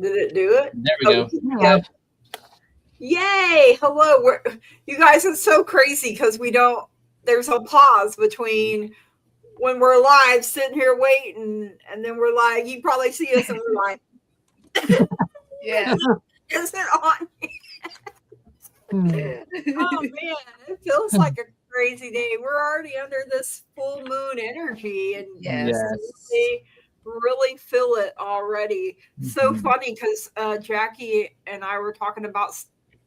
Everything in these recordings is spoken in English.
Did it do it? There we go. Yep. Yay! Hello. You guys, it's so crazy because there's a pause between when we're live sitting here waiting, and then we're like, you probably see us and we're like, yeah. Is it on? Oh man, it feels like a crazy day. We're already under this full moon energy, and yes. Really feel it already. So funny because Jackie and I were talking about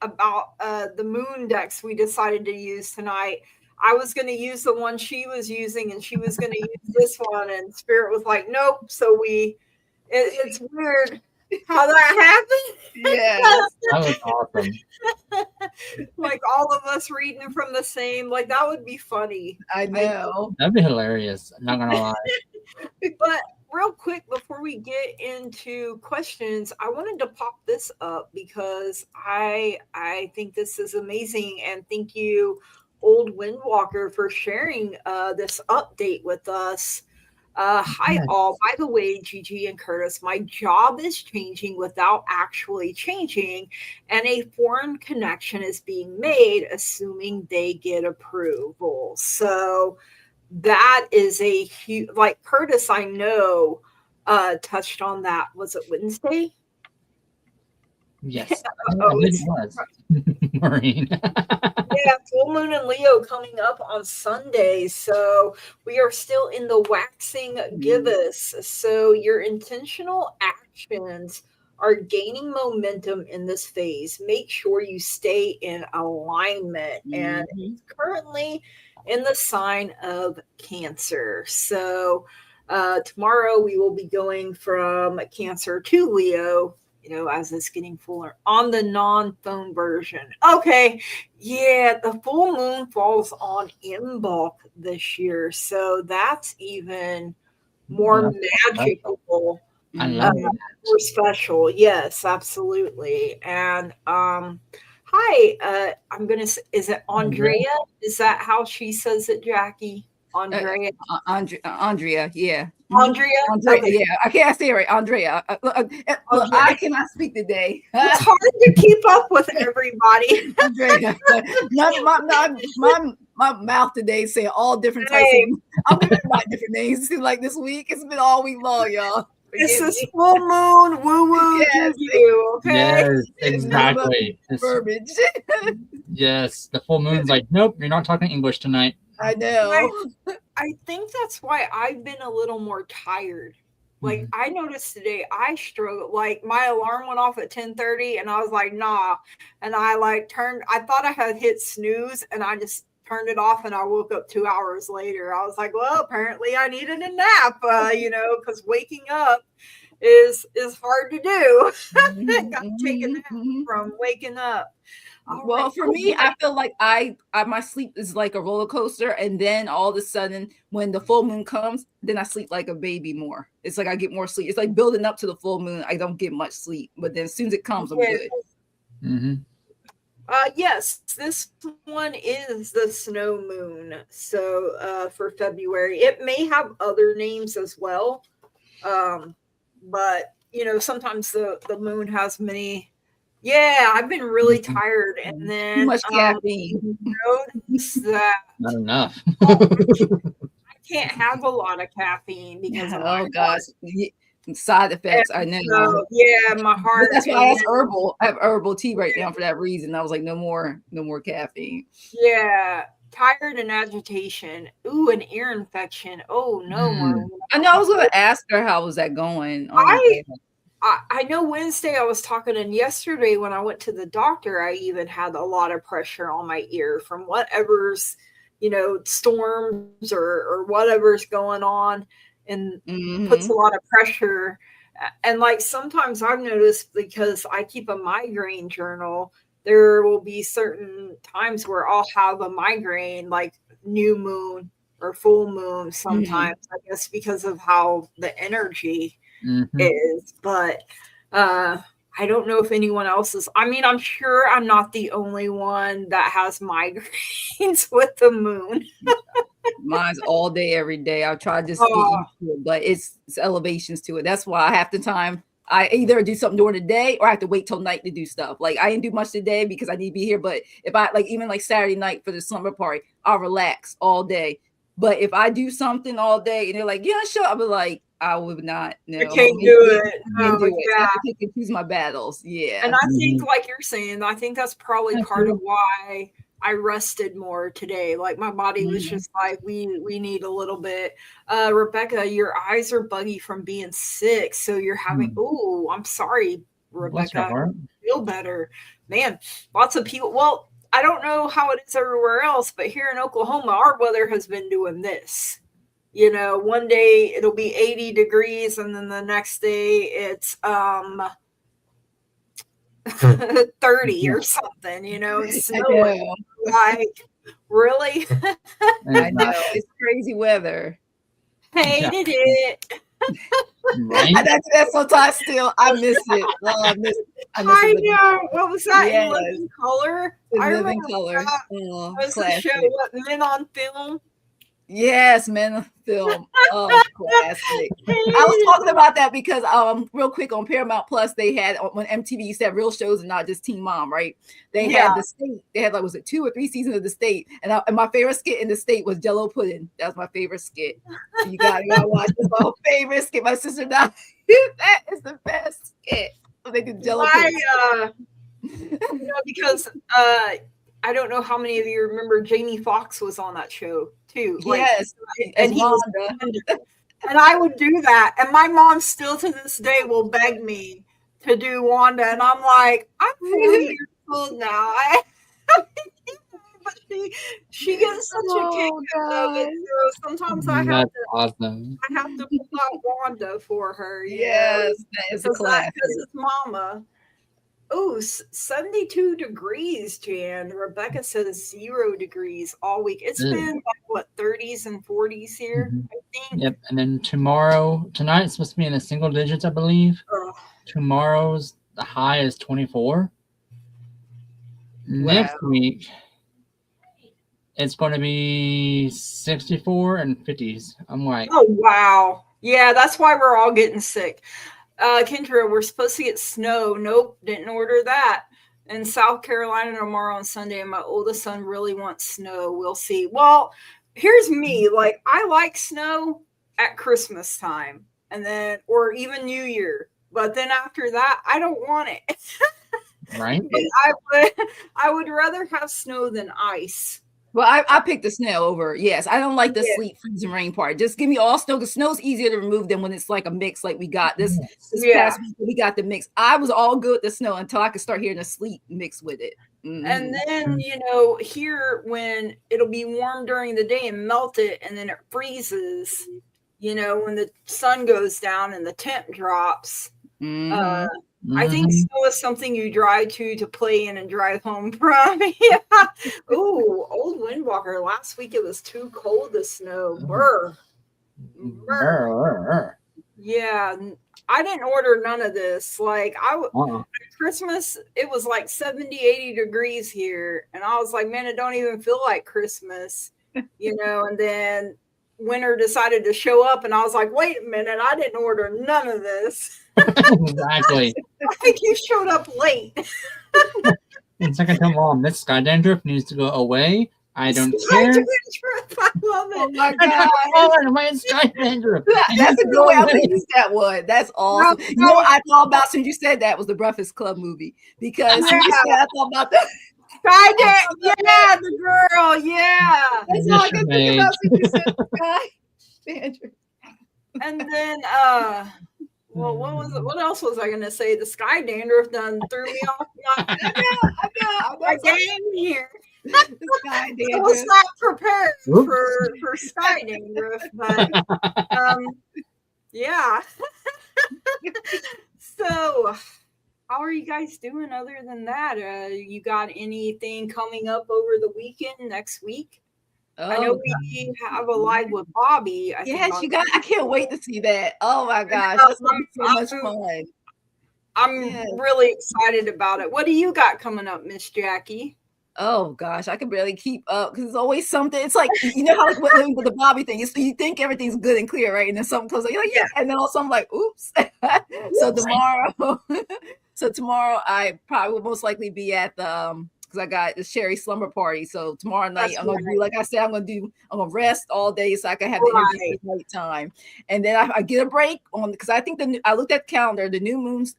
the moon decks we decided to use tonight. I was going to use the one she was using, and she was going to use this one, and Spirit was like, nope. So it's weird how that happened. Yes. That was awesome. Like all of us reading from the same, like that would be funny. I know. That'd be hilarious. I'm not gonna lie. But real quick, before we get into questions, I wanted to pop this up because I think this is amazing, and thank you, Old Windwalker, for sharing this update with us. Hi all. By the way, Gigi and Curtis, my job is changing without actually changing, and a foreign connection is being made, assuming they get approval. So that is a huge, like Curtis, I know, touched on that. Was it Wednesday? Yes. It was. Maureen. Yeah, full moon in Leo coming up on Sunday. So we are still in the waxing gibbous. So your intentional actions are gaining momentum in this phase. Make sure you stay in alignment. And it's currently in the sign of Cancer. So tomorrow we will be going from Cancer to Leo, as it's getting fuller on the non-phone version. Okay. Yeah, the full moon falls on Imbolc this year. So that's even more magical. I love that. More special. Yes, absolutely. And hi, I'm going to, is it Andrea? Is that how she says it, Jackie? Andrea? Andrea, yeah. Andrea? Okay. Yeah, I can't say it right. Andrea. Look, I cannot speak today. It's hard to keep up with everybody. Andrea. My mouth today saying all different types of, I'm giving my different names. It seems like this week, it's been all week long, y'all. This is full moon, woo-woo, yes, okay? Yes, exactly. Verbiage. Yes, the full moon's like, nope, you're not talking English tonight. I know. I think that's why I've been a little more tired. Like I noticed today I struggled. Like my alarm went off at 10:30 and I was like, nah. And I I thought I had hit snooze and I just turned it off and I woke up 2 hours later. I was like, well, apparently I needed a nap, because waking up is hard to do. I'm taking a nap from waking up. Well, for me, I feel like I my sleep is like a roller coaster, and then all of a sudden, when the full moon comes, then I sleep like a baby more. It's like I get more sleep. It's like building up to the full moon. I don't get much sleep, but then as soon as it comes, I'm good. Mm-hmm. Yes, this one is the snow moon. So for February, it may have other names as well, but sometimes the moon has many. Yeah, I've been really tired, and then too much caffeine. Notice that Not enough. I can't have a lot of caffeine because of gosh, side effects. I know. So, yeah, my heart. But that's why I have herbal. I have herbal tea right now for that reason. I was like, no more caffeine. Yeah, tired and agitation. Ooh, an ear infection. Oh no, I know. I was going to ask her how was that going. I know Wednesday I was talking, and yesterday when I went to the doctor, I even had a lot of pressure on my ear from whatever's, storms or whatever's going on, and puts a lot of pressure. And like sometimes I've noticed, because I keep a migraine journal, there will be certain times where I'll have a migraine, like new moon or full moon sometimes, I guess, because of how the energy is. But I don't know if anyone else is. I mean, I'm sure I'm not the only one that has migraines with the moon. Mine's all day, every day. I'll try just to get used to it, but it's elevations to it. That's why half the time I either do something during the day or I have to wait till night to do stuff. Like I didn't do much today because I need to be here. But if I like even like Saturday night for the slumber party, I'll relax all day. But if I do something all day and they're like, yeah, sure, I'll be like, I would not. No, I can't do it. Can't do it. Yeah. I have to pick and choose my battles. Yeah. And I think, like you're saying, I think that's probably part of why I rested more today. Like my body was just like, we need a little bit. Rebecca, your eyes are buggy from being sick, so you're having. Oh, I'm sorry, Rebecca. Feel better, man. Lots of people. Well, I don't know how it is everywhere else, but here in Oklahoma, our weather has been doing this. You know, one day it'll be 80 degrees, and then the next day it's 30 or something, you know, snowing. Like, really? I know. It's crazy weather. Hated it. Right? That's sometimes still I miss it. Oh, I miss know. What was that? Yes. In Living Color? In Living Color. Oh, was the show what, Men on Film? Yes, Men on Film. Oh, classic. I was talking about that because real quick on Paramount Plus, they had when MTV used to have real shows and not just Teen Mom, right? They had The State. They had like, was it 2 or 3 seasons of The State? And my favorite skit in The State was Jello Pudding. That was my favorite skit. You gotta watch. It's my favorite skit. My sister and I. That is the best skit. They did Jello Pudding. You know, because I don't know how many of you remember Jamie Foxx was on that show too. Like, yes, and he was, and I would do that. And my mom still to this day will beg me to do Wanda, and I'm like, I'm 40 years old now. But she gets such a kick out of it. So sometimes I have to pull out Wanda for her. Yes, that is a classic. Because it's Mama. Oh, 72 degrees, Jan. Rebecca says 0 degrees all week. It's been like, what, 30s and 40s here, I think? Yep. And then tonight it's supposed to be in the single digits, I believe. Tomorrow's the high is 24. Next week, it's going to be 64 and 50s. I'm like, oh, wow. Yeah, that's why we're all getting sick. Kendra, we're supposed to get snow. Nope, didn't order that. In South Carolina tomorrow and Sunday, and my oldest son really wants snow. We'll see. Well, here's me. Like, I like snow at Christmas time, and then, or even New Year. But then after that, I don't want it. Right? I would rather have snow than ice. Well, I picked the snow over. Yes, I don't like the sleet, freeze, and rain part. Just give me all snow. The snow's easier to remove than when it's like a mix like we got this past week. We got the mix. I was all good with the snow until I could start hearing the sleet mix with it. And then, you know, here when it'll be warm during the day and melt it, and then it freezes, you know, when the sun goes down and the temp drops. I think snow is something you drive to play in and drive home from. Yeah. Ooh, old Windwalker. Last week it was too cold to snow. Brr. Brr. Yeah. I didn't order none of this. Like Christmas, it was like 70, 80 degrees here. And I was like, man, it don't even feel like Christmas. You know, and then winter decided to show up and I was like, wait a minute, I didn't order none of this. Exactly. I think you showed up late. It's like I tell Mom, this sky dandruff needs to go away. I don't care. I love it. Oh my God. My sky dandruff. That's a good way to use that one. That's awesome. No. You know what I thought about since you said that was the Breakfast Club movie. Because I thought about that. Sky dandruff. Yeah, the girl. Yeah. That's all I can think about since you said sky dandruff. And then well, what else was I gonna say? The sky dandruff done threw me off my game here. I was not prepared for sky dandruff, but yeah. So, how are you guys doing other than that? You got anything coming up over the weekend next week? I know we have a live with Bobby. Yes, you got. I can't wait to see that. Oh my gosh, that's gonna be so much fun. I'm really excited about it. What do you got coming up, Miss Jackie? Oh gosh, I can barely keep up because it's always something. It's like you know how like with the Bobby thing, you think everything's good and clear, right? And then something comes like, you're like, yeah, and then all of a sudden, like, oops. So tomorrow, I probably will most likely be at the because I got the Sherry slumber party. So tomorrow night, I'm gonna do like I said, I'm gonna rest all day so I can have the energy for night time, and then I get a break on because I think I looked at the calendar. The new moons,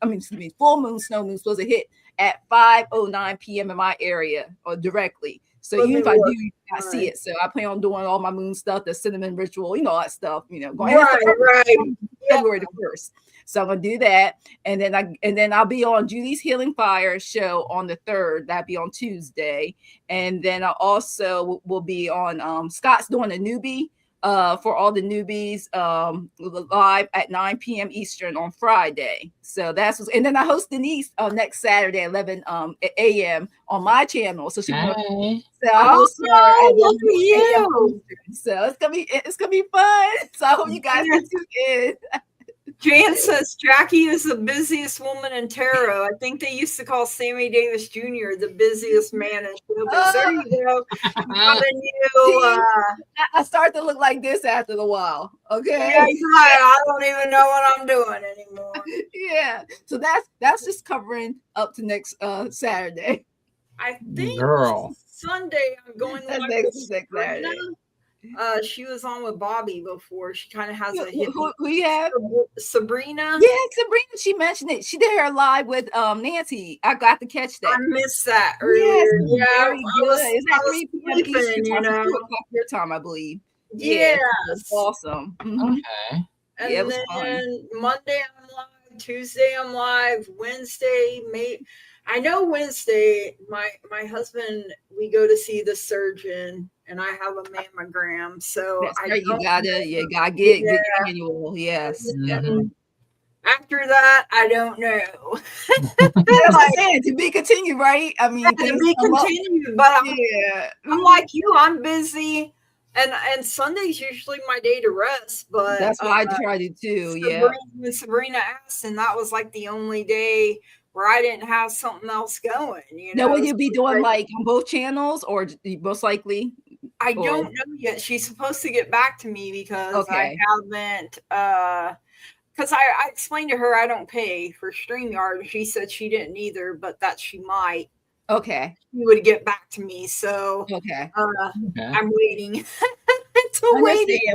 full moon, snow moon supposed to hit at 5:09 p.m. in my area or directly. So even if I do not see it, so I plan on doing all my moon stuff, the cinnamon ritual, all that stuff, going February the 1st. So I'm gonna do that, and then I'll be on Julie's Healing Fire show on the 3rd. That'll be on Tuesday, and then I also will be on Scott's doing a newbie for all the newbies live at 9 p.m. Eastern on Friday. So and then I host Denise next Saturday 11 a.m. on my channel. So she I host her at look at you. So it's gonna be fun. So I hope you guys can tune in. Jan says Jackie is the busiest woman in tarot. I think they used to call Sammy Davis Jr. the busiest man in showbiz. There you go. I start to look like this after a while. Okay. Yeah, I don't even know what I'm doing anymore. Yeah. So that's just covering up to next Saturday. I think Sunday I'm going next Saturday. She was on with Bobby before. She kind of has a hit. Who you have? Sabrina. Yeah, Sabrina. She mentioned it. She did her live with Nancy. I got to catch that. I missed that earlier. Yes, very good. It's like 3 p.m. Eastern time, 2 o'clock your time, I believe. Yes. Awesome. Mm-hmm. Okay. And then Monday I'm live. Tuesday I'm live. Wednesday, I know Wednesday, my husband, we go to see the surgeon, and I have a mammogram. So you gotta get your annual. Yes. Mm-hmm. After that, I don't know. To be continued, right? I mean, to be continued, but I'm like you. I'm busy, and Sunday's usually my day to rest. But that's what I try to do. When Sabrina asked, and that was like the only day where I didn't have something else going. Now, will you be doing like on both channels, or most likely? I don't know yet. She's supposed to get back to me because I haven't. Because I explained to her I don't pay for StreamYard. She said she didn't either, but that she might. Okay. She would get back to me. So I'm waiting.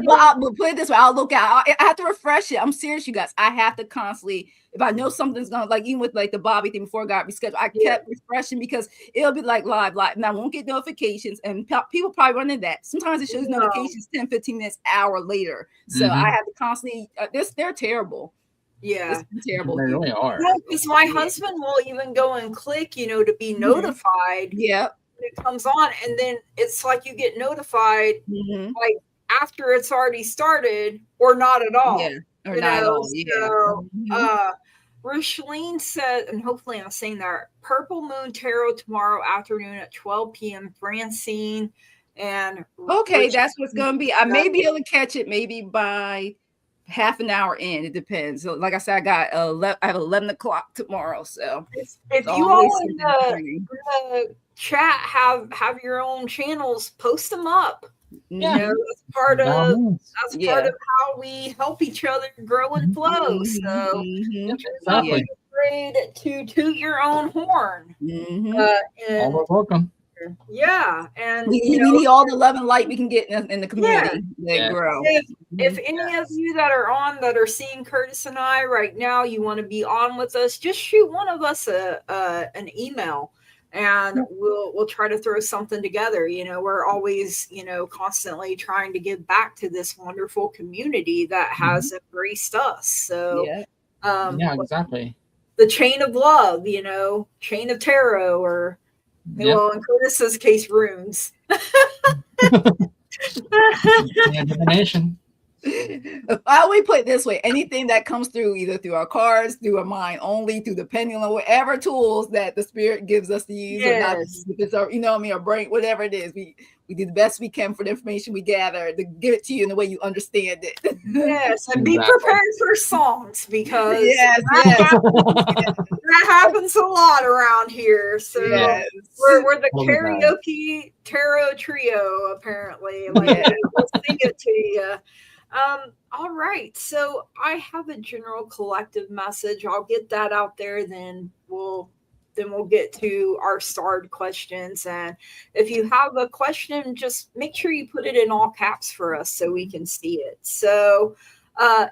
Well, put it this way, I'll look out. I have to refresh it. I'm serious, you guys. I have to constantly, if I know something's gonna, like even with like the Bobby thing before it got rescheduled, I kept refreshing because it'll be like live, and I won't get notifications, and people probably run into that. Sometimes it shows notifications 10, 15 minutes, hour later. So I have to constantly. They're terrible. Yeah, it's terrible. They really are. Because my husband will even go and click, to be notified. Yeah. When it comes on, and then it's like you get notified like after it's already started or not at all. Yeah, or not at all. So Rocheline said, and hopefully I'm saying that, Purple Moon Tarot tomorrow afternoon at 12 p.m. Francine and that's what's gonna be. I may be able to catch it maybe by half an hour in. It depends. So like I said, I have 11 o'clock tomorrow. So if you all in the chat have your own channels, post them up. That's part of how we help each other grow and flow. So don't be afraid to toot your own horn. All welcome. Yeah, and we need all the love and light we can get in the community that grow. If any of you that are seeing Curtis and I right now, you want to be on with us, just shoot one of us an email. And we'll try to throw something together. We're always, constantly trying to give back to this wonderful community that has embraced us. So, exactly. The chain of love, chain of tarot, or well, in Curtis's case, runes. Divination. I always put it this way: anything that comes through, either through our cards, through our mind only, through the pendulum, whatever tools that the spirit gives us to use, or not, if it's our, our brain, whatever it is, we do the best we can for the information we gather to give it to you in the way you understand it. Yes, and be prepared for songs because That happens a lot around here. So Yes. we're the Oh my God. karaoke tarot trio, apparently. Like we'll sing it to you. All right. So I have a general collective message. I'll get that out there, then we'll get to our starred questions. And if you have a question, just make sure you put it in all caps for us so we can see it. So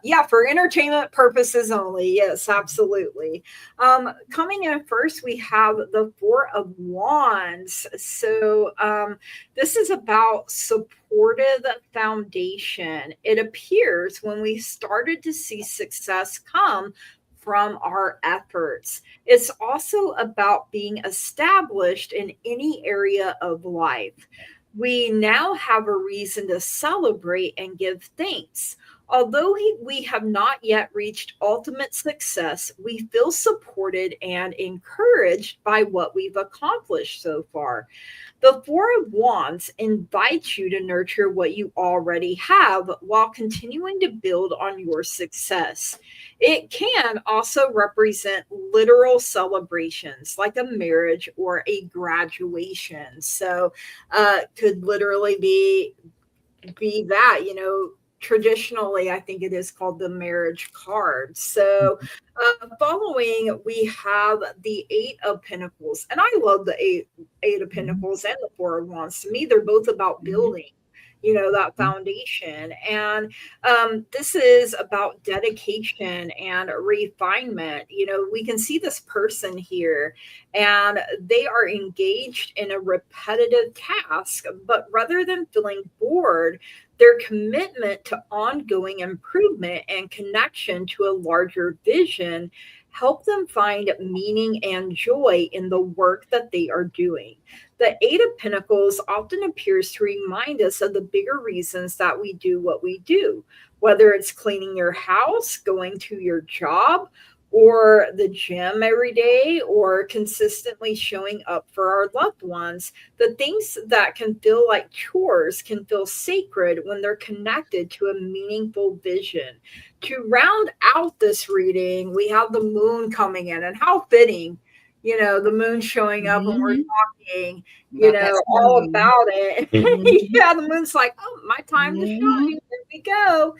yeah, for entertainment purposes only. Yes, absolutely. Coming in first, we have the Four of Wands. So this is about supportive foundation. It appears when we started to see success come from our efforts. It's also about being established in any area of life. We now have a reason to celebrate and give thanks. Although we have not yet reached ultimate success, we feel supported and encouraged by what we've accomplished so far. The Four of Wands invites you to nurture what you already have while continuing to build on your success. It can also represent literal celebrations like a marriage or a graduation. So, could literally be that, traditionally I think it is called the marriage card. So following we have the Eight of Pentacles, and I love the eight of Pentacles and the Four of Wands. To me, they're both about building that foundation. And this is about dedication and refinement. We can see this person here, and they are engaged in a repetitive task, but rather than feeling bored, their commitment to ongoing improvement and connection to a larger vision help them find meaning and joy in the work that they are doing. The Eight of Pentacles often appears to remind us of the bigger reasons that we do what we do, whether it's cleaning your house, going to your job, or the gym every day, or consistently showing up for our loved ones. The things that can feel like chores can feel sacred when they're connected to a meaningful vision. To round out this reading, we have the moon coming in, and how fitting, the moon showing up and we're talking, all about it. Yeah, the moon's like, oh, my time to shine. Here we go.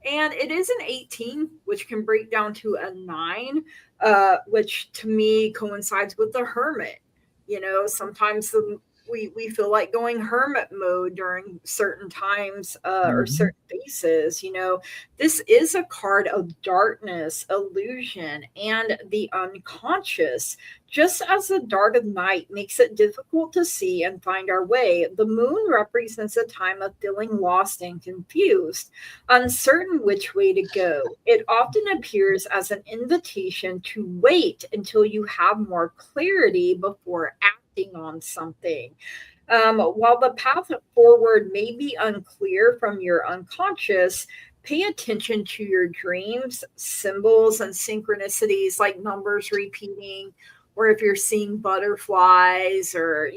And it is an 18, which can break down to a 9, which to me coincides with the hermit. Sometimes we feel like going hermit mode during certain times or certain phases. This is a card of darkness, illusion, and the unconscious. Just as the dark of night makes it difficult to see and find our way, the moon represents a time of feeling lost and confused, uncertain which way to go. It often appears as an invitation to wait until you have more clarity before acting on something. While the path forward may be unclear from your unconscious, pay attention to your dreams, symbols, and synchronicities like numbers repeating, or if you're seeing butterflies, or,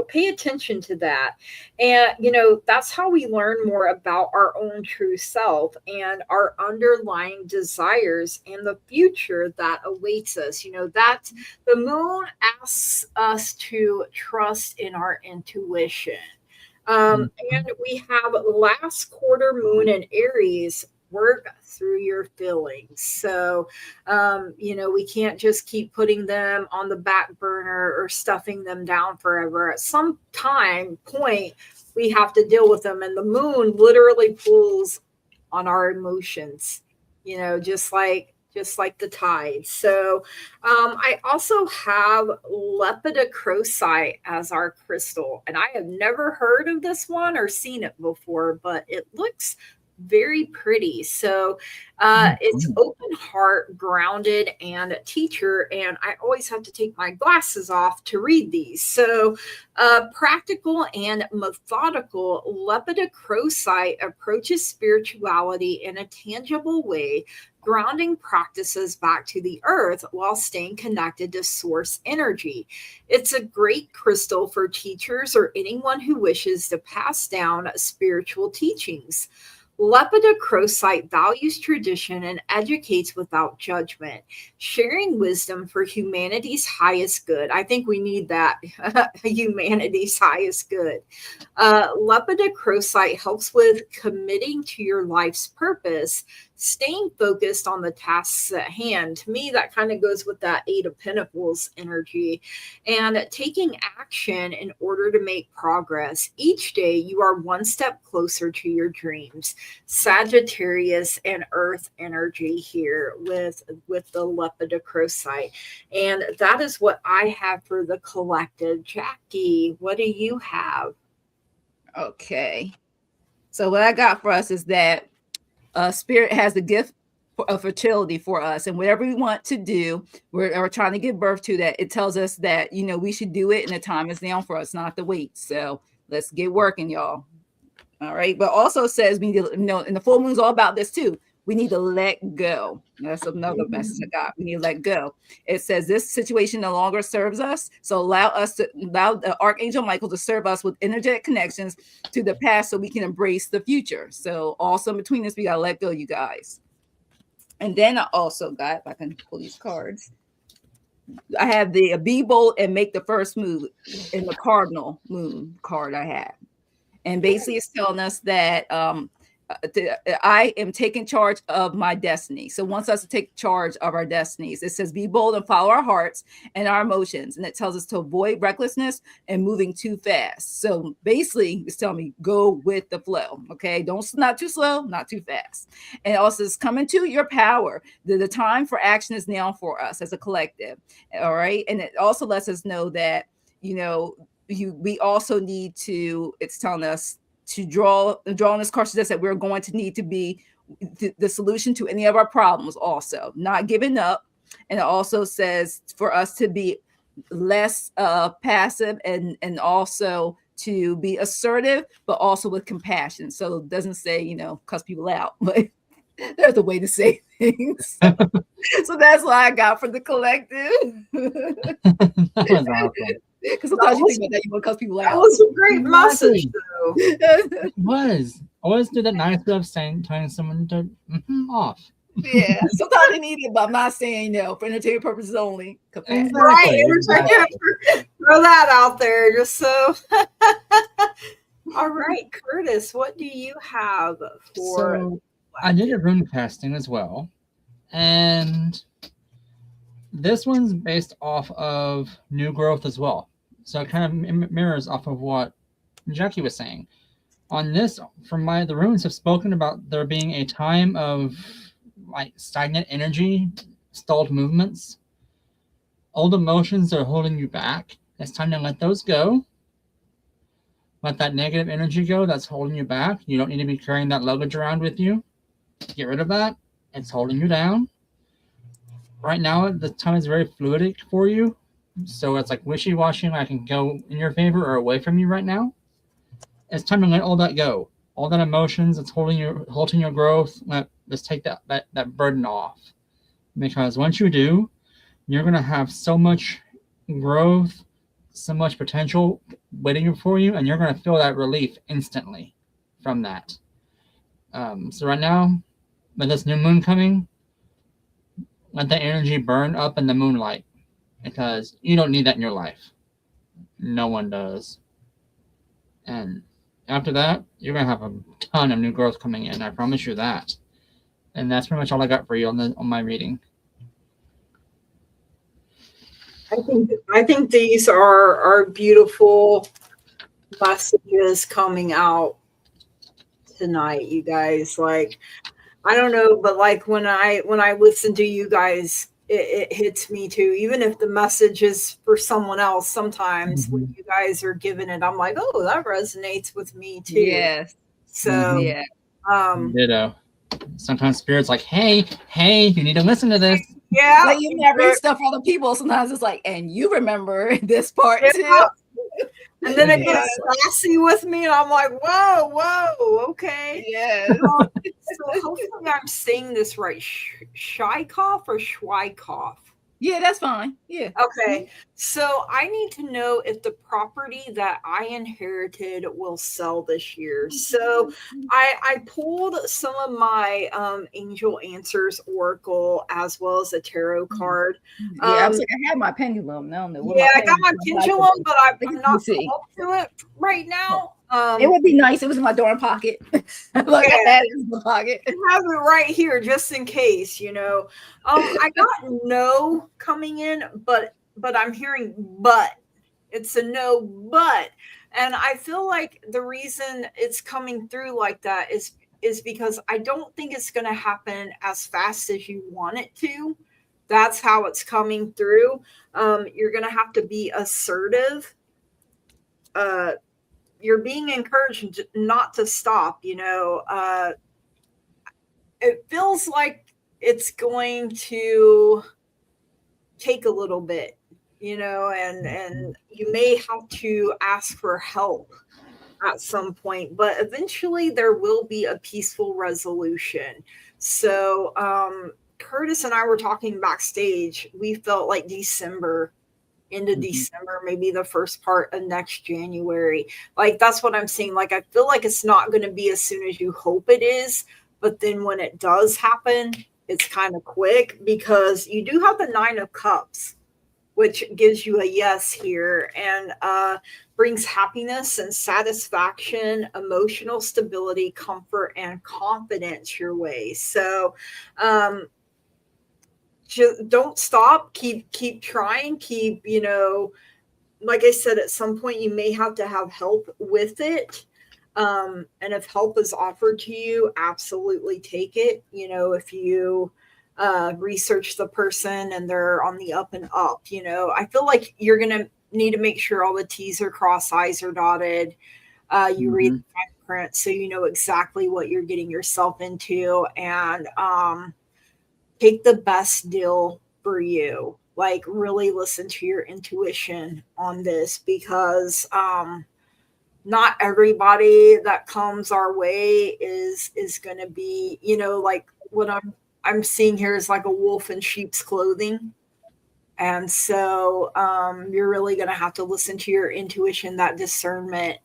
pay attention to that. And, that's how we learn more about our own true self and our underlying desires and the future that awaits us. That the moon asks us to trust in our intuition. And we have last quarter moon in Aries. Work through your feelings. So, we can't just keep putting them on the back burner or stuffing them down forever. At some point, we have to deal with them. And the moon literally pulls on our emotions, just like the tide. So I also have lepidocrocite as our crystal. And I have never heard of this one or seen it before, but it looks very pretty. So it's open heart, grounded, and a teacher. And I always have to take my glasses off to read these. So practical and methodical, lepidocrocite approaches spirituality in a tangible way, grounding practices back to the earth while staying connected to source energy. It's a great crystal for teachers or anyone who wishes to pass down spiritual teachings. Lepidocrocite values tradition and educates without judgment, sharing wisdom for humanity's highest good. I think we need that, humanity's highest good. Lepidocrocite helps with committing to your life's purpose, staying focused on the tasks at hand. To me, that kind of goes with that Eight of Pentacles energy, and taking action in order to make progress. Each day, you are one step closer to your dreams. Sagittarius and Earth energy here with the Lepidocrocite, and that is what I have for the collective. Jackie, what do you have? Okay. So what I got for us is that Spirit has the gift of fertility for us, and whatever we want to do, we're trying to give birth to that. It tells us that, you know, we should do it, and the time is now for us not to wait. So let's get working, y'all. All right. But also says we need to, you know, and the full moon is all about this too. We need to let go. That's another message I got. We need to let go. It says this situation no longer serves us. So allow the Archangel Michael to serve us with energetic connections to the past so we can embrace the future. So also in between this, we got to let go, you guys. And then I also got, if I can pull these cards, I have the be bold and make the first move in the Cardinal Moon card I have. And basically it's telling us that I am taking charge of my destiny. So it wants us to take charge of our destinies. It says be bold and follow our hearts and our emotions. And it tells us to avoid recklessness and moving too fast. So basically it's telling me go with the flow. Okay. Not too slow, not too fast. And it also says come into your power. The time for action is now for us as a collective. All right. And it also lets us know that, you know, we also need to, it's telling us to draw on this card suggests that we're going to need to be the solution to any of our problems, also not giving up. And it also says for us to be less passive and also to be assertive, but also with compassion. So it doesn't say, you know, cuss people out, but there's a way to say things. So that's what I got for the collective. That was awesome. Because sometimes you think about that, you want to cuss people out. That was a great message, though. It was. Always do that nice way of telling someone to off. Yeah, sometimes they need it, but I'm not saying no for entertainment purposes only. Exactly. Right, throw that out there, just so. All right, Curtis, what do you have for? So I did a rune casting as well, and this one's based off of new growth as well. So it kind of mirrors off of what Jackie was saying. On this, the runes have spoken about there being a time of like stagnant energy, stalled movements, old emotions that are holding you back. It's time to let those go. Let that negative energy go that's holding you back. You don't need to be carrying that luggage around with you. Get rid of that. It's holding you down. Right now, the time is very fluidic for you. So it's like wishy-washy. I can go in your favor or away from you right now. It's time to let all that go. All that emotions that's holding your growth. Let's take that burden off. Because once you do, you're going to have so much growth, so much potential waiting for you, and you're going to feel that relief instantly from that. So right now, with this new moon coming, let that energy burn up in the moonlight, because you don't need that in your life. No one does. And after that, you're going to have a ton of new growth coming in. I promise you that. And that's pretty much all I got for you on my reading. I think these are beautiful messages coming out tonight, you guys. Like, I don't know, but like when I listen to you guys, it hits me too. Even if the message is for someone else, sometimes when you guys are giving it, I'm like, oh, that resonates with me too. Yes. So yeah. Ditto. Sometimes Spirit's like, hey, you need to listen to this. Yeah. Like you never read stuff for other people. Sometimes it's like, and you remember this part too. And then it gets sassy with me, and I'm like, whoa, okay. Yeah. So hopefully I'm saying this right. Shykoff or Schweikoff? Yeah, that's fine. Yeah. Okay, so I need to know if the property that I inherited will sell this year. So I pulled some of my Angel Answers Oracle as well as a tarot card. Yeah, I was like, I had my pendulum. I don't know what Yeah, my I got my pendulum, but I'm Let me not see. called to it right now. It would be nice. It was in my dorm pocket. Look, I had it in my pocket. I have it right here just in case, you know. I got no coming in, but I'm hearing but. It's a no but. And I feel like the reason it's coming through like that is because I don't think it's going to happen as fast as you want it to. That's how it's coming through. You're going to have to be assertive. You're being encouraged not to stop, you know. It feels like it's going to take a little bit, you know, and you may have to ask for help at some point, but eventually there will be a peaceful resolution. So Curtis and I were talking backstage. We felt like December, into December, maybe the first part of next January. Like that's what I'm saying. Like I feel like it's not going to be as soon as you hope it is, but then when it does happen, it's kind of quick because you do have the 9 of Cups, which gives you a yes here and brings happiness and satisfaction, emotional stability, comfort, and confidence your way. So just don't stop, keep trying, keep, you know, like I said, at some point you may have to have help with it. And if help is offered to you, absolutely take it. You know, if you research the person and they're on the up and up, you know, I feel like you're going to need to make sure all the T's are crossed, I's are dotted. You read the fine print so you know exactly what you're getting yourself into, and take the best deal for you. Like really listen to your intuition on this because not everybody that comes our way is going to be, you know, like what I'm seeing here is like a wolf in sheep's clothing. And so you're really going to have to listen to your intuition, that discernment.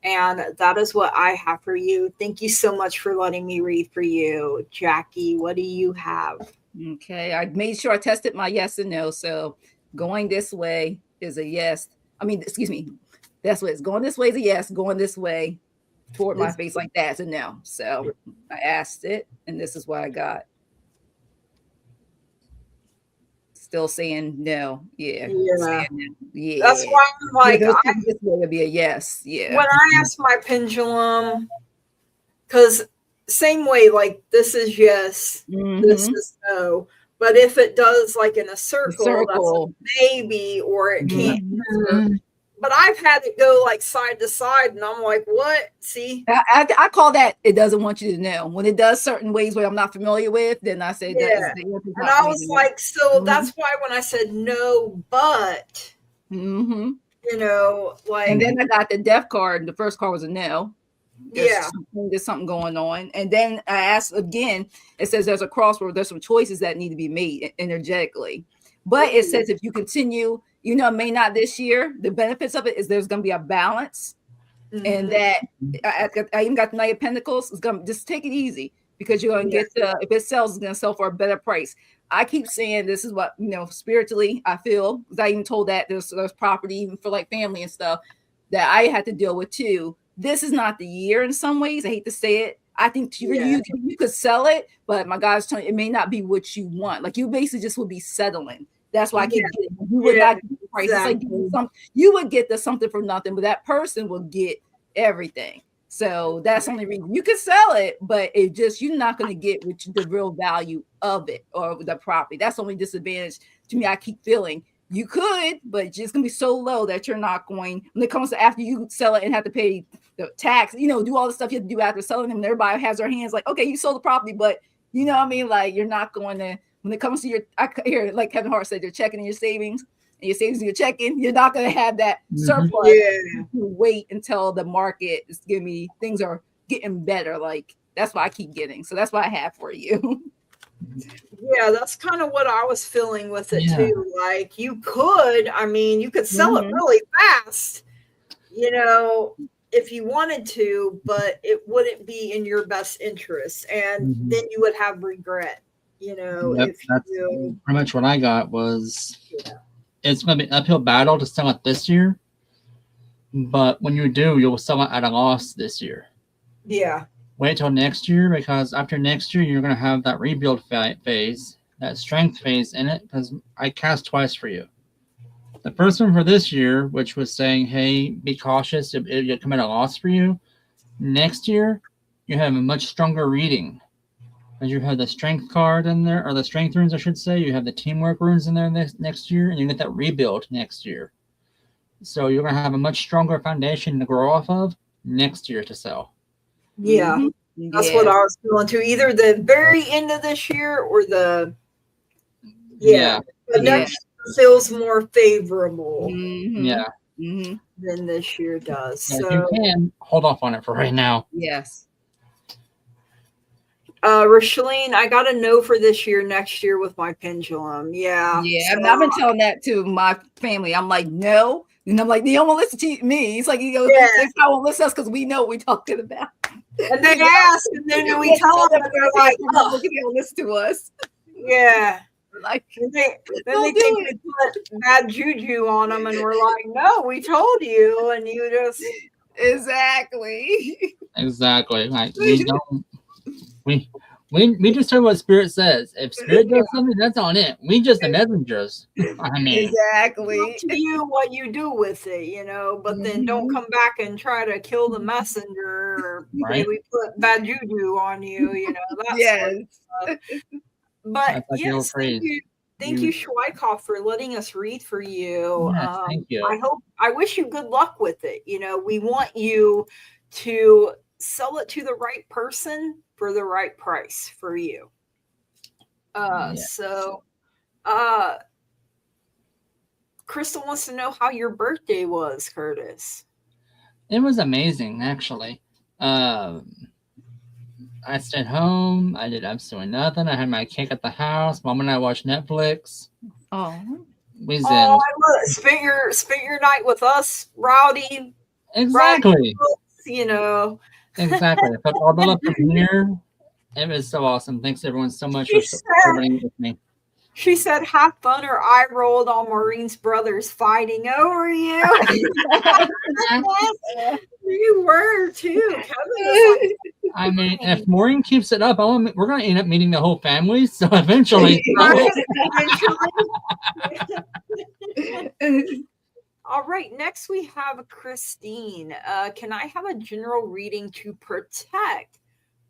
And that is what I have for you. Thank you so much for letting me read for you. Jackie, what do you have? Okay, I made sure I tested my yes and no. So going this way is a yes. I mean, excuse me, that's what it's going this way is a yes. Going this way toward my face like that is a no. So I asked it, and this is what I got. Still saying no. Yeah. Yeah. No. Yeah. That's why I'm like, this way would be a yes. Yeah. When I asked my pendulum, because same way, like this is yes, this is no. But if it does like in a circle, that's a maybe, or it can't. But I've had it go like side to side, and I'm like, what? See? I call that it doesn't want you to know. When it does certain ways where I'm not familiar with, then I say that. And I was like, so that's why when I said no, but you know, like, and then I got the death card. The first card was a no. There's something going on. And then I asked again, it says there's a crossroad, there's some choices that need to be made energetically. But it says if you continue, you know, may not this year, the benefits of it is there's going to be a balance. And that I even got the Knight of Pentacles. It's going to just take it easy because you're going to get if it sells, it's going to sell for a better price. I keep saying this is what, you know, spiritually I feel, because I even told that there's property even for like family and stuff that I had to deal with too. This is not the year in some ways. I hate to say it. I think you could sell it, but my God's telling you, it may not be what you want. Like you basically just would be settling. That's why I keep getting, you would not get the price. Exactly. It's like you would get the something for nothing, but that person will get everything. So that's the only reason you can sell it, but it just, you're not going to get the real value of it or the property. That's the only disadvantage to me. I keep feeling you could, but it's just going to be so low that you're not going, when it comes to after you sell it and have to pay the tax, you know, do all the stuff you have to do after selling them. And everybody has their hands like, okay, you sold the property, but you know what I mean? Like you're not going to, when it comes to your, I hear like Kevin Hart said, you're checking in your savings and your savings and your checking, you're not going to have that surplus. You wait until the market is giving me, things are getting better. Like that's what I keep getting. So that's what I have for you. Yeah, that's kind of what I was feeling with it Yeah. too. Like you could, I mean, you could sell it really fast, if you wanted to, but it wouldn't be in your best interest, and Mhm. then you would have regret, Yep, if that's you. pretty much what I got was Yeah. it's going to be an uphill battle to sell it this year, but when you do, you'll sell it at a loss this year. Yeah. Wait till next year, because after next year, you're going to have that rebuild phase, that strength phase in it, because I cast twice for you. The first one for this year, which was saying, hey, be cautious, it'll come at a loss for you. Next year, you have a much stronger reading. As you have the strength card in there, or the strength runes, I should say. You have the teamwork runes in there next year, and you get that rebuild next year. So you're going to have a much stronger foundation to grow off of next year to sell. Yeah. That's what I was feeling too. Either the very end of this year or the the next year feels more favorable than this year does. Yeah, so if you can, hold off on it for right now. Yes. Rocheline, I got a no for this year, next year with my pendulum. Yeah. Yeah. So, I've been telling that to my family. I'm like, no. And I'm like, they don't want to listen to me. It's like, they won't listen to us because we know what we're talking about. And they ask, and then we tell them, and they're like, oh, they don't listen to us. Yeah. Like, then they think we put bad juju on them, and we're like, no, we told you, and you just. Exactly. Like, we don't. We just heard what Spirit says. If Spirit does something, that's on it. We just the messengers. I mean, exactly. It's up to you what you do with it, but then don't come back and try to kill the messenger or say we put bad juju on you, that's sort of stuff. But like yes, thank you, Schweikoff, for letting us read for you. Yes, thank you. I wish you good luck with it. We want you to sell it to the right person for the right price for you. So Crystal wants to know how your birthday was, Curtis. It was amazing, actually. I stayed home. I did absolutely nothing. I had my cake at the house. Mom and I watched Netflix. Oh, we zen. Spent your night with us, Rowdy. Exactly. Exactly. But all the love from here. It was so awesome. Thanks everyone so much for supporting with me. She said, "Have fun," or I rolled on Maureen's brothers fighting over you. You were too. Kevin I mean, if Maureen keeps it up, we're going to end up meeting the whole family. So eventually. All right. Next, we have Christine. Can I have a general reading to protect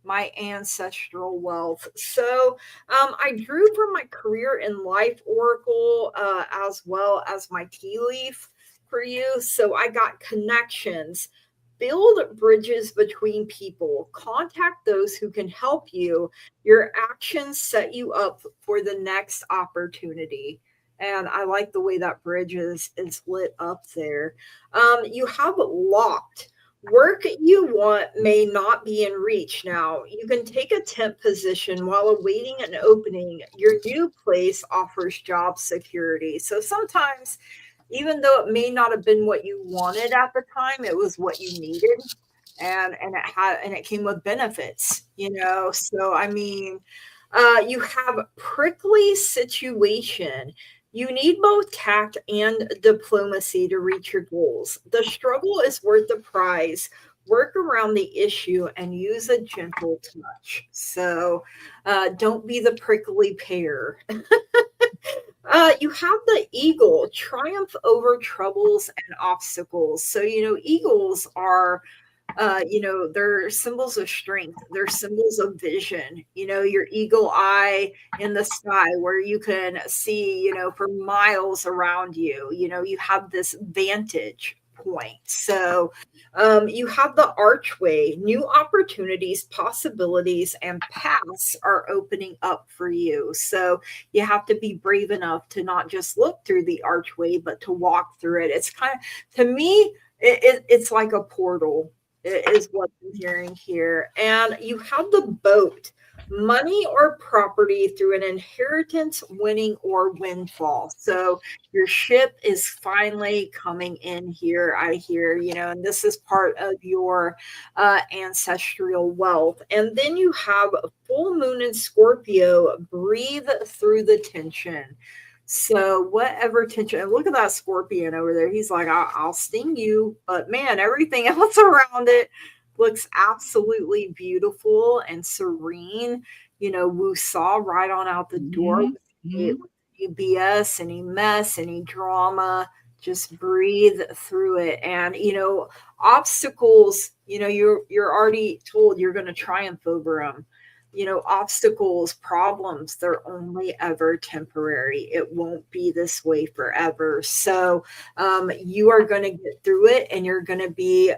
my ancestral wealth? So I drew from my career and life oracle as well as my tea leaf for you. So I got connections. Build bridges between people. Contact those who can help you. Your actions set you up for the next opportunity. And I like the way that bridge is lit up there. You have locked. Work you want may not be in reach now. You can take a temp position while awaiting an opening. Your new place offers job security. So sometimes, even though it may not have been what you wanted at the time, it was what you needed, and it came with benefits. So I mean, you have prickly situation. You need both tact and diplomacy to reach your goals. The struggle is worth the prize. Work around the issue and use a gentle touch. So don't be the prickly pear. You have the eagle, triumph over troubles and obstacles. So, eagles are they're symbols of strength. They're symbols of vision. Your eagle eye in the sky where you can see, for miles around you. You have this vantage point. So you have the archway. New opportunities, possibilities, and paths are opening up for you. So you have to be brave enough to not just look through the archway, but to walk through it. It's kind of, to me, it's like a portal. Is what I'm hearing here. And you have the boat. money or property through an inheritance, winning, or windfall. So your ship is finally coming in here, I hear, and this is part of your ancestral wealth. And then you have a full moon in Scorpio, breathe through the tension. So whatever tension, and look at that scorpion over there. He's like, I'll sting you, but man, everything else around it looks absolutely beautiful and serene. Wu Saw right on out the door. With any BS, any mess, any drama. Just breathe through it, and obstacles. You're already told you're going to triumph over them. Obstacles, problems, they're only ever temporary. It won't be this way forever. So you are going to get through it, and you're going to be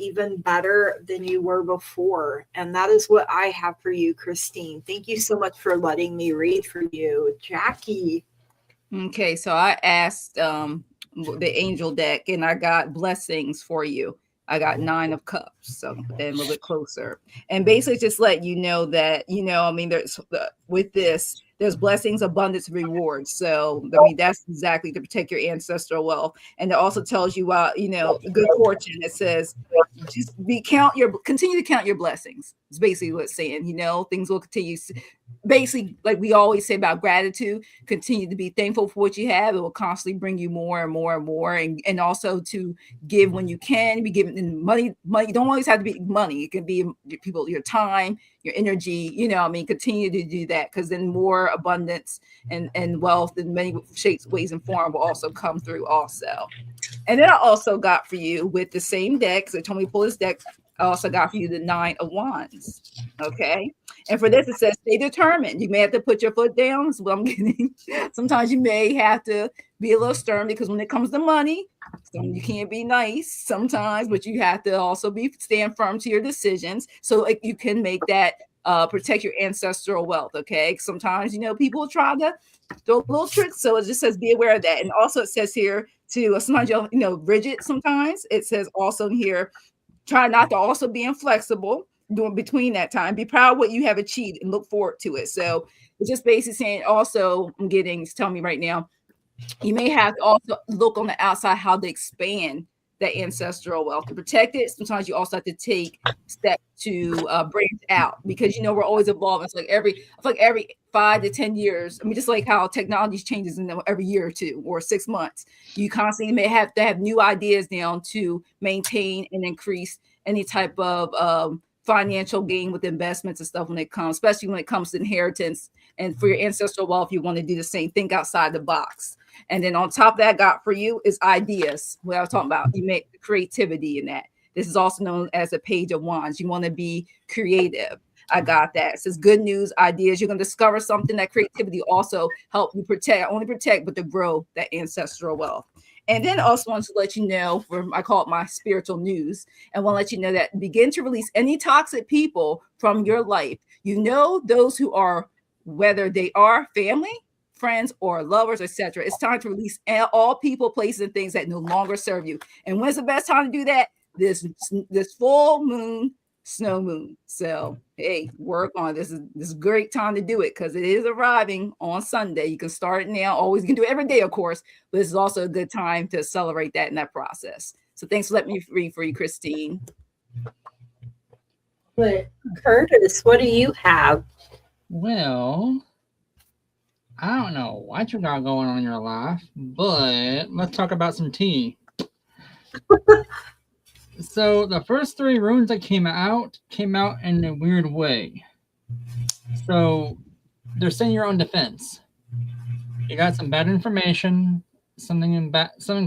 even better than you were before. And that is what I have for you, Christine. Thank you so much for letting me read for you. Jackie. Okay, so I asked the angel deck, and I got blessings for you. I got 9 of cups, so then a little bit closer, and basically just let you know that there's with this, there's blessings, abundance, rewards. So that's exactly to protect your ancestral wealth, and it also tells you good fortune. It says just continue to count your blessings. It's basically what it's saying. Things will continue. Basically, like we always say about gratitude, continue to be thankful for what you have. It will constantly bring you more and more and more, and also to give when you can. Be giving money. Money don't always have to be money. It can be people, your time, your energy. Continue to do that, because then more abundance and wealth in many shapes, ways, and form will also come through also. And then I also got for you with the same deck, because they told me to pull this deck. I also got for you the 9 of Wands. Okay. And for this, it says, stay determined. You may have to put your foot down. That's what I'm getting. Sometimes you may have to be a little stern, because when it comes to money, you can't be nice sometimes, but you have to also stand firm to your decisions, so you can make that protect your ancestral wealth. Okay. Sometimes, people try to throw a little tricks. So it just says, be aware of that. And also it says here to sometimes rigid. Sometimes it says also here, try not to also be inflexible during between that time. Be proud of what you have achieved and look forward to it. So it's just basically saying also, it's telling me right now, you may have to also look on the outside how to expand that ancestral wealth to protect it. Sometimes you also have to take steps to branch out, because we're always evolving. It's like every 5 to 10 years. Just like how technology changes in every year or 2 or 6 months, you constantly may have to have new ideas now to maintain and increase any type of financial gain with investments and stuff especially when it comes to inheritance. And for your ancestral wealth, you want to do the same. Think outside the box. And then on top of that, got for you is ideas. What I was talking about, you make creativity in that. This is also known as a Page of Wands. You want to be creative. I got that. It says good news, ideas. You're going to discover something. That creativity also help you only protect, but to grow that ancestral wealth. And then also want to let you know, I call it my spiritual news, and want to let you know that begin to release any toxic people from your life. Those who are, whether they are family, friends, or lovers, etc. It's time to release all people, places, and things that no longer serve you. And when's the best time to do that? This full moon, snow moon. So hey, work on this. Is a great time to do it, because it is arriving on Sunday. You can start it now. Always, you can do it every day, of course, but this is also a good time to celebrate that in that process. So thanks for letting me read for you, Christine. But Curtis, what do you have? Well, I don't know what you got going on in your life, but let's talk about some tea. So the first 3 runes that came out in a weird way. So they're saying you're on defense. You got some bad information. Something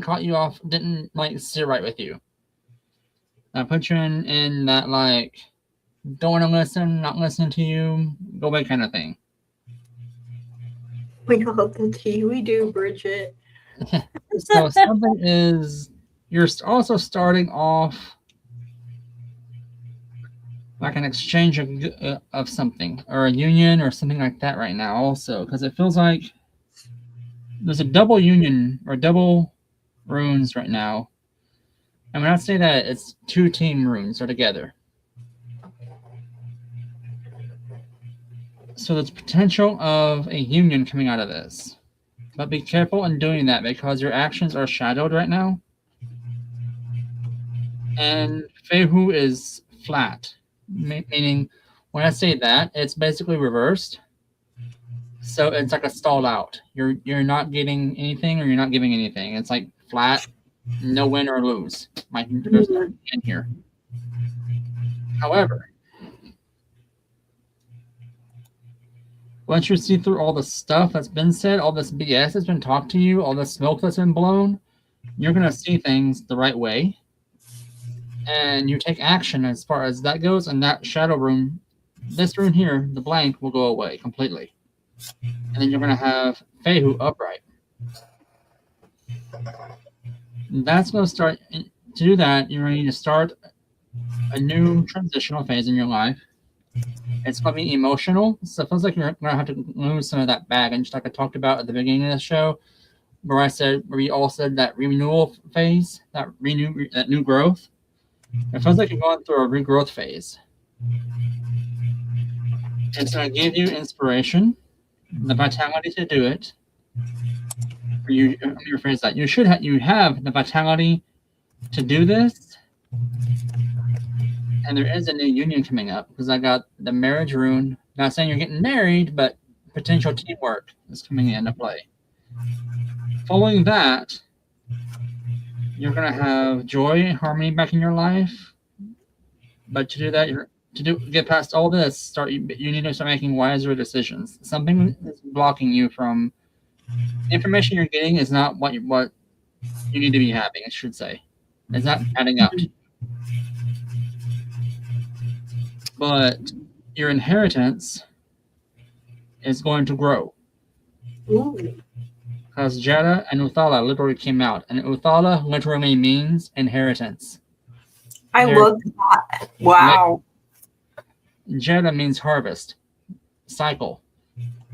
caught you off. Didn't sit right with you. I put you in that don't want to listen, not listening to you, go away kind of thing. We love the tea. We do, Bridget. So something is, you're also starting off like an exchange of something, or a union or something like that right now also, because it feels like there's a double union or double runes right now. And when I say that, it's 2 team runes are together. So there's potential of a union coming out of this. But be careful in doing that because your actions are shadowed right now. And Feihu is flat, meaning when I say that, it's basically reversed. So it's like a stalled out. You're not getting anything or you're not giving anything. It's like flat, no win or lose. Like there's nothing in here. However, once you see through all the stuff that's been said, all this BS that's been talked to you, all the smoke that's been blown, you're gonna see things the right way. And you take action as far as that goes, and that shadow room, this room here, the blank, will go away completely. And then you're going to have Feihu upright. And that's going to start, to do that, you're going to need to start a new transitional phase in your life. It's going to be emotional, so it feels like you're going to have to lose some of that baggage, like I talked about at the beginning of the show, where we all said that renewal phase, that new growth. It feels like you're going through a regrowth phase. It's going to give you inspiration, the vitality to do it. Let me rephrase that. You have the vitality to do this, and there is a new union coming up because I got the marriage rune. Not saying you're getting married, but potential teamwork is coming into play. Following that, you're going to have joy and harmony back in your life. But to do that, get past all this, you need to start making wiser decisions. Something is blocking you from information you're getting is not what you need to be having, I should say. It's not adding up. But your inheritance is going to grow. Ooh. Because Jada and Uthala literally came out, and Uthala literally means inheritance. I love that. Wow. Jada means harvest, cycle.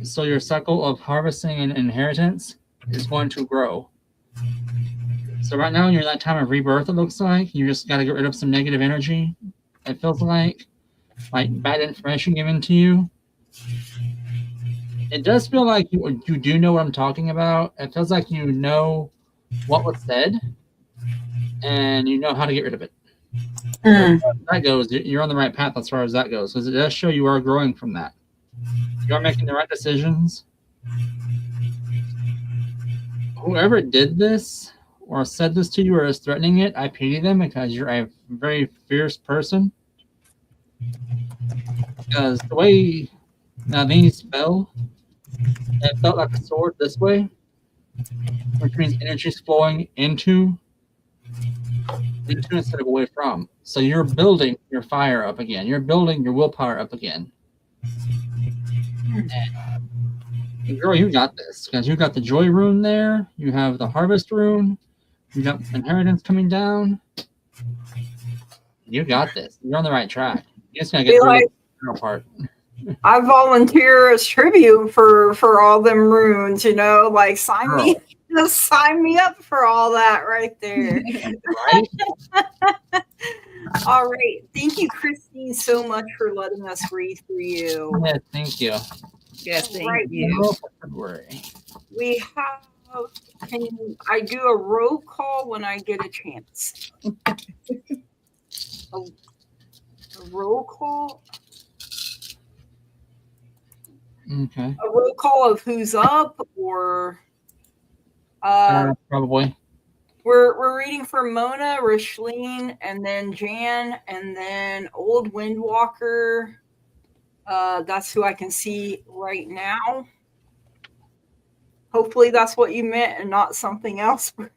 So your cycle of harvesting and inheritance is going to grow. So right now you're in that time of rebirth, it looks like. You just got to get rid of some negative energy. It feels like bad information given to you. It does feel like you do know what I'm talking about. It feels like you know what was said, and you know how to get rid of it. As far as that goes, you're on the right path as far as that goes, because it does show you are growing from that. You are making the right decisions. Whoever did this or said this to you or is threatening it, I pity them because you're a very fierce person. Because the way these fell, it felt like a sword this way, which means energy's flowing into instead of away from. So you're building your fire up again. You're building your willpower up again. And girl, you got this, because you got the joy rune there. You have the harvest rune. You got inheritance coming down. You got this. You're on the right track. You just gotta get through the part. I volunteer as tribute for all them runes, like sign me up for all that right there. Right? All right. Thank you, Christine, so much for letting us read for you. Yeah, thank you. Yes, thank you. We have, can I do a roll call when I get a chance? a roll call? Okay. A roll call of who's up, or probably. We're reading for Mona, Rishleen, and then Jan, and then Old Windwalker. That's who I can see right now. Hopefully that's what you meant and not something else. I'll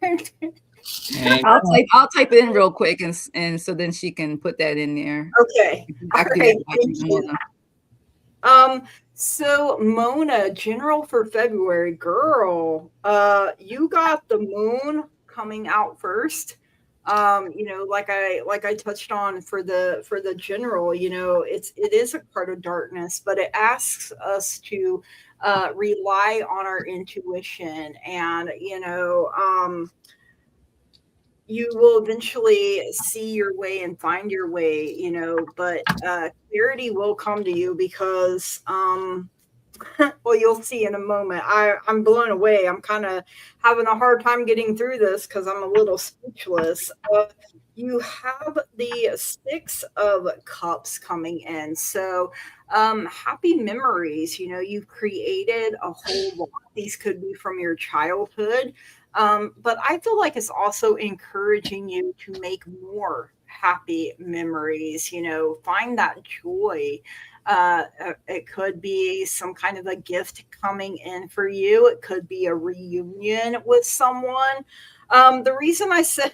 type it in real quick, and so then she can put that in there. Okay. All right. Thank you. So Mona, general for February, girl, you got the moon coming out first. Like I touched on for the general, it is a part of darkness, but it asks us to rely on our intuition, and you will eventually see your way and find your way, but clarity will come to you because Well, you'll see in a moment. I'm blown away. I'm kind of having a hard time getting through this because I'm a little speechless. You have the Six of Cups coming in. So, happy memories. You know, you've created a whole lot. These could be from your childhood. But I feel like it's also encouraging you to make more happy memories, you know, find that joy. It could be some kind of a gift coming in for you. It could be a reunion with someone. The reason I said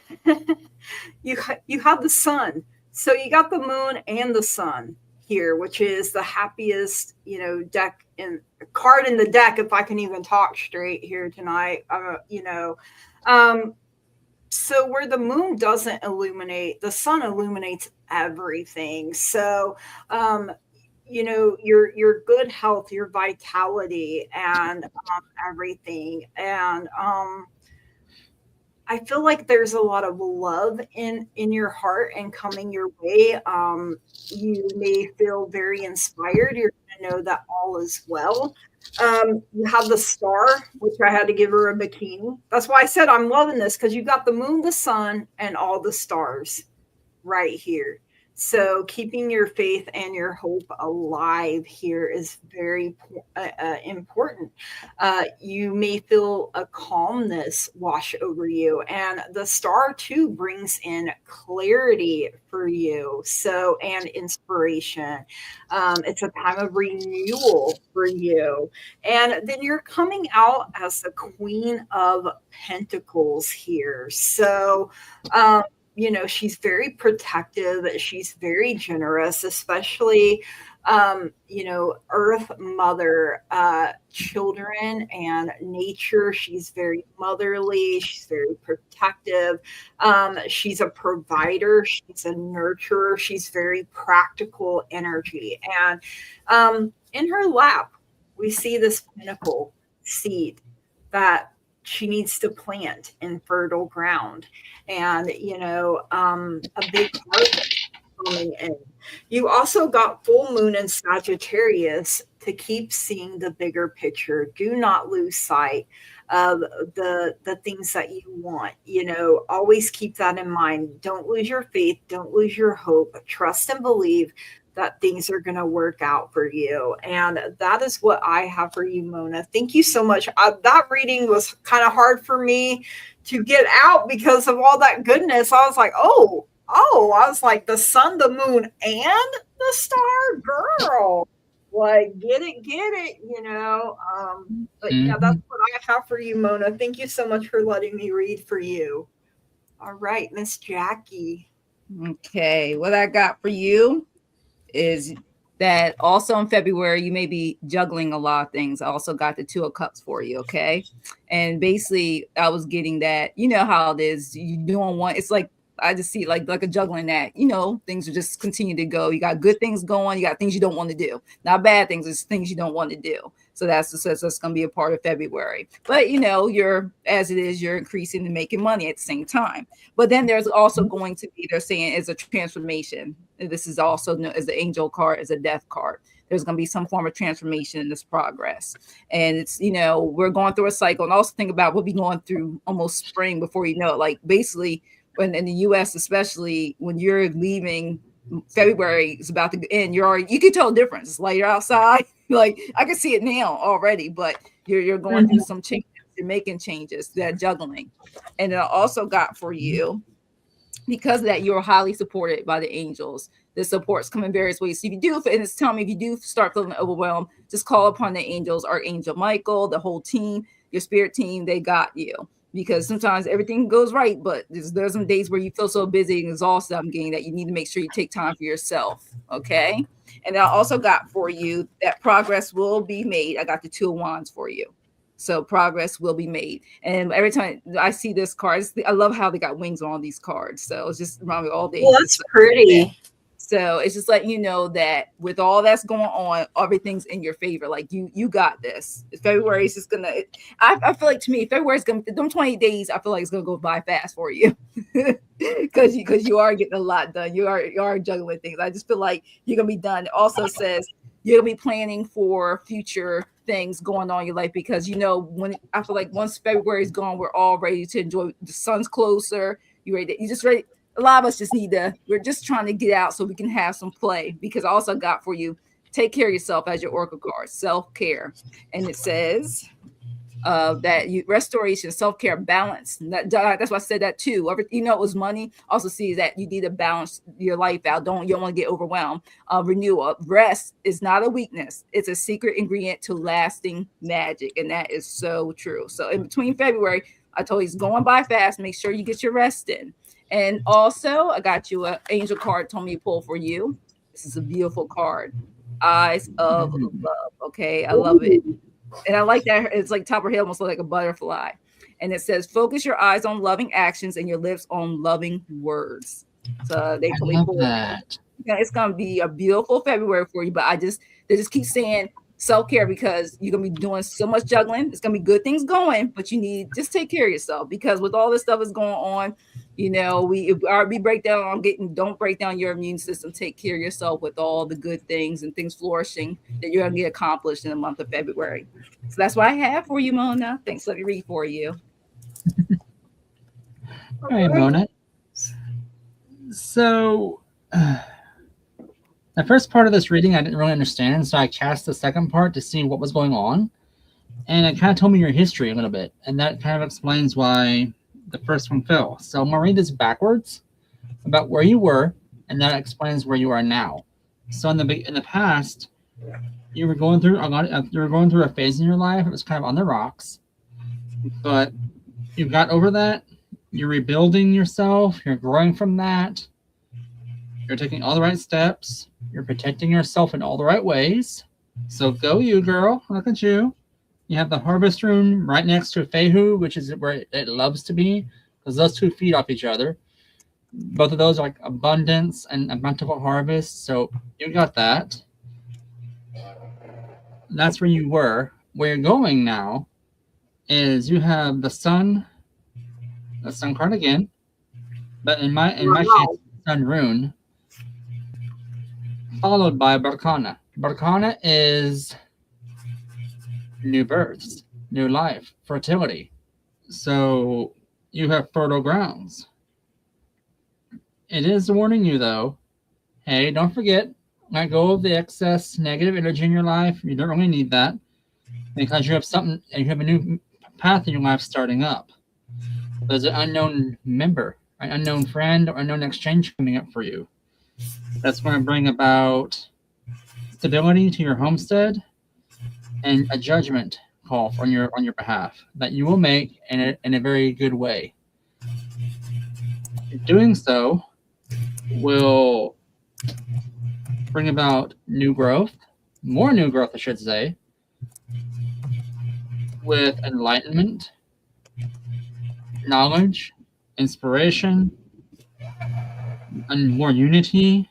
you have the sun, so you got the moon and the sun here, which is the happiest, you know, deck in card in the deck. If I can even talk straight here tonight, you know, um, so where the moon doesn't illuminate, the sun illuminates everything. So, um, you know, your good health, your vitality, and everything, and I feel like there's a lot of love in your heart and coming your way. You may feel very inspired. You're going to know that all is well. You have the star, which I had to give her a bikini. That's why I said I'm loving this, because you got the moon, the sun, and all the stars right here. So keeping your faith and your hope alive here is very important. You may feel a calmness wash over you, and the star too brings in clarity for you. So, and inspiration. It's a time of renewal for you, and then you're coming out as the Queen of Pentacles here. So. You know, she's very protective, she's very generous, especially you know, earth, mother, children, and nature. She's very motherly, she's very protective, she's a provider, she's a nurturer, she's very practical energy. And in her lap we see this pinnacle seed that she needs to plant in fertile ground. And you know, a big harvest coming in. You also got full moon in Sagittarius to keep seeing the bigger picture. Do not lose sight of the things that you want. You know, always keep that in mind. Don't lose your faith, don't lose your hope. Trust and believe that things are going to work out for you. And that is what I have for you, Mona. Thank you so much. That reading was kind of hard for me to get out because of all that goodness. I was like, I was like, the sun, the moon, and the star, girl. Like, get it, you know. But yeah, that's what I have for you, Mona. Thank you so much for letting me read for you. All right, Miss Jackie. Okay, what I got for you is that also in February, you may be juggling a lot of things. I also got the Two of Cups for you, okay? And basically, I was getting that, you know how it is. You don't want, it's like, I just see it like a juggling act. You know, things are just continue to go. You got good things going. You got things you don't want to do. Not bad things. It's things you don't want to do. So that's going to be a part of February. But, you know, you're increasing and making money at the same time. But then there's also going to be, they're saying, is a transformation. This is also known as the angel card, as a death card. There's going to be some form of transformation in this progress. And it's, you know, we're going through a cycle. And also think about we'll be going through almost spring before you know it. Like basically, when in the US, especially when you're leaving, February is about to end, you can tell the difference. It's like you're outside, like I can see it now already, but you're going through some changes, you're making changes, that juggling. And then I also got for you, because of that, you're highly supported by the angels. The support's come in various ways. So if you do, and it's telling me if you do start feeling overwhelmed, just call upon the angels, Archangel Michael, the whole team, your spirit team, they got you. Because sometimes everything goes right, but there's some days where you feel so busy and exhausted, I'm getting that you need to make sure you take time for yourself, okay? And I also got for you that progress will be made. I got the Two of Wands for you. So progress will be made. And every time I see this card, I love how they got wings on all these cards. So it's just around me all day. Well, that's pretty. So it's just letting you know that with all that's going on, everything's in your favor. Like you got this. February is just gonna. I feel like to me, February's gonna. Them 28 days, I feel like it's gonna go by fast for you, because you are getting a lot done. You are juggling things. I just feel like you're gonna be done. It also says you're gonna be planning for future things going on in your life, because when I feel like once February is gone, we're all ready to enjoy. The sun's closer. You just ready. A lot of us just we're just trying to get out so we can have some play, because I also got for you, take care of yourself as your oracle card, self-care. And it says that restoration, self-care, balance. That's why I said that too. It was money. Also see that you need to balance your life out. You don't want to get overwhelmed. Renewal, rest is not a weakness. It's a secret ingredient to lasting magic, and that is so true. So in between February, I told you it's going by fast. Make sure you get your rest in. And also, I got you an angel card. Told me to pull for you. This is a beautiful card. Eyes of love. Okay, I love it. And I like that. It's like top of her head, almost like a butterfly. And it says, focus your eyes on loving actions and your lips on loving words. So they love that. It's going to be a beautiful February for you. But they just keep saying self-care, because you're going to be doing so much juggling. It's going to be good things going, but you need just take care of yourself, because with all this stuff is going on, we break down on don't break down your immune system. Take care of yourself with all the good things and things flourishing that you're going to get accomplished in the month of February. So that's what I have for you, Mona. Thanks. Let me read for you. All right, Mona. So the first part of this reading I didn't really understand, so I cast the second part to see what was going on. And it kind of told me your history a little bit, and that kind of explains why the first one fell. So I'm going to read this backwards about where you were, and that explains where you are now. So in the past, you were going through a phase in your life. It was kind of on the rocks, but you got over that. You're rebuilding yourself. You're growing from that. You're taking all the right steps. You're protecting yourself in all the right ways. So go you, girl. Look at you. You have the harvest room right next to Fehu, which is where it loves to be, because those two feed off each other. Both of those are like abundance and a bountiful harvest. So you got that. That's where you were. Where you're going now is you have the sun card again, but in my case, sun rune, followed by Barkana. Barkana is new births, new life, fertility. So you have fertile grounds. It is warning you, though. Hey, don't forget, let go of the excess negative energy in your life. You don't really need that, because you have a new path in your life starting up. There's an unknown member, an unknown friend, or unknown exchange coming up for you. That's going to bring about stability to your homestead and a judgment call on your behalf that you will make in a very good way. Doing so will bring about new growth, more new growth, I should say, with enlightenment, knowledge, inspiration, and more unity.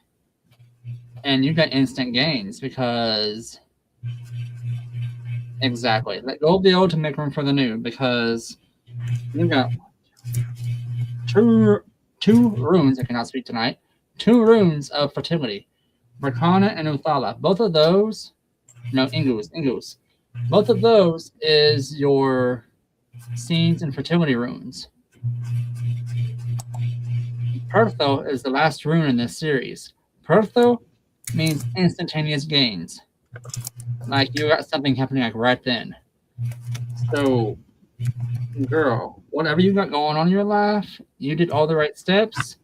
And you got instant gains, because exactly, let go of the old to make room for the new, because you got two runes, I cannot speak tonight, 2 runes of fertility, Rakana and Uthala. Both of those, Ingus. Both of those is your seeds and fertility runes. Pertho is the last rune in this series. Pertho means instantaneous gains. Like you got something happening like right then. So, girl, whatever you got going on in your life, you did all the right steps.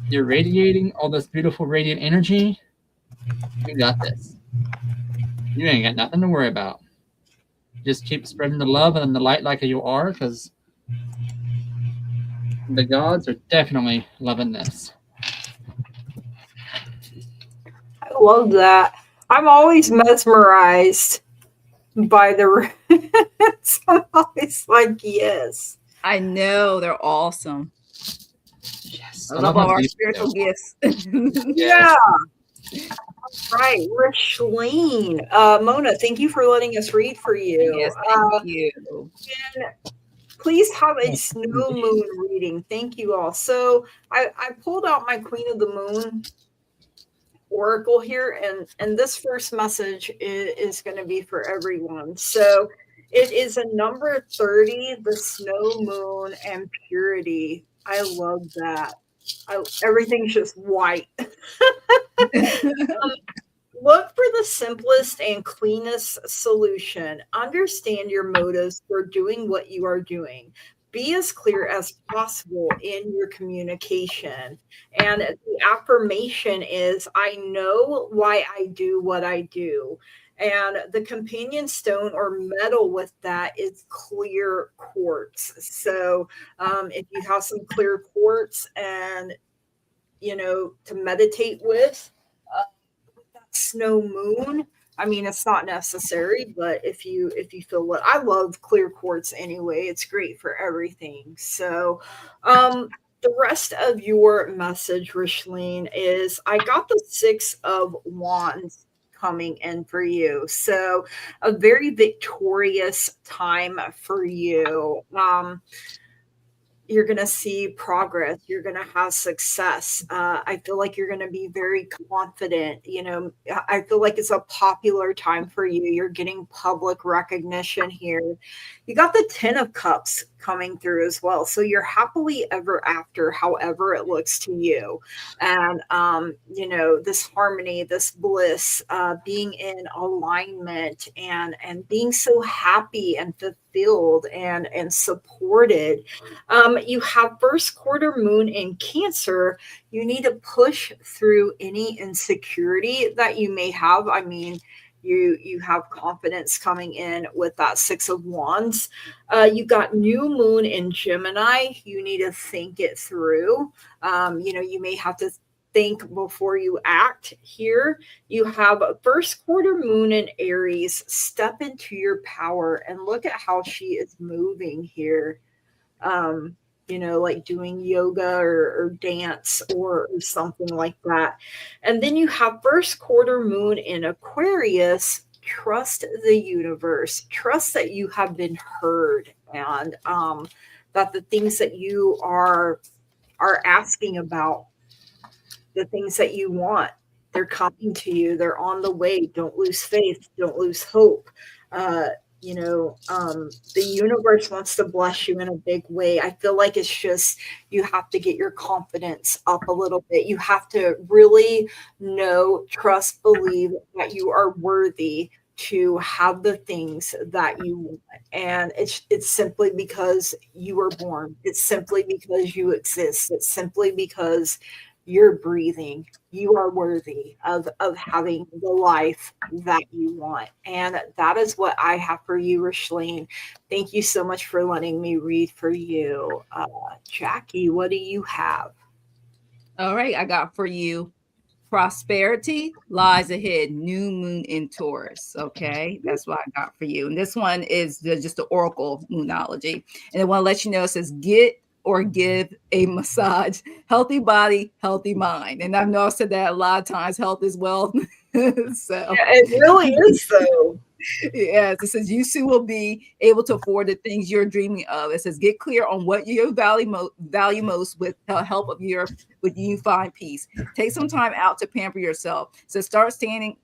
You're radiating all this beautiful radiant energy. You got this. You ain't got nothing to worry about. Just keep spreading the love and the light like you are, because the gods are definitely loving this. I love that. I'm always mesmerized by the runes. I'm always like, yes. I know, they're awesome. Yes. I love all our spiritual gifts. Yeah. Right. Richleen. Mona, thank you for letting us read for you. Yes, thank you. And please have a snow moon reading. Thank you all. So I pulled out my Queen of the Moon oracle here, and this first message is going to be for everyone. So it is a number 30, the snow moon and purity. I love that. Everything's just white. Look for the simplest and cleanest solution. Understand your motives for doing what you are doing. Be as clear as possible in your communication. And the affirmation is, I know why I do what I do. And the companion stone or metal with that is clear quartz. So if you have some clear quartz and, to meditate with, snow moon, I mean, it's not necessary, but if you feel what, I love clear quartz anyway, it's great for everything. So the rest of your message, Rishlene, is I got the 6 of Wands coming in for you. So a very victorious time for you. You're going to see progress. You're going to have success. I feel like you're going to be very confident. I feel like it's a popular time for you. You're getting public recognition here. You got the 10 of Cups coming through as well. So you're happily ever after, however it looks to you. And, this harmony, this bliss, being in alignment and being so happy and fulfilled and supported. You have first quarter moon in Cancer. You need to push through any insecurity that you may have. I mean, you have confidence coming in with that 6 of Wands. You got new moon in Gemini. You need to think it through. You may have to think before you act here. You have a first quarter moon in Aries. Step into your power and look at how she is moving here. Like doing yoga or dance or something like that. And then you have first quarter moon in Aquarius. Trust the universe. Trust that you have been heard and that the things that you are asking about, the things that you want, they're coming to you. They're on the way. Don't lose faith. Don't lose hope. The universe wants to bless you in a big way. I feel like it's just, you have to get your confidence up a little bit. You have to really know, trust, believe that you are worthy to have the things that you want. And it's simply because you were born. It's simply because you exist. It's simply because you're breathing. You are worthy of having the life that you want. And that is what I have for you, Rishlene. Thank you so much for letting me read for you. Jackie, what do you have? All right, I got for you, prosperity lies ahead, new moon in Taurus. Okay, that's what I got for you. And this one is just the oracle moonology. And I want to let you know, it says get or give a massage, healthy body, healthy mind. And I know I've said that a lot of times, health is wealth. So yeah, it really is though. Yes, it says you soon will be able to afford the things you're dreaming of. It says get clear on what you value most with the help of you find peace. Take some time out to pamper yourself. So start standing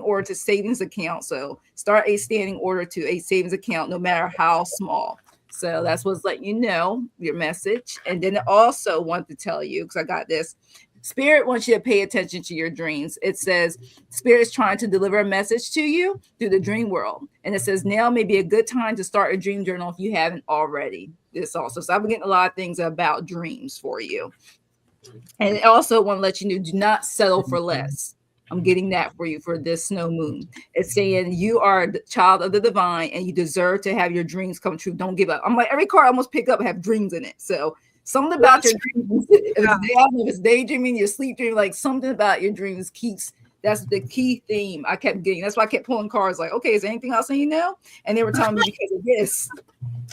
order to savings account. So start a standing order to a savings account, no matter how small. So that's what's letting you know your message. And then I also want to tell you, because I got this, Spirit wants you to pay attention to your dreams. It says Spirit is trying to deliver a message to you through the dream world. And it says now may be a good time to start a dream journal if you haven't already. This also. So I've been getting a lot of things about dreams for you. And I also want to let you know, do not settle for less. I'm getting that for you for this snow moon. It's saying you are the child of the divine and you deserve to have your dreams come true. Don't give up. I'm like, every card I almost pick up have dreams in it. So something about your dreams, if it's daydreaming, your sleep dream, like something about your dreams keeps, that's the key theme I kept getting. That's why I kept pulling cards like, okay, is there anything else I need to know? And they were telling me because of this,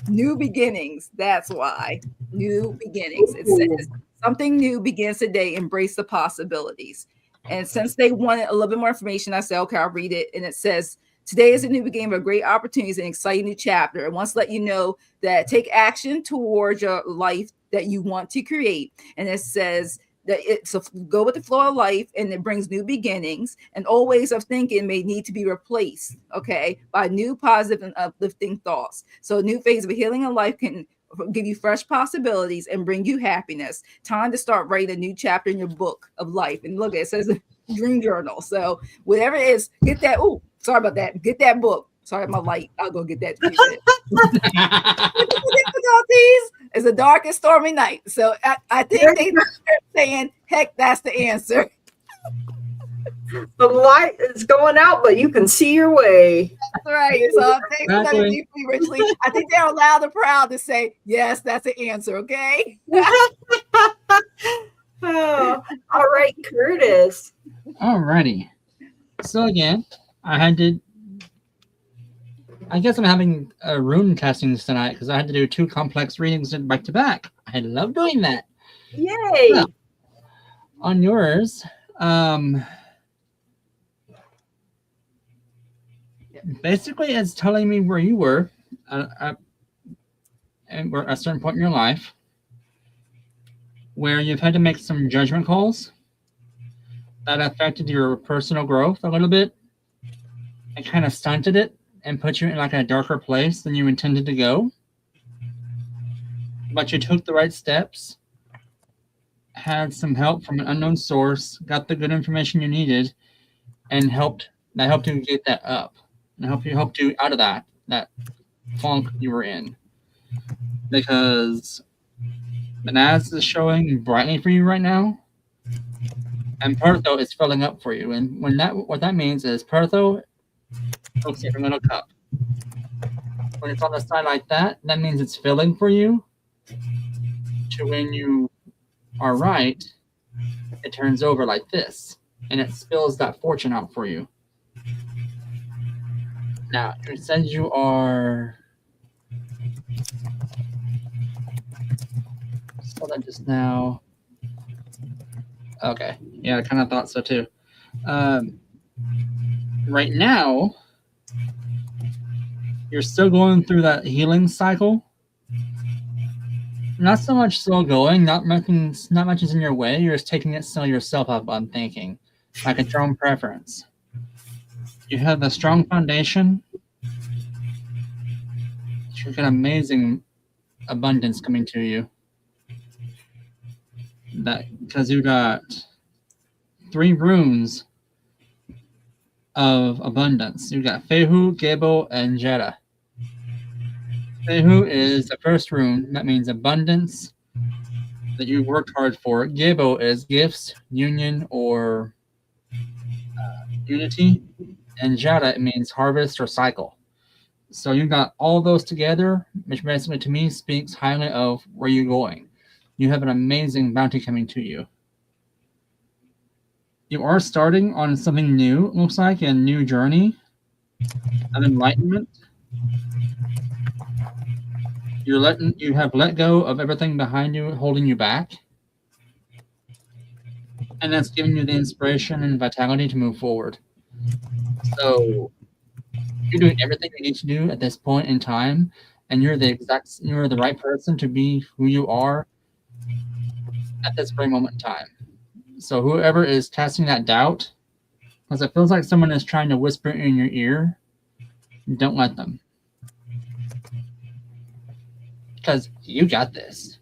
new beginnings. That's why, new beginnings. It says something new begins today. Embrace the possibilities. And since they wanted a little bit more information, I said, okay, I'll read it. And it says, today is a new beginning of a great opportunities and exciting new chapter. It wants to let you know that take action towards your life that you want to create. And it says that it's a go with the flow of life, and it brings new beginnings, and old ways of thinking may need to be replaced, okay, by new positive and uplifting thoughts. So a new phase of healing in life can give you fresh possibilities and bring you happiness. Time to start writing a new chapter in your book of life. And look, it says dream journal. So whatever it is, get that. Oh, sorry about that. Get that book. Sorry, my light. I'll go get that. Difficulties. It's a dark and stormy night. So I think they're saying, heck, that's the answer. The light is going out, but you can see your way. That's right. So exactly. Richly, I think they're loud and proud to say, yes, that's the answer. Okay. Oh, all right, Curtis. Alrighty. So again, I guess I'm having rune castings tonight because I had to do 2 complex readings back to back. I love doing that. Yay! So, on yours, basically it's telling me where you were at a certain point in your life where you've had to make some judgment calls that affected your personal growth a little bit and kind of stunted it and put you in like a darker place than you intended to go. But you took the right steps, had some help from an unknown source, got the good information you needed, and helped you get that up. And helped you out of that funk you were in. Because Manaz is showing brightly for you right now. And Pertho is filling up for you. And what that means is Pertho looks like a little cup. When it's on the side like that means it's filling for you. To when you are right, it turns over like this. And it spills that fortune out for you. Now, it says you are... Saw that just now. Okay. Yeah, I kind of thought so too. Right now, you're still going through that healing cycle. Not so much slow going, not much is in your way. You're just taking it slow yourself up on thinking, like a your own preference. You have a strong foundation. You've got amazing abundance coming to you. That because you got 3 runes of abundance. You got Fehu, Gebo, and Jetta. Fehu is the first rune. That means abundance that you worked hard for. Gebo is gifts, union, or unity. And Jetta means harvest or cycle. So you got all those together, which basically to me speaks highly of where you're going. You have an amazing bounty coming to you. You are starting on something new, it looks like, a new journey of enlightenment. You have let go of everything behind you, holding you back. And that's giving you the inspiration and vitality to move forward. So you're doing everything you need to do at this point in time, and you're the right person to be who you are at this very moment in time. So whoever is casting that doubt, because it feels like someone is trying to whisper in your ear, don't let them. Because you got this.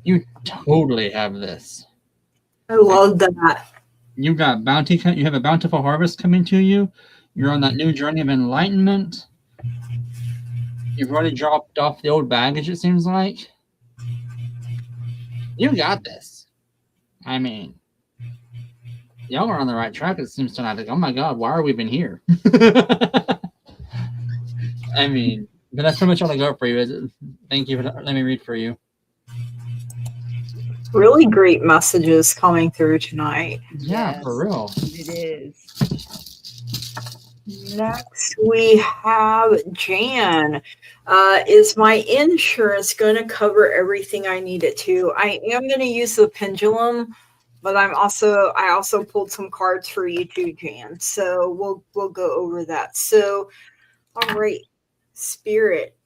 You totally have this. I love that. You got bounty. You have a bountiful harvest coming to you. You're on that new journey of enlightenment. You've already dropped off the old baggage, it seems like. You got this. I mean, y'all are on the right track, it seems tonight. Like, oh my God, why are we even here? I mean, but that's pretty much all I got for you. Thank you for letting me read for you. Really great messages coming through tonight. Yeah, yes, for real. It is. Next, we have Jan. Is my insurance going to cover everything I need it to? I am going to use the pendulum, but I also pulled some cards for you too, Jan. So we'll go over that. So, all right, Spirit,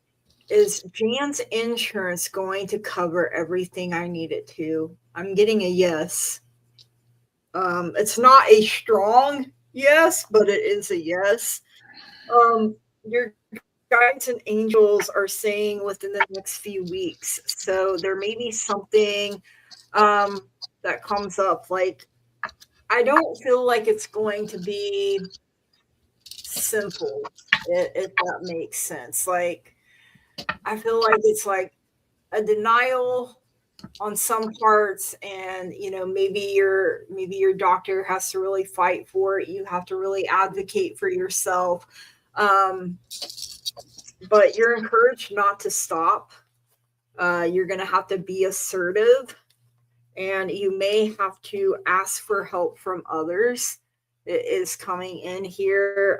is Jan's insurance going to cover everything I need it to? I'm getting a yes. It's not a strong yes, but it is a yes. Your guides and angels are saying within the next few weeks. So there may be something that comes up. Like, I don't feel like it's going to be simple, if that makes sense. Like, I feel like it's like a denial on some parts, and maybe your doctor has to really fight for it. You have to really advocate for yourself. Um, but you're encouraged not to stop. You're going to have to be assertive, and you may have to ask for help from others. It is coming in here.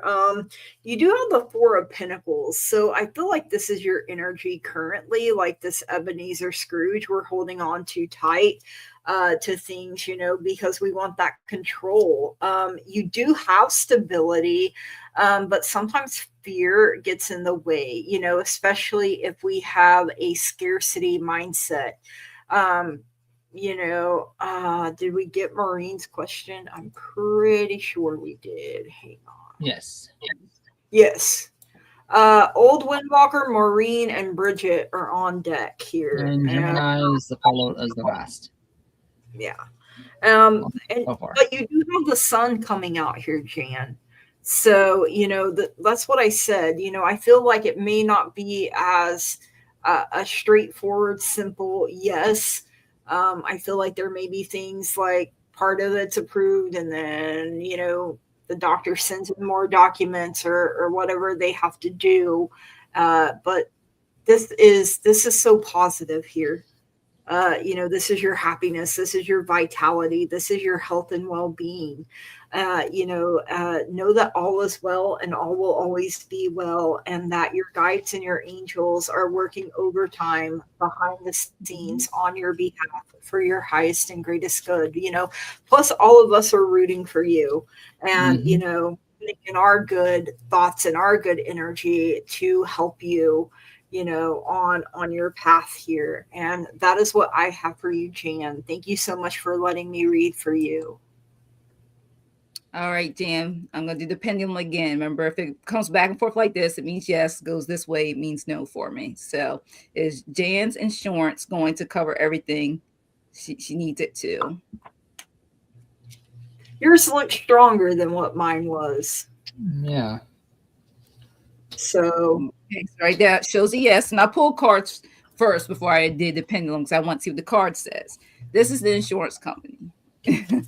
You do have the Four of Pentacles, so I feel like this is your energy currently, like this Ebenezer Scrooge. We're holding on too tight to things, because we want that control. You do have stability, but sometimes fear gets in the way, especially if we have a scarcity mindset. Did we get Maureen's question? I'm pretty sure we did. Hang on. Yes. Yes. Old Windwalker, Maureen, and Bridget are on deck here. And Gemini is the follow as the last. Yeah. Go for it. But you do have the sun coming out here, Jan. So, that's what I said. I feel like it may not be as a straightforward, simple yes. I feel like there may be things like part of it's approved, and then, the doctor sends in more documents or whatever they have to do. But this is so positive here. This is your happiness. This is your vitality. This is your health and well-being. Know that all is well and all will always be well, and that your guides and your angels are working overtime behind the scenes on your behalf for your highest and greatest good. Plus all of us are rooting for you, and in our good thoughts and our good energy to help you on your path here. And that is what I have for you, Jan. Thank you so much for letting me read for you. All right, Jan, I'm going to do the pendulum again. Remember, if it comes back and forth like this, it means yes. Goes this way, it means no for me. So is Jan's insurance going to cover everything she needs it to? Yours looks stronger than what mine was. Yeah. So, okay, so right there shows a yes. And I pulled cards first before I did the pendulum because I want to see what the card says. This is the insurance company.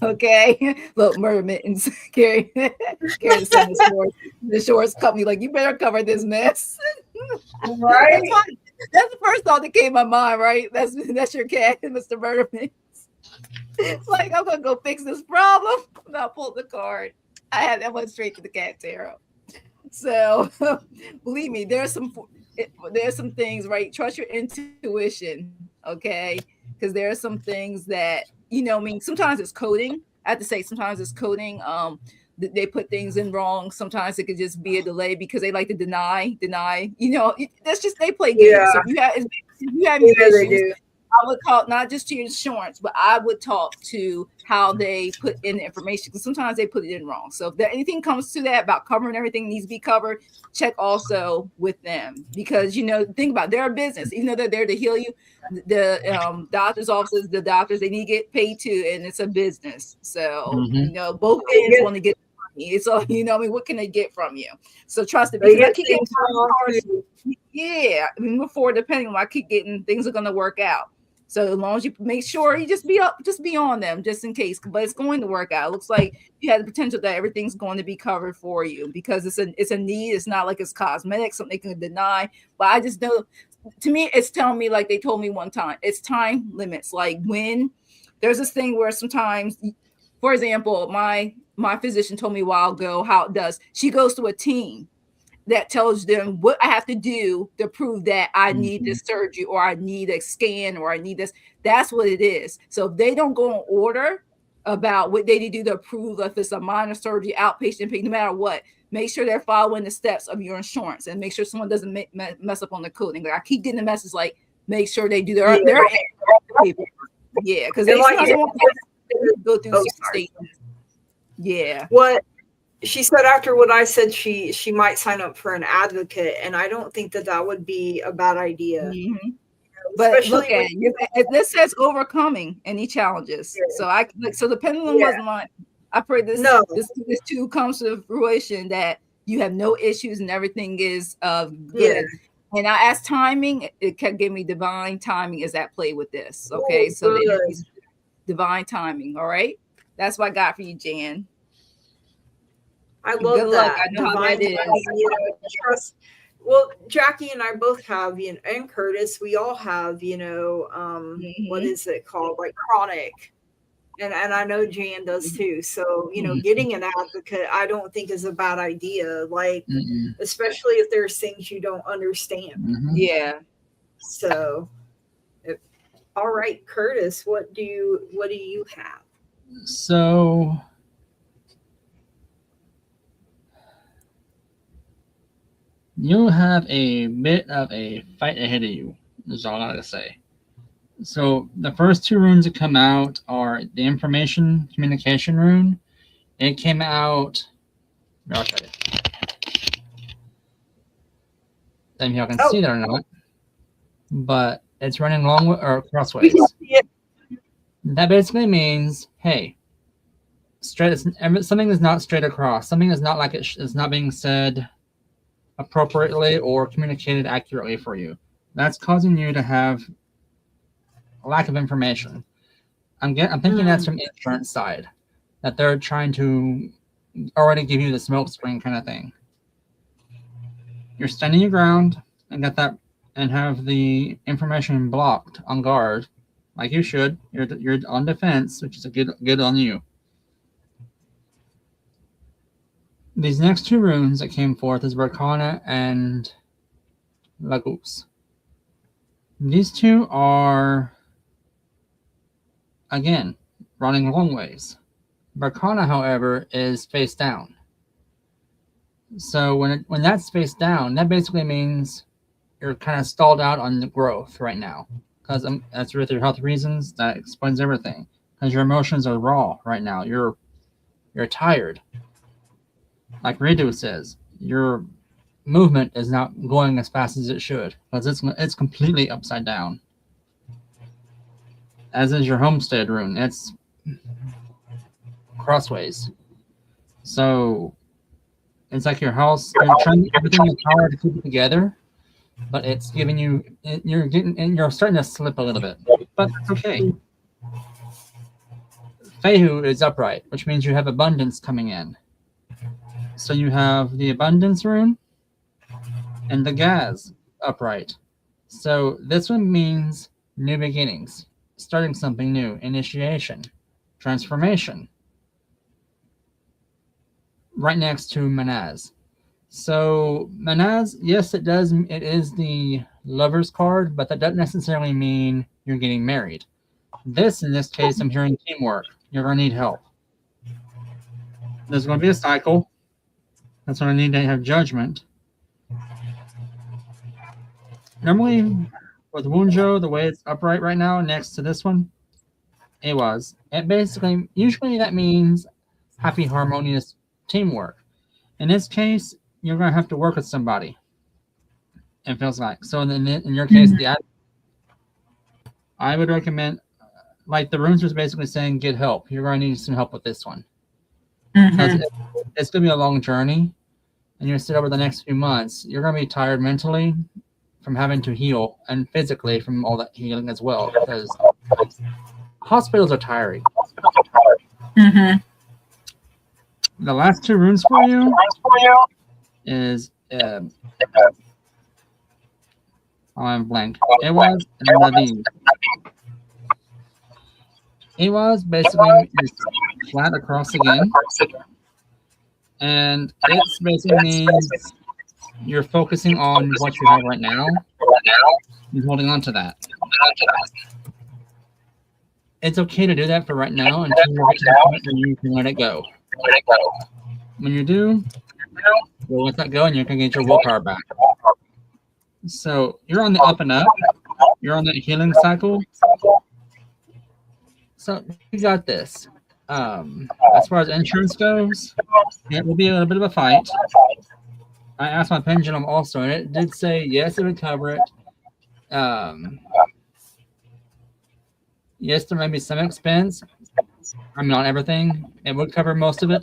Okay, look, murder mittens. Carrie the insurance company, like, you better cover this mess. Right. That's the first thought that came to my mind, right? That's your cat, Mr. Murder Mittens. It's like, I'm gonna go fix this problem. And I pulled the card. I went straight to the cat tarot. So believe me, there's some things, right? Trust your intuition, okay? Because there are some things that, sometimes it's coding. I have to say, sometimes it's coding. They put things in wrong. Sometimes it could just be a delay because they like to deny. That's just, they play games. Yeah. So if you have Yeah, issues, they do. I would talk not just to your insurance, but I would talk to how they put in the information, because sometimes they put it in wrong. So if anything comes to that about covering everything needs to be covered, check also with them, because think about it, they're a business. Even though they're there to heal you, the doctor's offices, the doctors, they need to get paid too, and it's a business. So both ends want to get money. So what can they get from you? So trust it, because I keep getting cards. Yeah, before, depending on, I keep getting things are going to work out. So as long as you make sure you just be on them, just in case. But it's going to work out. It looks like you have the potential that everything's going to be covered for you, because it's a need. It's not like it's cosmetic, something they can deny. But I just know, to me, it's telling me, like they told me one time, it's time limits. Like, when there's this thing where sometimes, for example, my physician told me a while ago how it does. She goes to a team that tells them what I have to do to prove that I need this surgery, or I need a scan, or I need this. That's what it is. So if they don't go in order about what they need to do to prove if it's a minor surgery, outpatient, no matter what, make sure they're following the steps of your insurance and make sure someone doesn't mess up on the coding. Like I keep getting the message like, make sure they do their paper. Yeah, because they like, go through statements. Yeah. What she said after what I said, she might sign up for an advocate, and I don't think that would be a bad idea. Mm-hmm. But look at it. This says overcoming any challenges. Yeah. So the pendulum wasn't mine. I pray this too comes to fruition, that you have no issues and everything is good. Yeah. And I asked timing, it can give me divine timing is at play with this. Okay. So divine timing. All right. That's what I got for you, Jan. I love that. I know divine timing, trust. Well, Jackie and I both have, and Curtis, we all have, what is it called? Like chronic. And I know Jan does too. So, getting an advocate, I don't think is a bad idea. Like, especially if there's things you don't understand. Mm-hmm. Yeah. So, all right, Curtis, what do you have? So, you have a bit of a fight ahead of you, is all I gotta say. So the first two runes that come out are the information communication rune. It came out. I'll try it. I don't know if y'all can see that or not, but it's running long or crossways. Yeah. That basically means, hey, something is not straight across. Something is not like it's not being said appropriately or communicated accurately for you. That's causing you to have a lack of information. I'm thinking that's from the insurance side, that they're trying to already give you the smoke screen kind of thing. You're standing your ground and got that, and have the information blocked on guard, like you should. You're on defense, which is a good on you. These next two runes that came forth is Verkana and Lagos. These two are, again, running long ways. Verkana, however, is face down. So when that's face down, that basically means you're kind of stalled out on the growth right now. Because that's with your health reasons, that explains everything. Because your emotions are raw right now. You're tired. Like Redo says, your movement is not going as fast as it should, because it's completely upside down. As is your homestead rune, it's crossways. So it's like your house, you're trying everything in power to keep it together, but it's giving you, you're starting to slip a little bit, but it's okay. Fehu is upright, which means you have abundance coming in. So you have the abundance rune and the Gaz upright. So this one means new beginnings, starting something new, initiation, transformation. Right next to Manaz. So Manaz, yes, it does. It is the Lover's card, but that doesn't necessarily mean you're getting married. In this case, I'm hearing teamwork. You're going to need help. There's going to be a cycle. That's when I need to have judgment. Normally, with Wunjo, the way it's upright right now, next to this one, it basically, usually that means happy, harmonious teamwork. In this case, you're going to have to work with somebody. It feels like. So in your case, I would recommend, like the runes was basically saying, get help. You're going to need some help with this one. Because it's going to be a long journey, and you're sit over the next few months. You're going to be tired mentally from having to heal, and physically from all that healing as well, because hospitals are tiring. The last two runes for you is I'm blank. It was Naveen. It was basically flat across again, and it's basically means you're focusing on what you have right now and holding on to that. It's okay to do that for right now until you get to the point where you can let it go. When you do, Well, let that go, and you can get your willpower back. So you're on the up and up. You're on that healing cycle. So you got this. As far as insurance goes, it will be a little bit of a fight. I asked my pendulum also, and it did say yes, it would cover it. Yes, there may be some expense. I mean, on everything, it would cover most of it.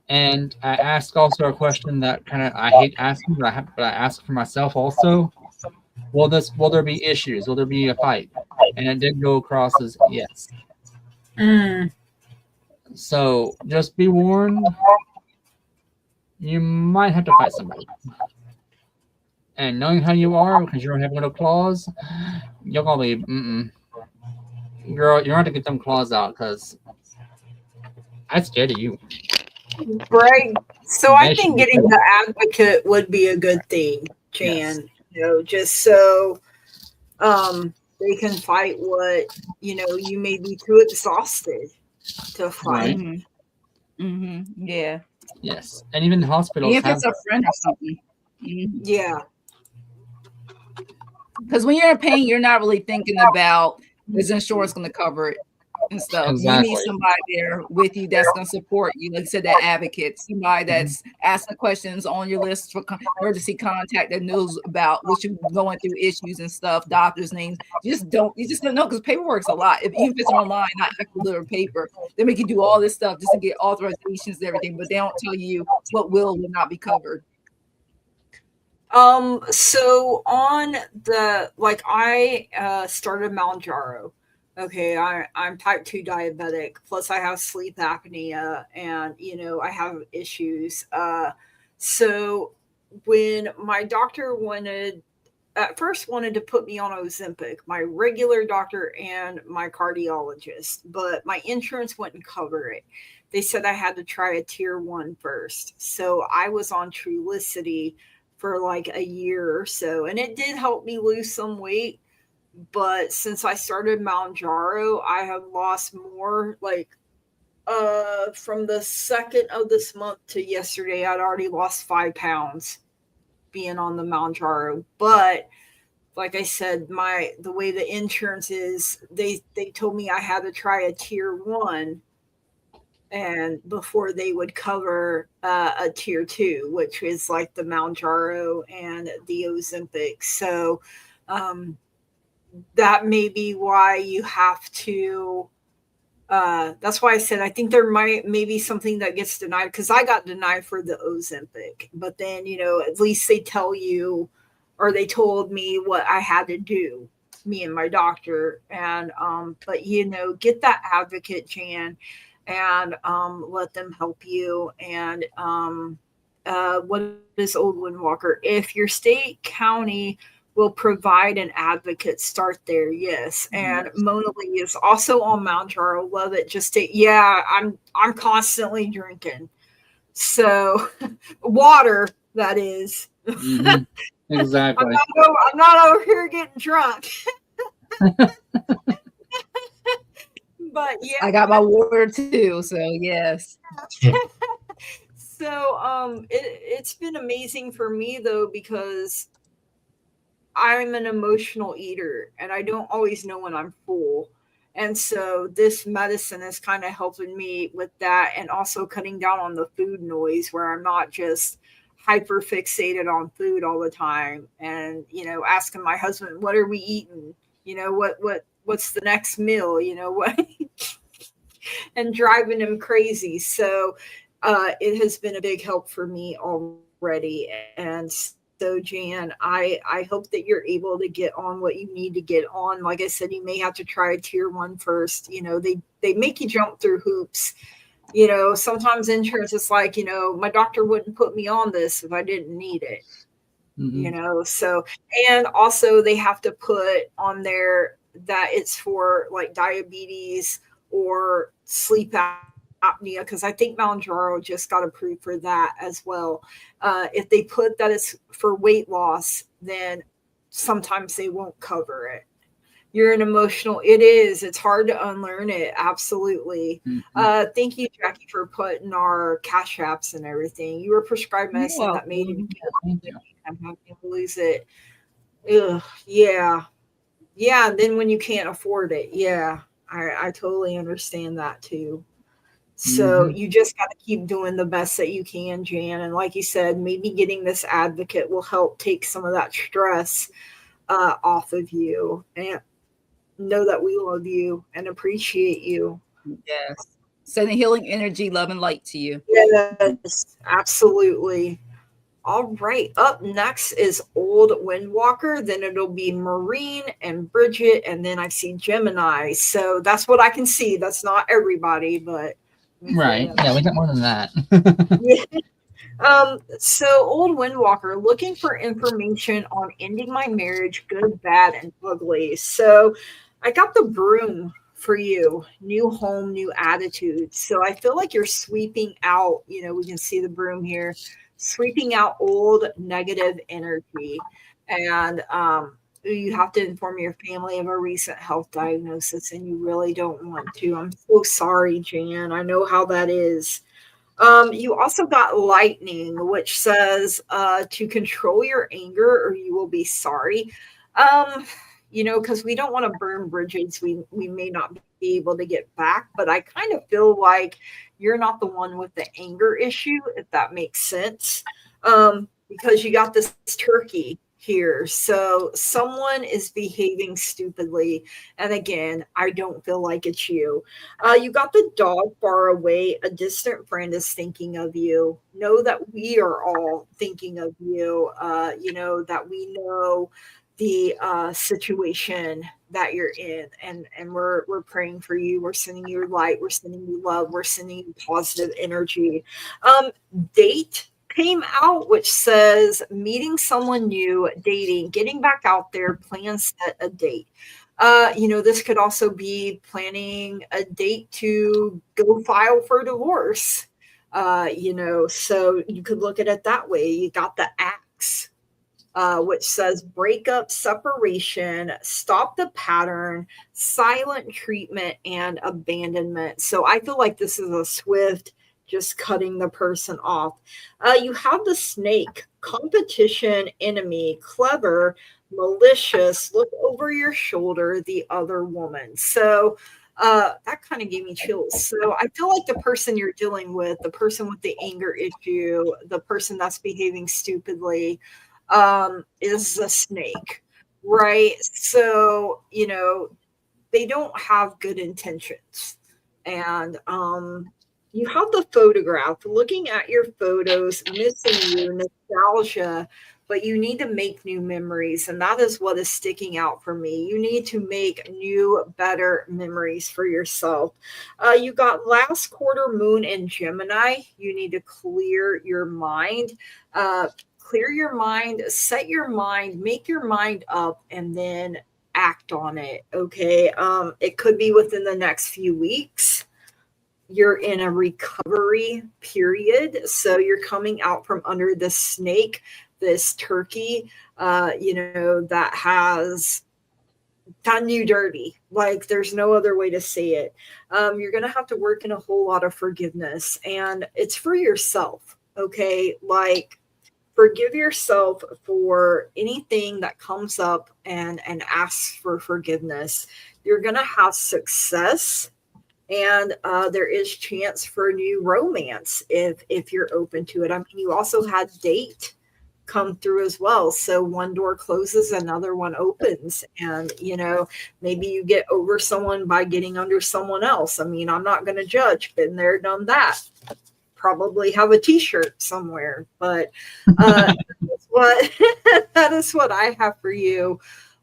And I asked also a question that kind of I hate asking, but I ask for myself also. Will there be issues? Will there be a fight? And it did go across as yes. So just be warned. You might have to fight somebody. And knowing how you are, because you don't have little claws, you're gonna be girl. You're gonna have to get them claws out because I'm scared of you. Right. So I Yes, think you getting do. the advocate would be a good thing, Jan. Just so they can fight what you may be too exhausted to fight. Right. Yeah. Yes, and even hospitals If have it's a friend or something. Yeah. Because when you're in pain, you're not really thinking about is insurance going to cover it and stuff. You need exactly. somebody there with you that's going to support you. Like you said, that advocate, somebody that's asking questions on your list for emergency contact that knows about what you're going through, issues and stuff, doctors' names. You just don't know because paperwork's a lot. Even if it's online, not actual little paper, they make you do all this stuff just to get authorizations and everything, but they don't tell you what will not be covered. So on the I started Mounjaro. Okay, I'm type 2 diabetic, plus I have sleep apnea and I have issues. So when my doctor at first wanted to put me on Ozempic, my regular doctor and my cardiologist, but my insurance wouldn't cover it. They said I had to try a tier 1 first. So I was on Trulicity for like a year or so, and it did help me lose some weight. But since I started Mounjaro, I have lost more. From the 2nd of this month to yesterday, I'd already lost 5 pounds being on the Mounjaro. But like I said, the way the insurance is, they told me I had to try a tier 1 and before they would cover a tier 2, which is like the Mounjaro and the Ozempic. So that may be why you have to. That's why I said I think there may be something that gets denied, because I got denied for the Ozempic, but then at least they tell you, or they told me what I had to do, me and my doctor, and but get that advocate, Jan, and let them help you. And what is Old Windwalker? If your state, county will provide an advocate, start there. Yes. And Mona Lee is also on Mounjaro. Love it. I'm constantly drinking. So water, that is. Exactly. I'm not over here getting drunk. But yeah, I got my water too, so yes. So it's been amazing for me though, because I'm an emotional eater and I don't always know when I'm full. And so this medicine is kind of helping me with that, and also cutting down on the food noise, where I'm not just hyper fixated on food all the time, and asking my husband, what are we eating? What's the next meal? What and driving him crazy. So it has been a big help for me already. And so, Jan, I hope that you're able to get on what you need to get on. Like I said, you may have to try a tier 1 first. They make you jump through hoops. Sometimes insurance is like, my doctor wouldn't put me on this if I didn't need it. So, and also they have to put on there that it's for like diabetes or sleep apnea, because I think Mounjaro just got approved for that as well. If they put that it's for weight loss, then sometimes they won't cover it. You're an emotional. It is. It's hard to unlearn it. Absolutely. Mhm. Thank you, Jackie, for putting our cash apps and everything. You were prescribed You're medicine that made you welcome. Yeah, thank you. I'm having to lose it. Ugh, yeah. Yeah. And then when you can't afford it, yeah. I totally understand that too. So Hmm. you just got to keep doing the best that you can, Jan. And like you said, maybe getting this advocate will help take some of that stress off of you. And know that we love you and appreciate you. Yes. Sending healing energy, love, and light to you. Yes, absolutely. All right. Up next is Old Windwalker. Then it'll be Marine and Bridget. And then I see Gemini. So that's what I can see. That's not everybody, but let me throw Right. that Yeah, out. we got more than that. So Old Windwalker looking for information on ending my marriage, good, bad, and ugly. So I got the broom for you. New home, new attitude. So I feel like you're sweeping out, we can see the broom here, sweeping out old negative energy. And you have to inform your family of a recent health diagnosis, and you really don't want to. I'm so sorry, Jan. I know how that is. You also got lightning, which says to control your anger or you will be sorry. Um, because we don't want to burn bridges we may not be able to get back. But I kind of feel like you're not the one with the anger issue, if that makes sense. Because you got this turkey here. So someone is behaving stupidly. And again, I don't feel like it's you. You got the dog far away. A distant friend is thinking of you. Know that we are all thinking of you. That we know the situation that you're in, and we're praying for you. We're sending you light. We're sending you love. We're sending you positive energy. Um, Date came out, which says meeting someone new, dating, getting back out there, plan, set a date. This could also be planning a date to go file for divorce. So you could look at it that way. You got the axe, which says breakup, separation, stop the pattern, silent treatment, and abandonment. So I feel like this is a swift, just cutting the person off. You have the snake, competition, enemy, clever, malicious, look over your shoulder, the other woman. So that kind of gave me chills. So I feel like the person you're dealing with, the person with the anger issue, the person that's behaving stupidly, is a snake, right? So, they don't have good intentions. And you have the photograph, looking at your photos, missing you, nostalgia, but you need to make new memories. And that is what is sticking out for me. You need to make new, better memories for yourself. You got last quarter moon in Gemini. You need to clear your mind. Clear your mind, set your mind, make your mind up, and then act on it. Okay. It could be within the next few weeks. You're in a recovery period. So you're coming out from under this snake, this turkey, that has done you dirty. Like there's no other way to say it. You're going to have to work in a whole lot of forgiveness, and it's for yourself. Okay. Like, forgive yourself for anything that comes up and asks for forgiveness. You're going to have success, and there is chance for new romance if you're open to it. I mean, you also had date come through as well. So one door closes, another one opens. And, maybe you get over someone by getting under someone else. I mean, I'm not going to judge. Been there, done that. Probably have a t-shirt somewhere, but that's what that is what I have for you,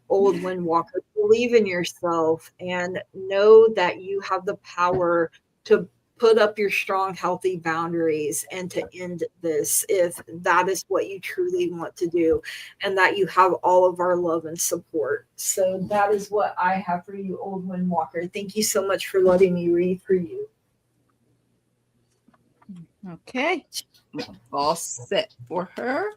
Old Windwalker. Believe in yourself and know that you have the power to put up your strong, healthy boundaries and to end this if that is what you truly want to do, and that you have all of our love and support. So that is what I have for you, Old Windwalker. Thank you so much for letting me read for you. Okay. All set for her.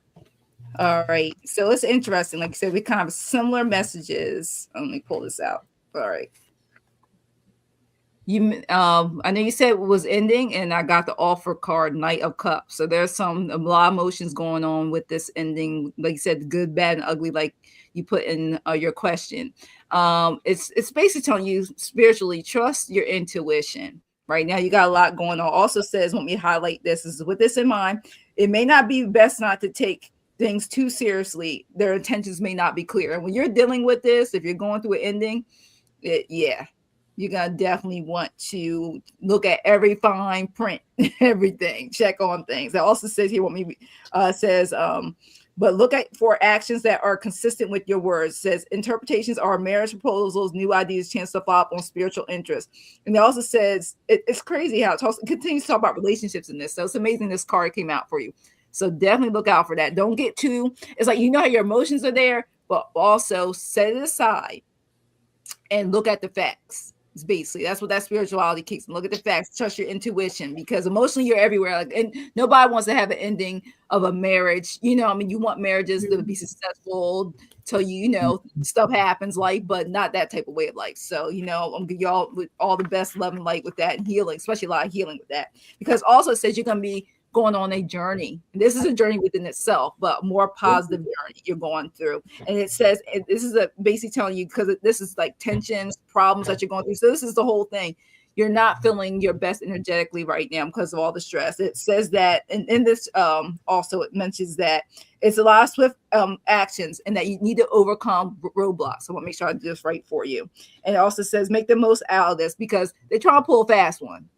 All right. So it's interesting. Like I said, we kind of have similar messages. Let me pull this out. All right. I know you said it was ending, and I got the offer card, Knight of Cups. So there's a lot of emotions going on with this ending. Like you said, good, bad, and ugly, like you put in your question. It's basically telling you spiritually, trust your intuition. Right now, you got a lot going on. Also says, let me highlight this, is with this in mind, it may not be best not to take things too seriously. Their intentions may not be clear. And when you're dealing with this, if you're going through an ending, yeah, you're gonna definitely want to look at every fine print, everything, check on things. It also says here, what me says, but look at for actions that are consistent with your words. It says interpretations are marriage proposals, new ideas, chance to follow up on spiritual interest. And it also says it's crazy how it continues to talk about relationships in this. So it's amazing this card came out for you. So definitely look out for that. Don't get too. It's like, you know how your emotions are there, but also set it aside and look at the facts. It's basically that's what that spirituality kicks. Look at the facts, trust your intuition, because emotionally you're everywhere. Like, and nobody wants to have an ending of a marriage. You know, I mean, you want marriages to be successful till you know stuff happens, like, but not that type of way of life. So, you know, I'm gonna give y'all with all the best love and light with that and healing, especially a lot of healing with that, because also it says you're gonna be going on a journey. This is a journey within itself, but more positive journey you're going through. And it says this is basically telling you, because this is like tensions, problems that you're going through. So this is the whole thing. You're not feeling your best energetically right now because of all the stress. It says that, and in this also it mentions that it's a lot of swift actions and that you need to overcome roadblocks. So I want to make sure I do this right for you. And it also says make the most out of this, because they're trying to pull a fast one.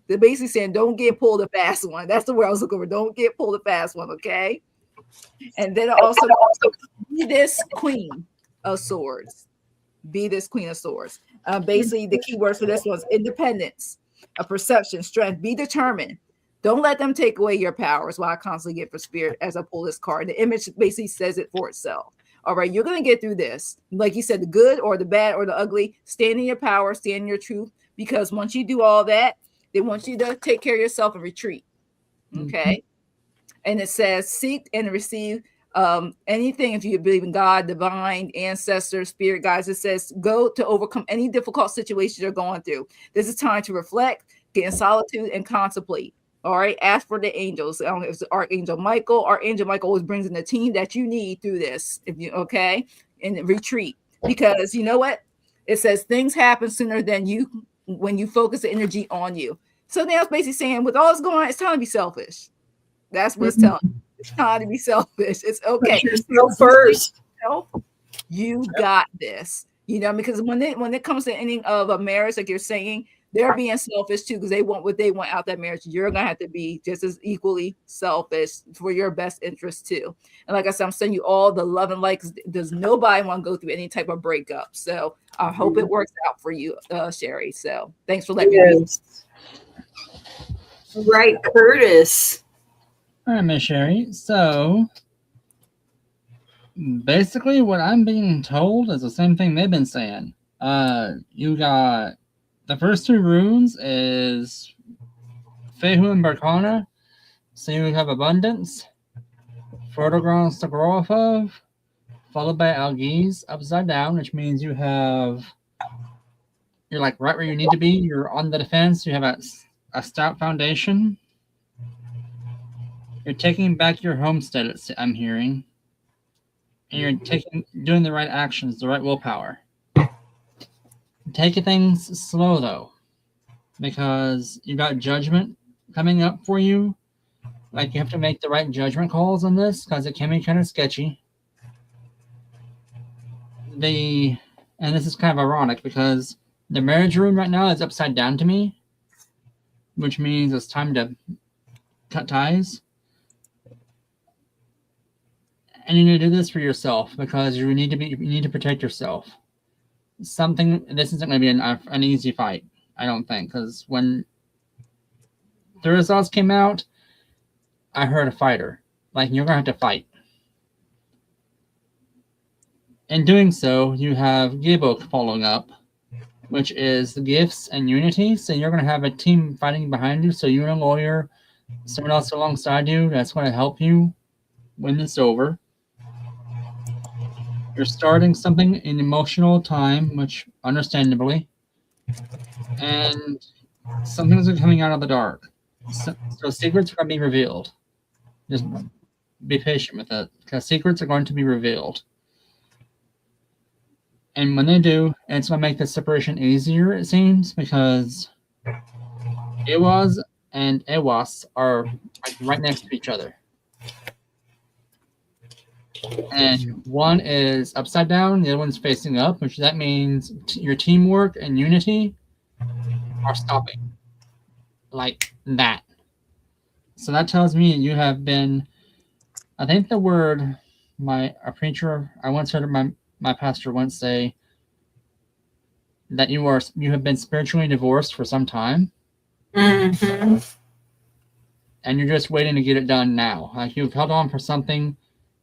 They're basically saying, don't get pulled a fast one. That's the word I was looking for. Don't get pulled a fast one, okay? And then also be this Queen of Swords. Be this Queen of Swords. Basically, the key words for this one is independence, a perception, strength. Be determined. Don't let them take away your powers. What I constantly get for spirit as I pull this card. The image basically says it for itself. All right, you're going to get through this. Like you said, the good or the bad or the ugly, stand in your power, stand in your truth, because once you do all that, they want you to take care of yourself and retreat. Okay. And it says, seek and receive anything if you believe in God, divine, ancestors, spirit guides. It says, go to overcome any difficult situations you're going through. This is time to reflect, get in solitude, and contemplate. All right. Ask for the angels. I don't know if it's Archangel Michael. Archangel Michael always brings in the team that you need through this. If you, okay. And retreat. Because you know what? It says things happen sooner than you, when you focus the energy on you. So now it's basically saying, with all this going on, it's time to be selfish. That's what it's telling you. It's time to be selfish. It's okay. Put yourself first. You got this. You know, because when it comes to the ending of a marriage, like you're saying, they're being selfish too, because they want what they want out that marriage. You're gonna have to be just as equally selfish for your best interest too. And like I said, I'm sending you all the love and light, because does nobody want to go through any type of breakup. So I hope it works out for you, Sherry. So thanks for letting me read. Right, Curtis. All right, Miss Sherry. So basically, what I'm being told is the same thing they've been saying. You got the first two runes is Fehu and Barkana. So you have abundance, fertile grounds to grow off of, followed by Algiz upside down, which means you're like right where you need to be. You're on the defense. You have a stout foundation. You're taking back your homestead, I'm hearing. And you're doing the right actions, the right willpower. Take things slow, though, because you got judgment coming up for you. Like, you have to make the right judgment calls on this, because it can be kind of sketchy. And this is kind of ironic, because the marriage rune right now is upside down to me, which means it's time to cut ties. And you need to do this for yourself, because you need to protect yourself. This isn't going to be an easy fight, I don't think, because when the results came out, I heard a fighter. Like, you're going to have to fight. In doing so, you have Gibok following up, which is the gifts and unity. So you're going to have a team fighting behind you. So you're a lawyer, someone else alongside you that's going to help you win this over. You're starting something in emotional time, which understandably, and something's coming out of the dark. So secrets are going to be revealed. Just be patient with it, because secrets are going to be revealed. And when they do, it's going to make the separation easier, it seems, because Iwas and Ewas are like right next to each other. And one is upside down, the other one's facing up, which that means your teamwork and unity are stopping. Like that. So that tells me you have been, I think the word, a preacher, I once heard my pastor once say that you have been spiritually divorced for some time. Mm-hmm. And you're just waiting to get it done now. Like you've held on for something,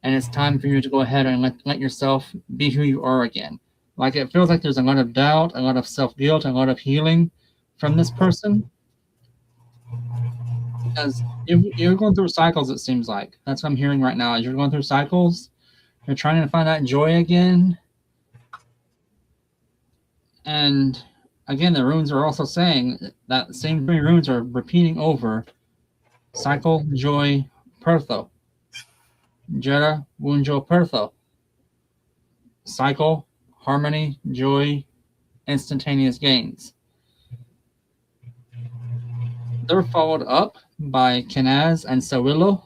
and it's time for you to go ahead and let yourself be who you are again. Like it feels like there's a lot of doubt, a lot of self guilt, a lot of healing from this person. Because you're going through cycles, it seems like. That's what I'm hearing right now. Is you're going through cycles. You're trying to find that joy again. And again, the runes are also saying that same three runes are repeating over cycle, joy, Pertho. Jera, Wunjo, Pertho. Cycle, harmony, joy, instantaneous gains. They're followed up by Kenaz and Sawillo,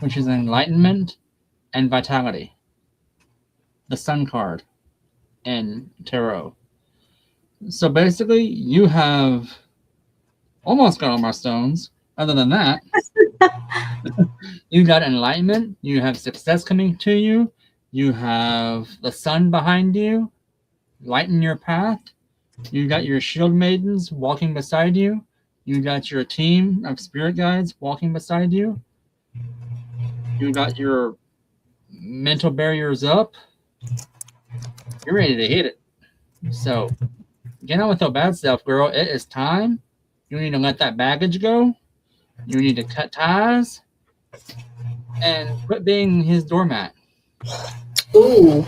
which is enlightenment and vitality. The Sun card in Tarot. So basically, you have almost got all my stones. Other than that, you got enlightenment, you have success coming to you, you have the sun behind you, lighten your path, you got your shield maidens walking beside you, you got your team of spirit guides walking beside you, you got your mental barriers up, you're ready to hit it. So get on with your bad self, girl. It is time. You need to let that baggage go. You need to cut ties and quit being his doormat. Ooh.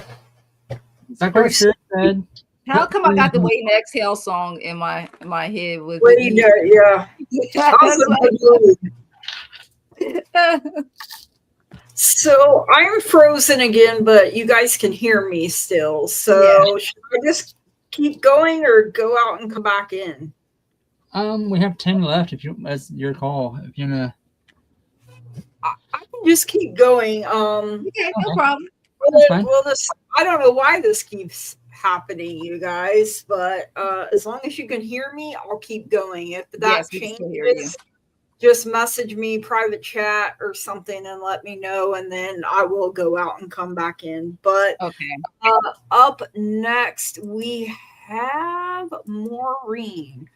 Is that what Spirit said? How come I got the Wait and Exhale song in my head with Wait, yeah. So I'm frozen again, but you guys can hear me still. So should I just keep going or go out and come back in? We have 10 left. If you, that's your call. If you're gonna, I can just keep going. Okay, no problem. Well, I don't know why this keeps happening, you guys, but as long as you can hear me, I'll keep going. If that changes, just message me, private chat or something, and let me know, and then I will go out and come back in. But up next we have Maureen.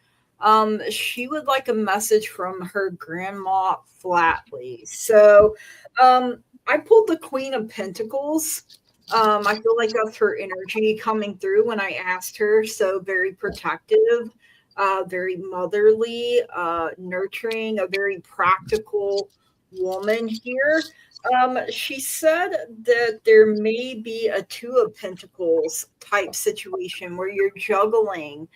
She would like a message from her grandma Flatley. So I pulled the Queen of Pentacles. I feel like that's her energy coming through when I asked her. So very protective, very motherly, nurturing, a very practical woman here. She said that there may be a Two of Pentacles type situation where you're juggling,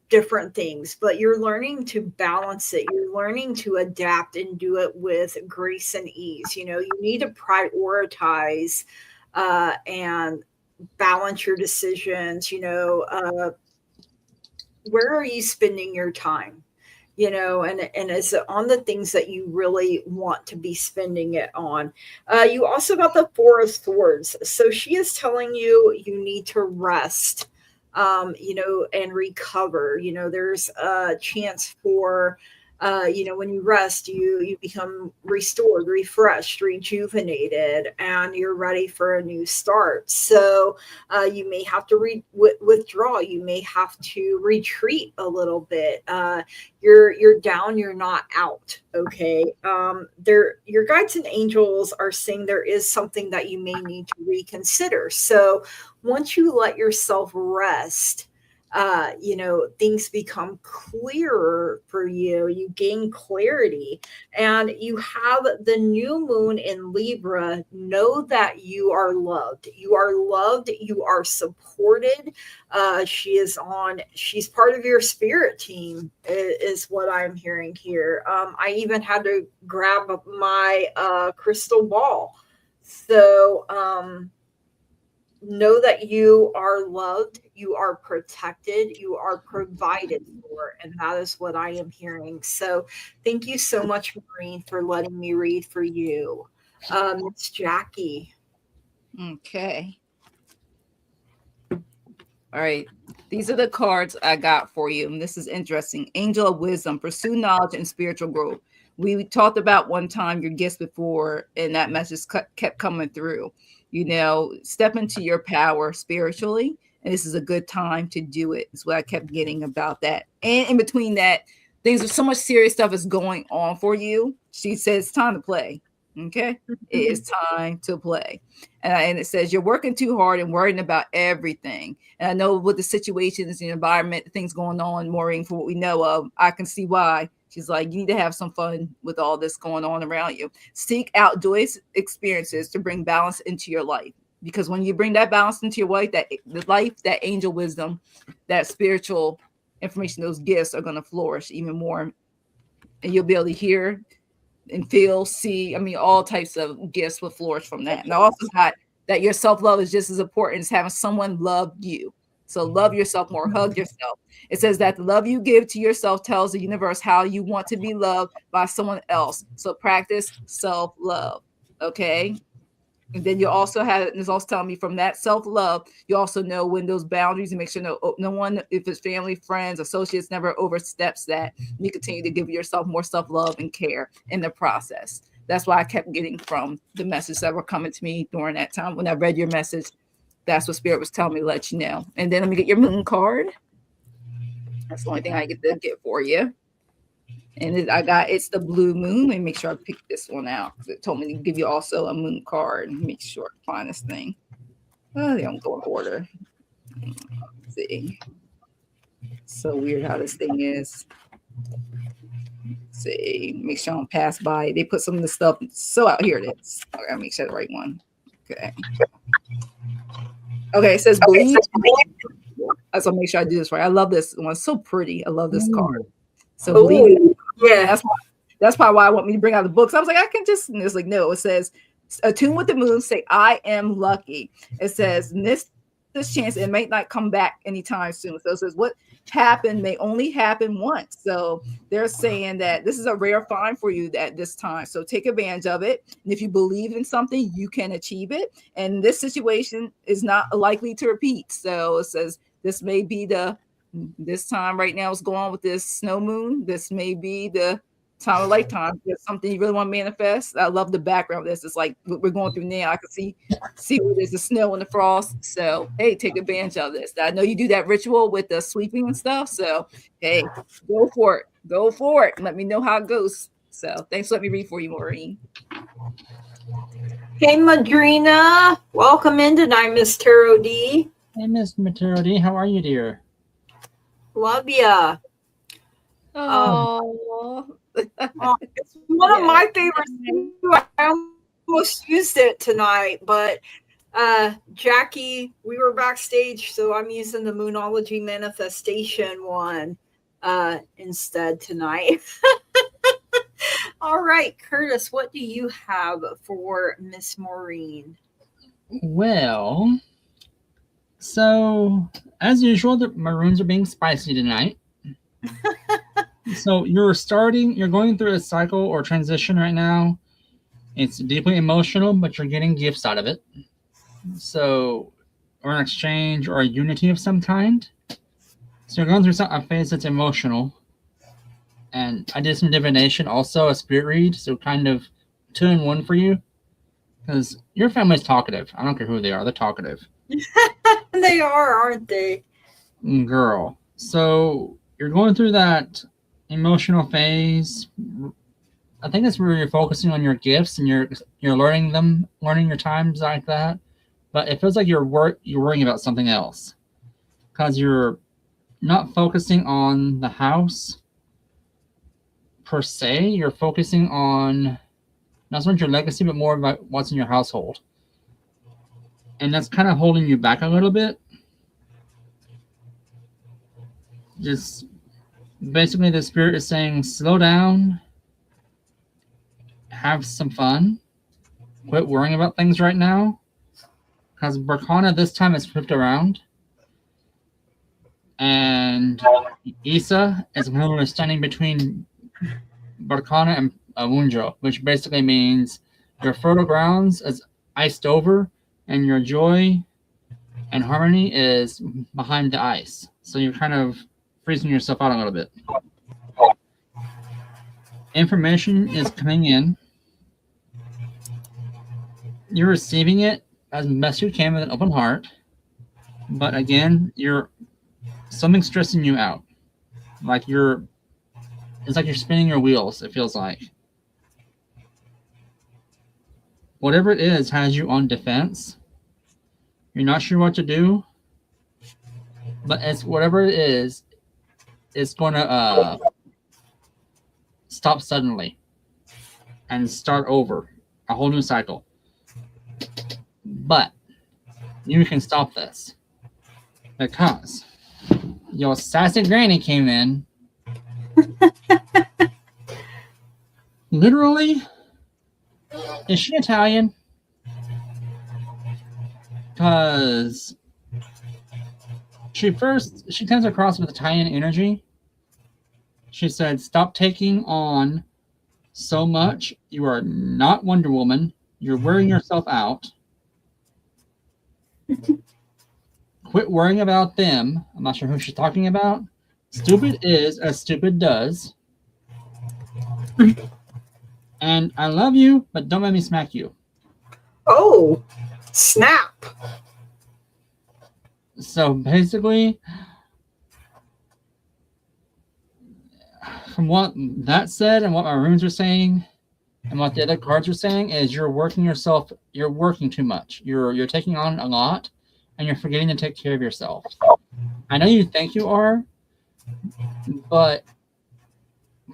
different things, but you're learning to balance it. You're learning to adapt and do it with grace and ease. You need to prioritize and balance your decisions. Where are you spending your time? And is it on the things that you really want to be spending it on? You also got the Four of Swords. So she is telling you need to rest. And recover. There's a chance for, when you rest, you become restored, refreshed, rejuvenated, and you're ready for a new start. So you may have to withdraw. You may have to retreat a little bit. You're down, you're not out. Okay. Your guides and angels are saying there is something that you may need to reconsider. So once you let yourself rest, things become clearer for you. You gain clarity, and you have the new moon in Libra. Know that you are loved. You are loved. You are supported. She's part of your spirit team, is what I'm hearing here. I even had to grab my crystal ball. So, know that you are loved, you are protected, you are provided for, and that is what I am hearing. So thank you so much, Maureen, for letting me read for you. It's Jackie. Okay. All right. These are the cards I got for you. And this is interesting. Angel of Wisdom, pursue knowledge and spiritual growth. We talked about one time your gifts before, and that message kept coming through. Step into your power spiritually, and this is a good time to do it. Is what I kept getting about that. And in between that, so much serious stuff is going on for you. She says it's time to play. Okay, it is time to play. And it says you're working too hard and worrying about everything. And I know with the situations, the environment, the things going on, Maureen, for what we know of, I can see why. She's like, you need to have some fun with all this going on around you. Seek out joyous experiences to bring balance into your life. Because when you bring that balance into your life, that angel wisdom, that spiritual information, those gifts are going to flourish even more. And you'll be able to hear and feel, see, all types of gifts will flourish from that. And I also got that your self-love is just as important as having someone love you. So love yourself more, hug yourself. It says that the love you give to yourself tells the universe how you want to be loved by someone else. So practice self-love, okay? And then you also have, and it's also telling me from that self-love, you also know when those boundaries, and make sure no one, if it's family, friends, associates, never oversteps that. You continue to give yourself more self-love and care in the process. That's why I kept getting from the message that were coming to me during that time. When I read your message, that's what Spirit was telling me to let you know. And then let me get your moon card. That's the only thing I get to get for you. And it's the blue moon. Let me make sure I pick this one out. It told me to give you also a moon card. Make sure I find this thing. Oh, they don't go in order. Let's see. So weird how this thing is. Let's see. Make sure I don't pass by. They put some of the stuff so out here. It is. I gotta make sure the right one. Okay. Okay, it says believe. I just want to make sure I do this right. I love this one. It's so pretty. I love this card. So believe. Yeah, that's probably why I want me to bring out the books. I was like, I can just, and it's like, no, it says, attune with the moon, say, I am lucky. It says, this chance, it may not come back anytime soon. So it says, what happened may only happen once. So they're saying that this is a rare find for you at this time. So take advantage of it. And if you believe in something, you can achieve it. And this situation is not likely to repeat. So it says, this may be this time right now is going on with this snow moon. This may be the time of lifetime. There's something you really want to manifest. I love the background of this. It's like what we're going through now. I can see where there's the snow and the frost. So, hey, take advantage of this. I know you do that ritual with the sweeping and stuff. So, hey, go for it. Go for it. Let me know how it goes. So, thanks for letting me read for you, Maureen. Hey, Madrina. Welcome in tonight, Miss Tarot D. Hey, Miss Tarot D. How are you, dear? Love ya. Oh, it's one of my favorites too. I almost used it tonight, but Jackie, we were backstage, so I'm using the Moonology Manifestation one instead tonight. All right, Curtis, what do you have for Miss Maureen? Well, so as usual, the maroons are being spicy tonight. So you're going through a cycle or transition right now. It's deeply emotional, but you're getting gifts out of it. So, or an exchange or a unity of some kind. So you're going through a phase that's emotional. And I did some divination, also a spirit read, so kind of 2-in-1 for you. Because your family's talkative. I don't care who they are, they're talkative. They are, aren't they? Girl. So you're going through that emotional phase. I think that's where you're focusing on your gifts and you're learning your times like that. But it feels like you're worrying about something else because you're not focusing on the house per se. You're focusing on not so much your legacy, but more about what's in your household. And that's kind of holding you back a little bit. Just basically, the spirit is saying, slow down, have some fun, quit worrying about things right now. Because Berkana this time is flipped around. And Issa is literally standing between Berkana and Wunjo, which basically means your fertile grounds is iced over and your joy and harmony is behind the ice. So you're kind of freezing yourself out a little bit. Information is coming in. You're receiving it as best you can with an open heart. But again, something's stressing you out. It's like you're spinning your wheels, it feels like. Whatever it is has you on defense. You're not sure what to do, but it's whatever it is, it's going to stop suddenly and start over, a whole new cycle. But you can stop this because your sassy granny came in. Literally, is she Italian? Because she comes across with Italian energy. She said, stop taking on so much. You are not Wonder Woman. You're wearing yourself out. Quit worrying about them. I'm not sure who she's talking about. Stupid is as stupid does. And I love you, but don't let me smack you. Oh, snap. So basically, from what that said and what my runes are saying and what the other cards are saying is you're working too much. You're taking on a lot and you're forgetting to take care of yourself. I know you think you are, but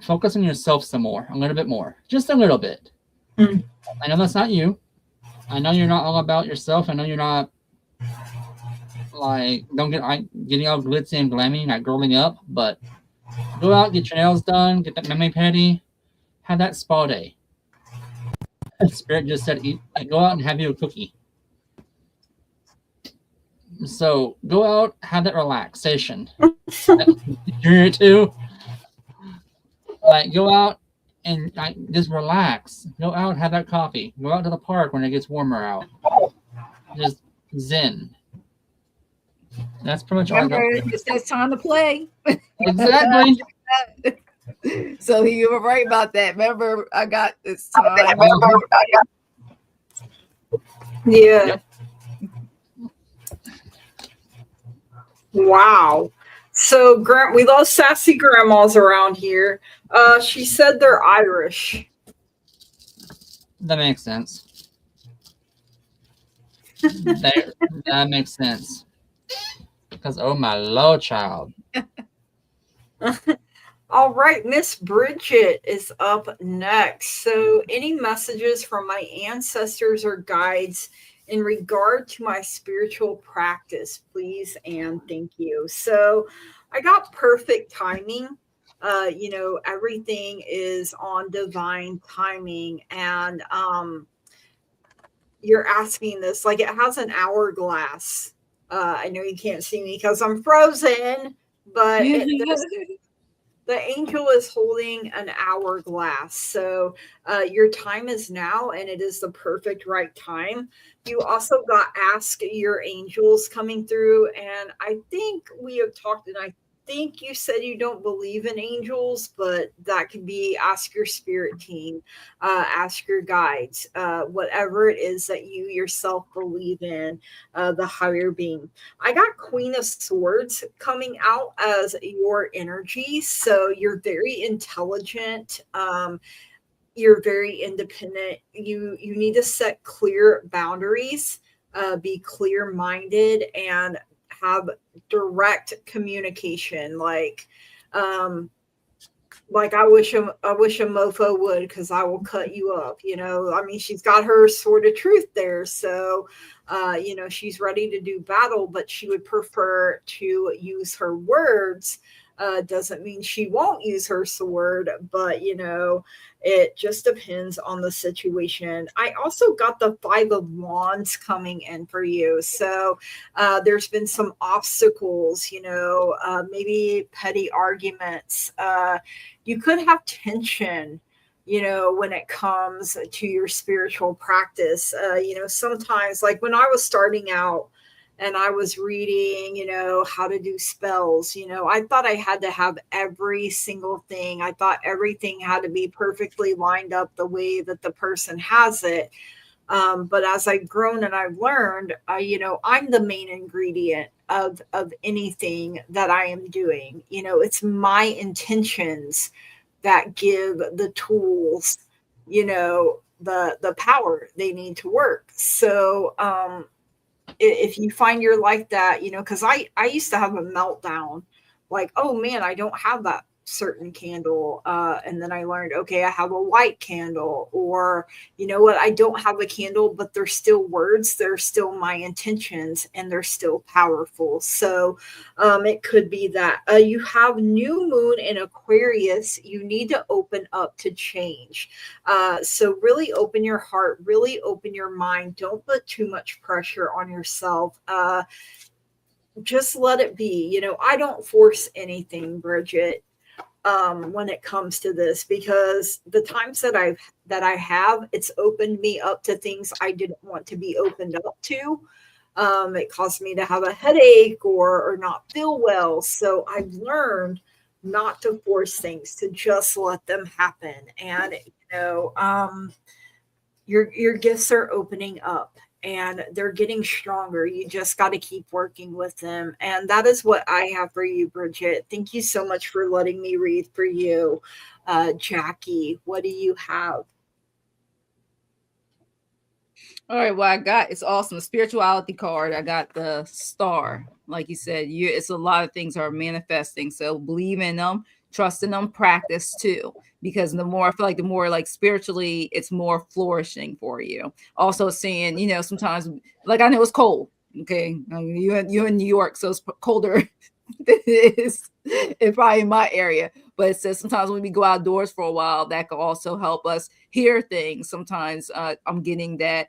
focus on yourself some more, a little bit more, just a little bit. I know that's not you. I know you're not all about yourself. I know you're not don't getting all glitzy and glammy, not girling up, but go out, get your nails done, get that memory petty, have that spa day. Spirit just said, go out and have you a cookie. So go out, have that relaxation. You're too. Go out and just relax. Go out, have that coffee. Go out to the park when it gets warmer out. Just zen. That's pretty much all I got. It's that time to play. Exactly. So you were right about that. Remember, I got this time. Yeah. Yep. Wow. So we love sassy grandmas around here. She said they're Irish. That makes sense. That makes sense. Because, oh my Lord, child. All right, Miss Bridget is up next. So any messages from my ancestors or guides in regard to my spiritual practice, please and thank you. So I got perfect timing. Everything is on divine timing. And you're asking this, it has an hourglass. I know you can't see me because I'm frozen, but the angel is holding an hourglass. So your time is now, and it is the perfect right time. You also got ask your angels coming through, and I think we have talked, and I think you said you don't believe in angels, but that could be ask your spirit team, ask your guides, whatever it is that you yourself believe in, the higher being. I got Queen of Swords coming out as your energy. So you're very intelligent. You're very independent. You need to set clear boundaries, be clear-minded, and have direct communication, like I wish a mofo would, because I will cut you up. I mean, she's got her sword of truth there, so she's ready to do battle, but she would prefer to use her words. Doesn't mean she won't use her sword, but it just depends on the situation. I also got the Five of Wands coming in for you. So there's been some obstacles, maybe petty arguments. You could have tension, when it comes to your spiritual practice. Sometimes, like when I was starting out, and I was reading, how to do spells. I thought I had to have every single thing. I thought everything had to be perfectly lined up the way that the person has it. But as I've grown and I've learned, I'm the main ingredient of anything that I am doing. It's my intentions that give the tools, the power they need to work. So, if you find you're like that, because I used to have a meltdown, like, oh man, I don't have that certain candle. And then I learned, okay, I have a white candle, or you know what, I don't have a candle, but they're still words, they're still my intentions, and they're still powerful. So it could be that you have new moon in Aquarius. You need to open up to change. So really open your heart, really open your mind. Don't put too much pressure on yourself. Just let it be. I don't force anything, Bridget, when it comes to this, because the times that I have, it's opened me up to things I didn't want to be opened up to. It caused me to have a headache or not feel well. So I've learned not to force things, to just let them happen. And your gifts are opening up, and they're getting stronger. You just got to keep working with them. And that is what I have for you, Bridget. Thank you so much for letting me read for you. Jackie, what do you have? All right, well, it's awesome. The spirituality card, I got the star. Like you said, it's a lot of things are manifesting. So believe in them, trust in them, practice too. Because the more, I feel like the more like spiritually, it's more flourishing for you. Also seeing, sometimes, like I know it's cold. Okay. You're in New York, so it's colder than it is probably in my area. But it says sometimes when we go outdoors for a while, that can also help us hear things. Sometimes I'm getting that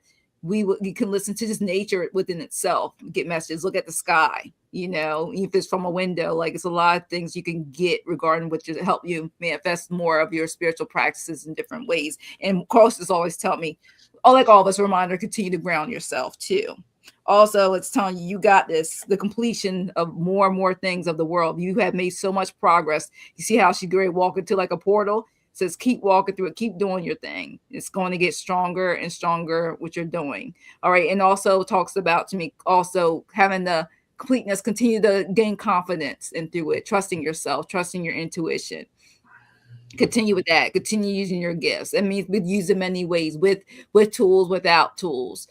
you can listen to just nature within itself, get messages, look at the sky, if it's from a window, like it's a lot of things you can get regarding which to help you manifest more of your spiritual practices in different ways. And courses always tell me, like all of us, a reminder, continue to ground yourself too. Also, it's telling you got this, the completion of more and more things of the world. You have made so much progress. You see how she great walk into like a portal? Says keep walking through it, keep doing your thing. It's going to get stronger and stronger what you're doing. All right. And also talks about, to me, also having the completeness, continue to gain confidence and through it, trusting yourself, trusting your intuition. Continue with that. Continue using your gifts. That means we use them many ways, with tools, without tools.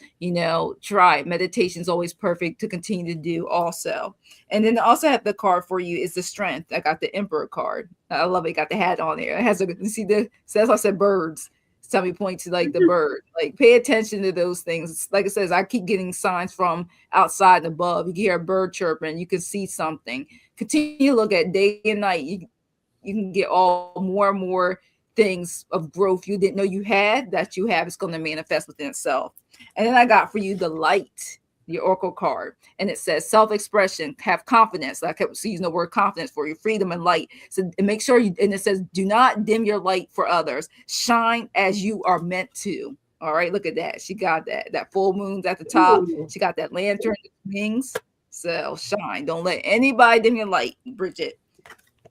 Try. Meditation is always perfect to continue to do also. And then also have the card for you is the strength. I got the Emperor card. I love it. Got the hat on there. It has that's why I said birds. Tell me point to like the bird. Like pay attention to those things. Like it says, I keep getting signs from outside and above. You can hear a bird chirping. You can see something. Continue to look at day and night. You can get all more and more things of growth you didn't know you had that you have. It's going to manifest within itself. And then I got for you the light, your oracle card. And it says self-expression, have confidence. I kept using the word confidence for you, freedom and light. So make sure and it says, do not dim your light for others. Shine as you are meant to. All right, look at that. She got that full moon's at the top. She got that lantern wings. So shine. Don't let anybody dim your light, Bridget.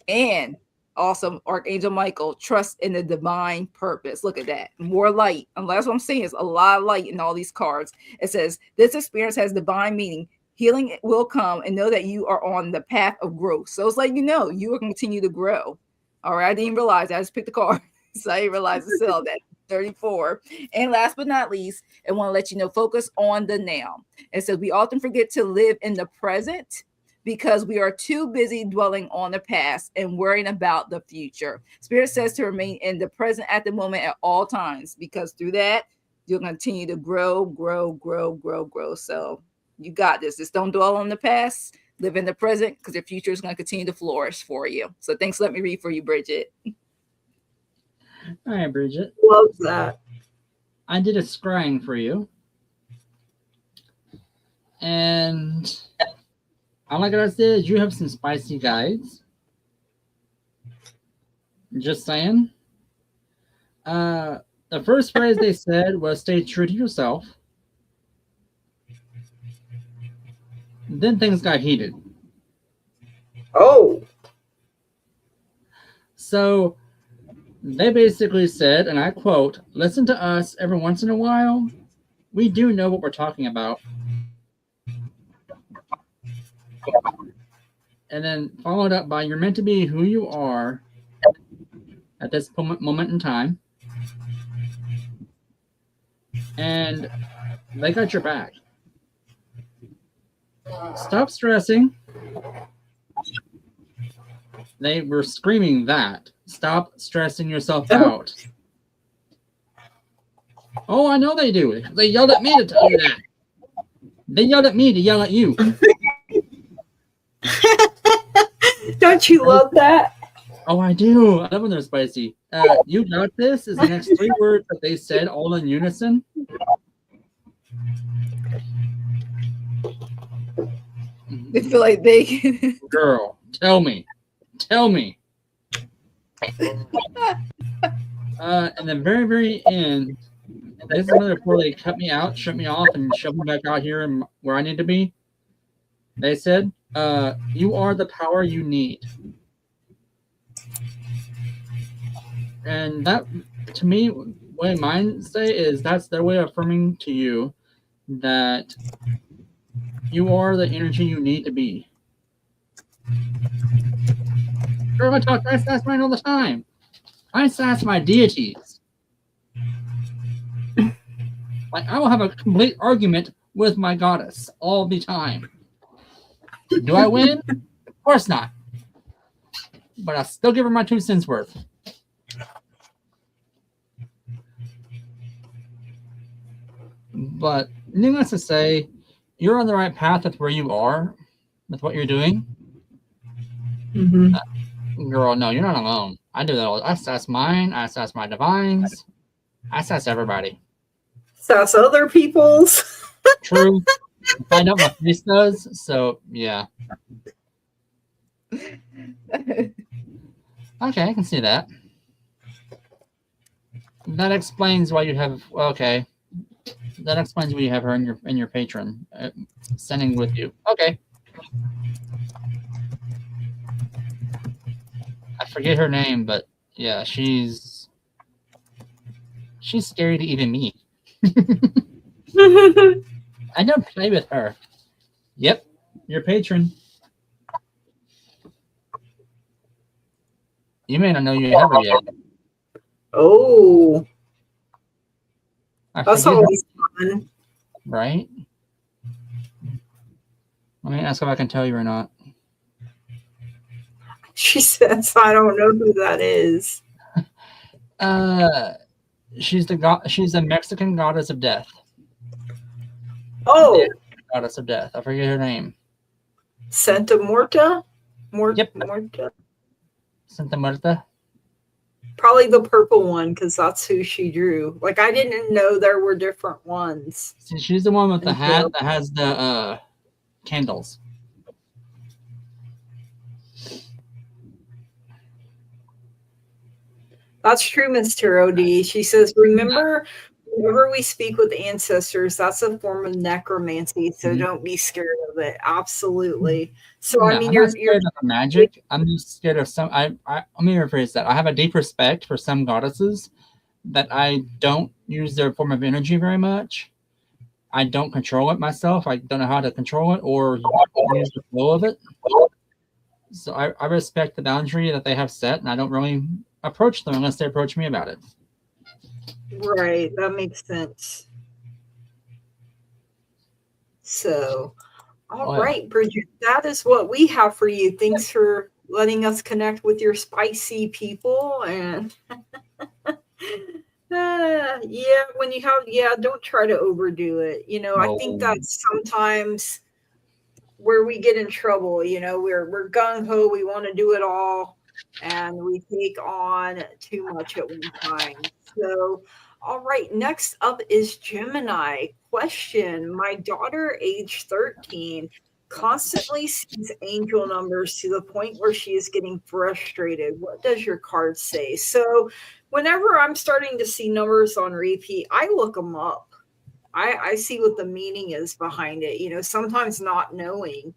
And awesome, Archangel Michael, trust in the divine purpose. Look at that. More light. And that's what I'm saying, is a lot of light in all these cards. It says, this experience has divine meaning. Healing will come, and know that you are on the path of growth. So it's like, you will continue to grow. All right. I didn't realize that. I just picked the card. So I didn't realize to sell that. 34. And last but not least, I want to let you know, focus on the now. It says we often forget to live in the present. because we are too busy dwelling on the past and worrying about the future. Spirit says to remain in the present at the moment at all times, because through that, you'll continue to grow. So you got this. Just don't dwell on the past. Live in the present, because your future is going to continue to flourish for you. So thanks. Let me read for you, Bridget. All right, Bridget. Love that. I did a scrying for you. And all I gotta say is you have some spicy guides. Just saying. The first phrase they said was stay true to yourself. Then things got heated. Oh. So they basically said, and I quote, listen to us every once in a while. We do know what we're talking about. And then followed up by, you're meant to be who you are at this moment in time. And they got your back. Stop stressing. They were screaming that. Stop stressing yourself out. Oh, I know they do. They yelled at me to tell you that. They yelled at me to yell at you. Don't you love that? Oh, I do. I love when they're spicy. You got this is the next 3 words that they said all in unison. They feel like they Girl, tell me. And the very, very end, this is when they cut me out, shut me off, and shoved me back out here and where I need to be. They said, you are the power you need. And that, to me, what mine say is that's their way of affirming to you that you are the energy you need to be. Girl, I talk I sass mine all the time. I sass my deities. Like, I will have a complete argument with my goddess all the time. Do I win? Of course not. But I still give her my 2 cents worth. But needless to say, you're on the right path with where you are, with what you're doing. Mm-hmm. Girl, no, you're not alone. I do that all. I sass mine. I sass my divines. I sass everybody. Sass other people's. True. I know what my face does, so yeah. Okay, I can see that. That explains why you have. Okay, that explains why you have her in your patron, sending with you. Okay. I forget her name, but yeah, she's scary to even me. I don't play with her. Yep, your patron. You may not know you have her yet. Oh. That's always fun. Right? Let me ask if I can tell you or not. She says, I don't know who that is. She's a Mexican goddess of death. Oh. Yeah, goddess of death. I forget her name. Santa Muerta? Yep. Muerta. Santa Muerta. Probably the purple one, because that's who she drew. Like, I didn't know there were different ones. See, she's the one with the hat that has the candles. That's true, Miss Tarot D. She says, remember, whenever we speak with ancestors, that's a form of necromancy, so don't be scared of it. Absolutely. So, No, I mean, I'm not scared of magic. I'm just scared of some. Let me rephrase that. I have a deep respect for some goddesses that I don't use their form of energy very much. I don't control it myself. I don't know how to control it or use the flow of it. So I respect the boundary that they have set, and I don't really approach them unless they approach me about it. Right, that makes sense. So, All right, Bridget, that is what we have for you. Thanks for letting us connect with your spicy people. And don't try to overdo it. I think that's sometimes where we get in trouble. We're gung ho, we want to do it all, and we take on too much at one time. So, all right, next up is Gemini. Question: my daughter, age 13, constantly sees angel numbers to the point where she is getting frustrated. What does your card say? So, whenever I'm starting to see numbers on repeat, I look them up. I see what the meaning is behind it. Sometimes not knowing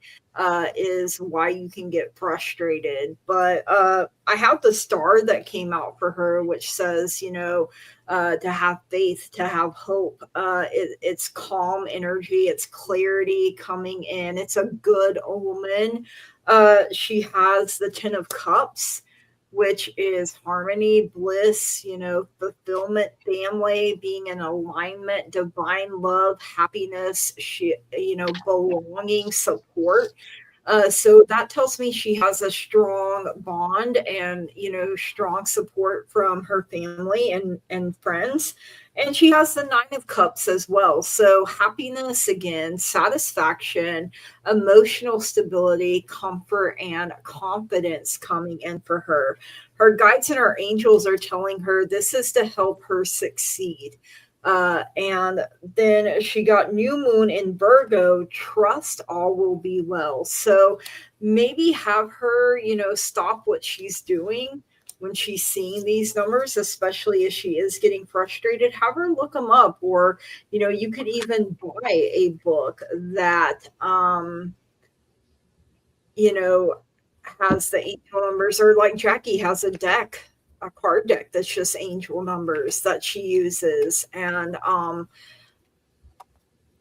is why you can get frustrated. But I have the star that came out for her, which says, to have faith, to have hope. It's calm energy, it's clarity coming in. It's a good omen. She has the 10 of Cups, which is harmony, bliss, fulfillment, family, being in alignment, divine love, happiness, belonging, support. So that tells me she has a strong bond and, strong support from her family and friends. And she has the 9 of Cups as well. So happiness again, satisfaction, emotional stability, comfort, and confidence coming in for her. Her guides and her angels are telling her this is to help her succeed. And then she got new moon in Virgo, trust all will be well. So maybe have her, stop what she's doing when she's seeing these numbers, especially as she is getting frustrated. Have her look them up, or, you could even buy a book that, has the angel numbers, or like Jackie has a card deck that's just angel numbers that she uses. And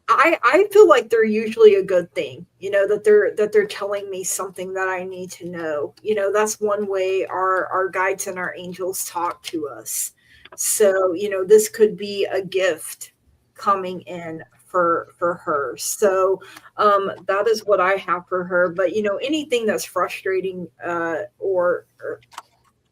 I feel like they're usually a good thing, that they're telling me something that I need to know. That's one way our guides and our angels talk to us. So, this could be a gift coming in for her. So that is what I have for her. But anything that's frustrating, or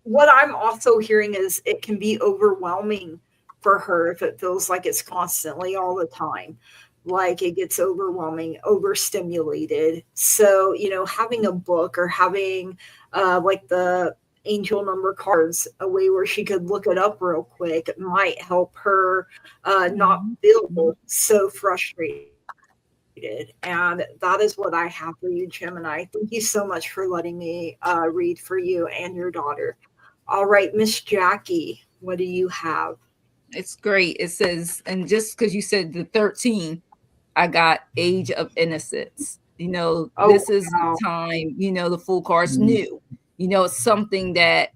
what I'm also hearing is it can be overwhelming for her if it feels like it's constantly all the time, like it gets overwhelming, overstimulated. So, having a book or having like the angel number cards, a way where she could look it up real quick, might help her not feel so frustrated. And that is what I have for you, Gemini. Thank you so much for letting me read for you and your daughter. All right, Miss Jackie, what do you have? It's great. It says, and just because you said the 13, I got age of innocence. This is the time, the full card's new. It's something that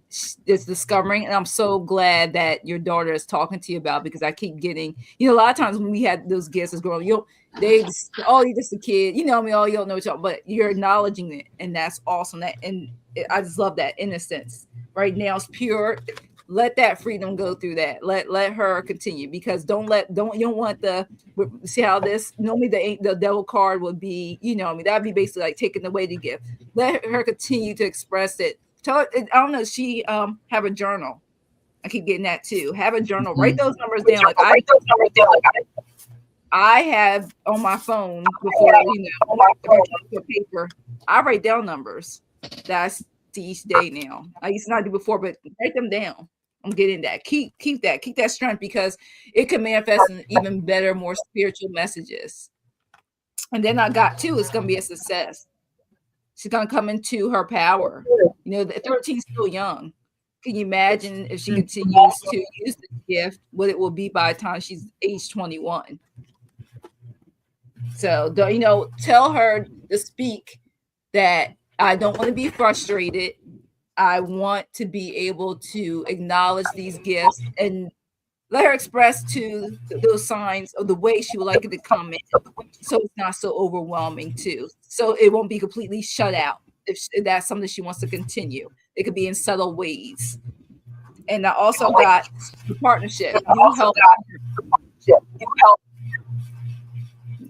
is discovering. And I'm so glad that your daughter is talking to you about, because I keep getting, a lot of times when we had those gifts as growing, you're just a kid, you don't know what you're, but you're acknowledging it. And that's awesome. I just love that innocence. Right now it's pure. Let that freedom go through that. Let her continue, because you don't want see how this normally the devil card would be, that'd be basically like taking away the gift. Let her continue to express it. Tell her, I don't know, she have a journal. I keep getting that too. Have a journal. Write those numbers down. I have on my phone before, paper. I write down numbers that I see each day now. I used to not do before, but write them down. I'm getting that. Keep that strength, because it can manifest in even better, more spiritual messages. And then I got too, it's gonna be a success. She's gonna come into her power. The 13's still young. Can you imagine if she continues to use the gift, what it will be by the time she's age 21? So, tell her to speak that I don't want to be frustrated. I want to be able to acknowledge these gifts, and let her express to those signs of the way she would like it to come in, so it's not so overwhelming too. So it won't be completely shut out if that's something she wants to continue. It could be in subtle ways. And I also got the partnership. You help.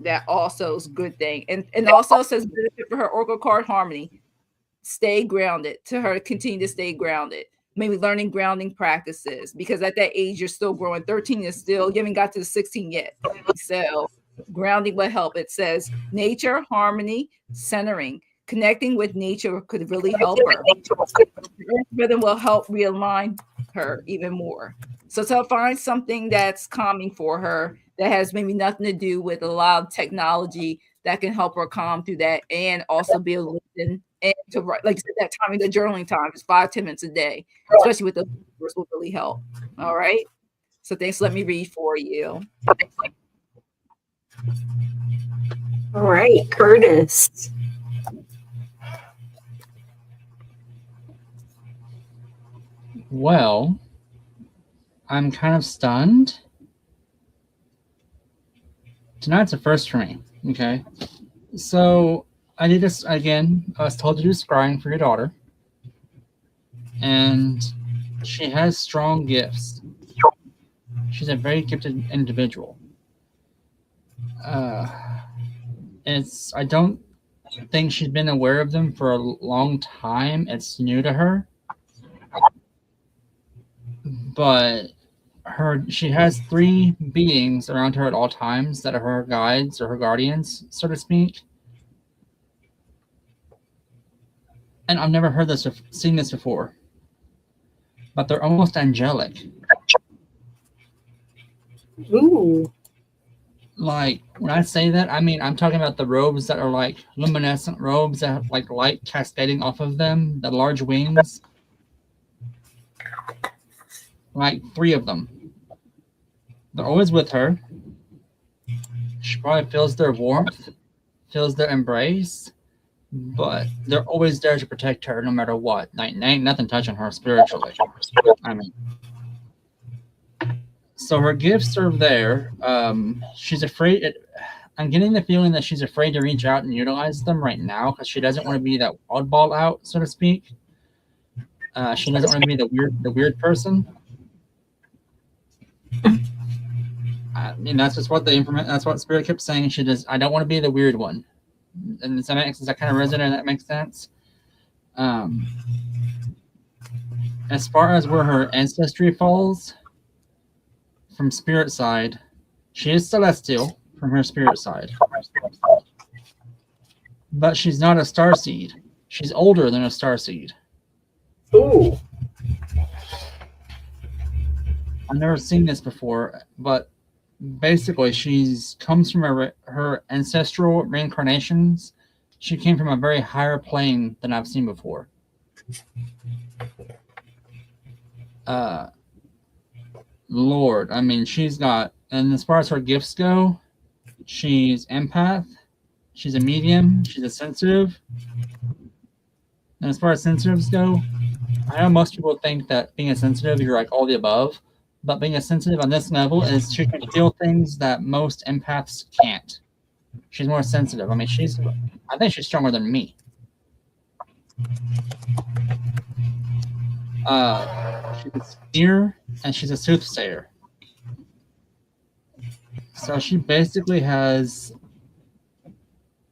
That also is a good thing. And also says benefit for her Oracle card harmony. Stay grounded, to her continue to stay grounded. Maybe learning grounding practices, because at that age you're still growing. 13 is still, you haven't got to the 16 yet. So grounding will help. It says nature, harmony, centering. Connecting with nature could really help her. Rhythm will help realign her even more. So to find something that's calming for her, that has maybe nothing to do with a lot of technology, that can help her calm through that, and also be able to listen and to write, like you said, that timing, the journaling time is 5-10 minutes a day, especially with the numbers, will really help. All right. So thanks. Let me read for you. All right, Curtis. Well, I'm kind of stunned. Tonight's a first for me. Okay. So I did this again. I was told to do scrying for your daughter. And she has strong gifts. She's a very gifted individual. I don't think she's been aware of them for a long time. It's new to her. But she has 3 beings around her at all times that are her guides or her guardians, so to speak. And I've never heard this or seen this before. But they're almost angelic. Ooh. Like, when I say that, I mean, I'm talking about the robes that are like luminescent robes that have like light cascading off of them, the large wings. Like 3 of them. They're always with her. She probably feels their warmth, feels their embrace, but they're always there to protect her no matter what. Like, ain't nothing touching her spiritually. I mean, so her gifts are there. She's afraid. I'm getting the feeling that she's afraid to reach out and utilize them right now because she doesn't want to be that oddball out, so to speak. She doesn't want to be the weird person. I mean, that's just what that's what Spirit kept saying. I don't want to be the weird one. And does that kind of resonate? That makes sense. As far as where her ancestry falls, from spirit side, she is celestial from her spirit side. But she's not a starseed. She's older than a starseed. Ooh. I've never seen this before, but basically she's comes from her ancestral reincarnations. She came from a very higher plane than I've seen before. Lord, I mean, she's got, and as far as her gifts go, she's empath, she's a medium, she's a sensitive. And as far as sensitives go, I know most people think that being a sensitive, you're like all the above. But being a sensitive on this level is she can feel things that most empaths can't. She's more sensitive. I mean, I think she's stronger than me. She's a seer and she's a soothsayer. So she basically has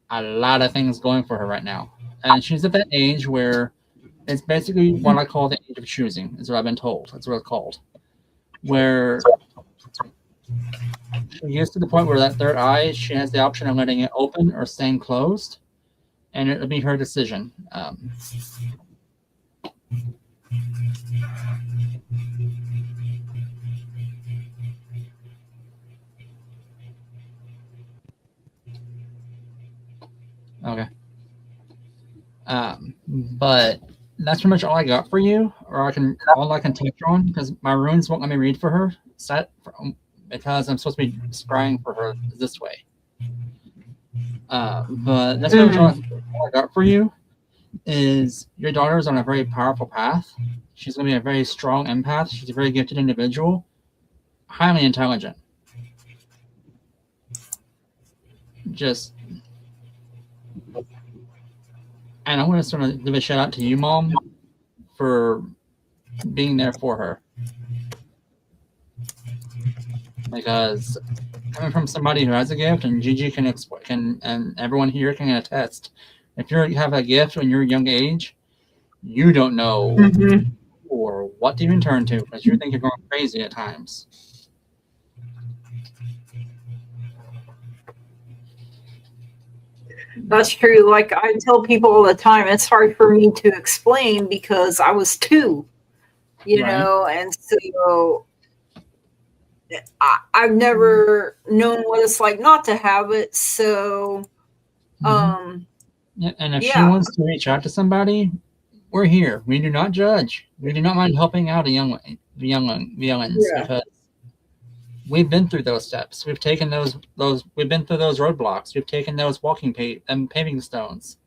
a lot of things going for her right now. And she's at that age where it's basically what I call the age of choosing, is what I've been told. That's what it's called. Where she gets to the point where that third eye, she has the option of letting it open or staying closed, and it'll be her decision. Okay. But that's pretty much all I got for you, or all I can touch on, because my runes won't let me read for her because I'm supposed to be scrying for her this way. But that's pretty much all I got for you. Is your daughter's on a very powerful path. She's going to be a very strong empath. She's a very gifted individual, highly intelligent. And I want to sort of give a shout out to you, Mom, for being there for her. Because coming from somebody who has a gift, and Gigi can and everyone here can attest. If you have a gift when you're a young age, you don't know or what to even turn to because you think you're going crazy at times. That's true. Like I tell people all the time, it's hard for me to explain because I was two, know, and so I've never known what it's like not to have it. So, and if she wants to reach out to somebody, we're here. We do not judge. We do not mind helping out the youngins because we've been through those steps. We've taken those. We've been through those roadblocks. We've taken those paving stones.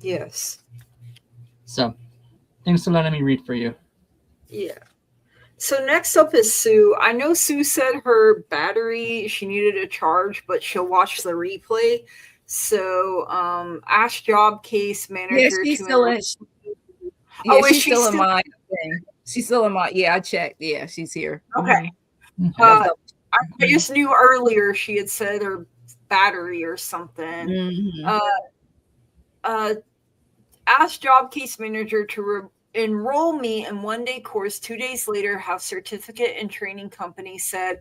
Yes. So, thanks for letting me read for you. Yeah. So next up is Sue. I know Sue said her battery, she needed a charge, but she'll watch the replay. So ask job case manager. Yeah, she's still in. She's still in my thing. She's still in my. Yeah, I checked. Yeah, she's here. Okay. I just knew earlier she had said her battery or something. Ask job case manager to enroll me in one-day course. 2 days later, have certificate and training company said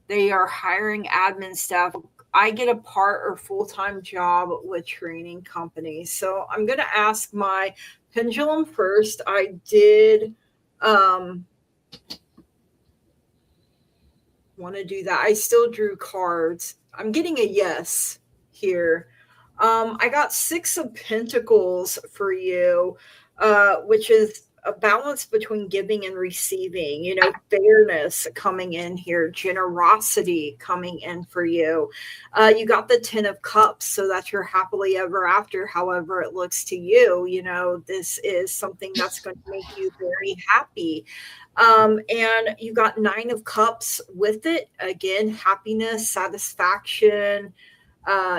they are hiring admin staff. I get a part or full-time job with training company. So I'm going to ask my pendulum first. I did want to do that. I still drew cards. I'm getting a yes here. I got 6 of Pentacles for you, which is a balance between giving and receiving, fairness coming in here, generosity coming in for you. You got the 10 of Cups, so that's your happily ever after, however it looks to you. This is something that's going to make you very happy. And you got 9 of Cups with it. Again, happiness, satisfaction,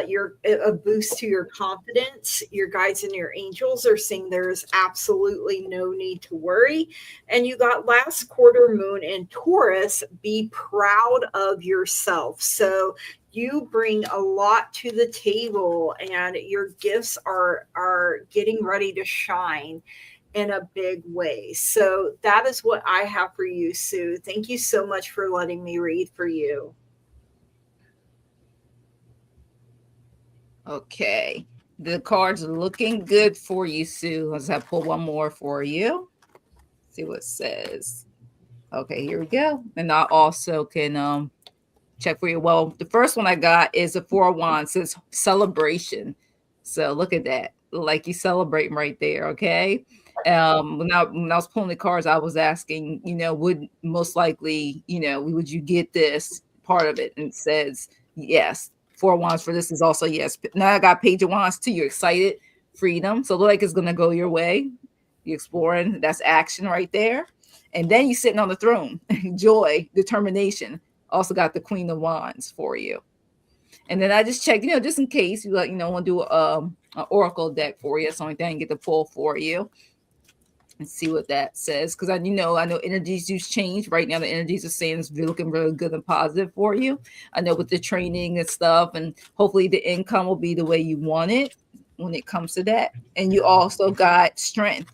you're a boost to your confidence. Your guides and your angels are saying there's absolutely no need to worry. And you got last quarter moon in Taurus. Be proud of yourself. So you bring a lot to the table, and your gifts are getting ready to shine in a big way. So that is what I have for you, Sue. Thank you so much for letting me read for you. Okay, the cards are looking good for you, Sue. Let's pull one more for you. See what it says. Okay, here we go. And I also can check for you. Well, the first one I got is a 4 of Wands. It says celebration. So look at that. Like you celebrating right there. Okay. When I was pulling the cards, I was asking, would most likely, would you get this part of it? And it says yes. 4 of Wands for this is also yes. Now I got Page of Wands too. You're excited, freedom. So look like it's gonna go your way. You're exploring. That's action right there. And then you're sitting on the throne. Joy, determination. Also got the Queen of Wands for you. And then I just checked, just in case you want to do an oracle deck for you. That's the only thing I can get to pull for you. And see what that says, because I know energies do change. Right now the energies are saying it's looking really good and positive for you. I know with the training and stuff, and hopefully the income will be the way you want it when it comes to that. And you also got strength.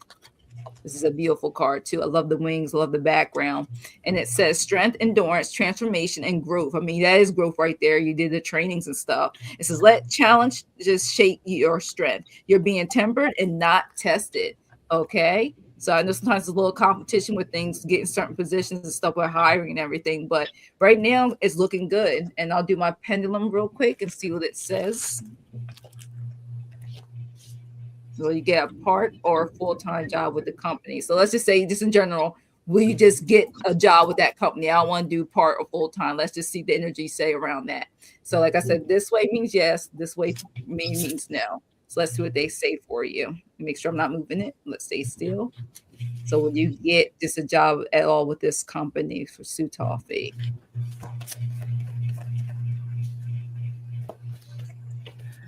This is a beautiful card too. I love the wings, love the background. And it says strength, endurance, transformation, and growth. I mean, that is growth right there. You did the trainings and stuff. It says let challenge just shape your strength. You're being tempered and not tested. Okay. So I know sometimes there's a little competition with things, getting certain positions and stuff with hiring and everything. But right now it's looking good. And I'll do my pendulum real quick and see what it says. So you get a part or a full-time job with the company. So let's just say, just in general, will you just get a job with that company? I don't want to do part or full-time. Let's just see the energy say around that. So like I said, this way means yes. This way means no. So let's see what they say for you. Make sure I'm not moving it. Let's stay still. So will you get just a job at all with this company for Sue Toffee?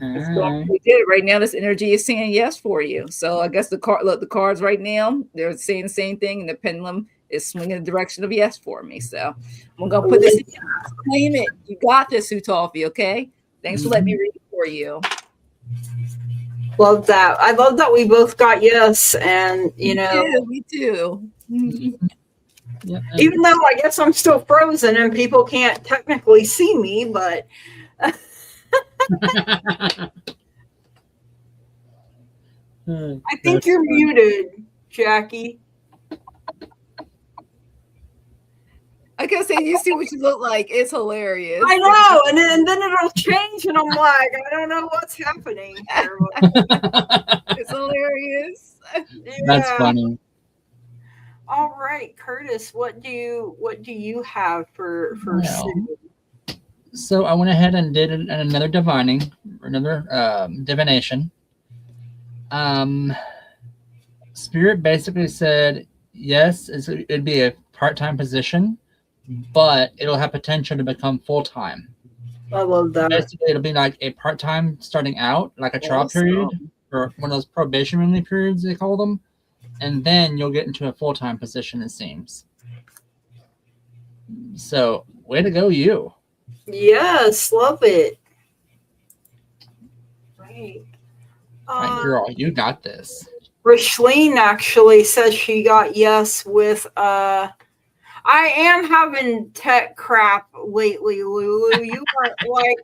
We did right now. This energy is saying yes for you. So I guess the cards right now, they're saying the same thing, and the pendulum is swinging in the direction of yes for me. So I'm gonna put this in. Claim it. You got this, Utolfi. Okay. Thanks for letting me read it for you. Love that. I love that we both got yes, and me too. Yeah, even though I guess I'm still frozen and people can't technically see me, but I think you're muted, Jackie. I can say you see what you look like. It's hilarious. I know, and then it'll change, and I'm like, I don't know what's happening here. It's hilarious. Yeah. That's funny. All right, Curtis, what do you have for Sue? So I went ahead and did another divination. Spirit basically said yes, it'd be a part-time position, but it'll have potential to become full-time. I love that. Basically, it'll be like a part-time starting out, like a trial period, or one of those probationary periods they call them, and then you'll get into a full-time position, it seems. So, way to go, you. Yes, love it. Right. Right, girl, you got this. Richleen actually says she got yes with I am having tech crap lately, Lulu. You are like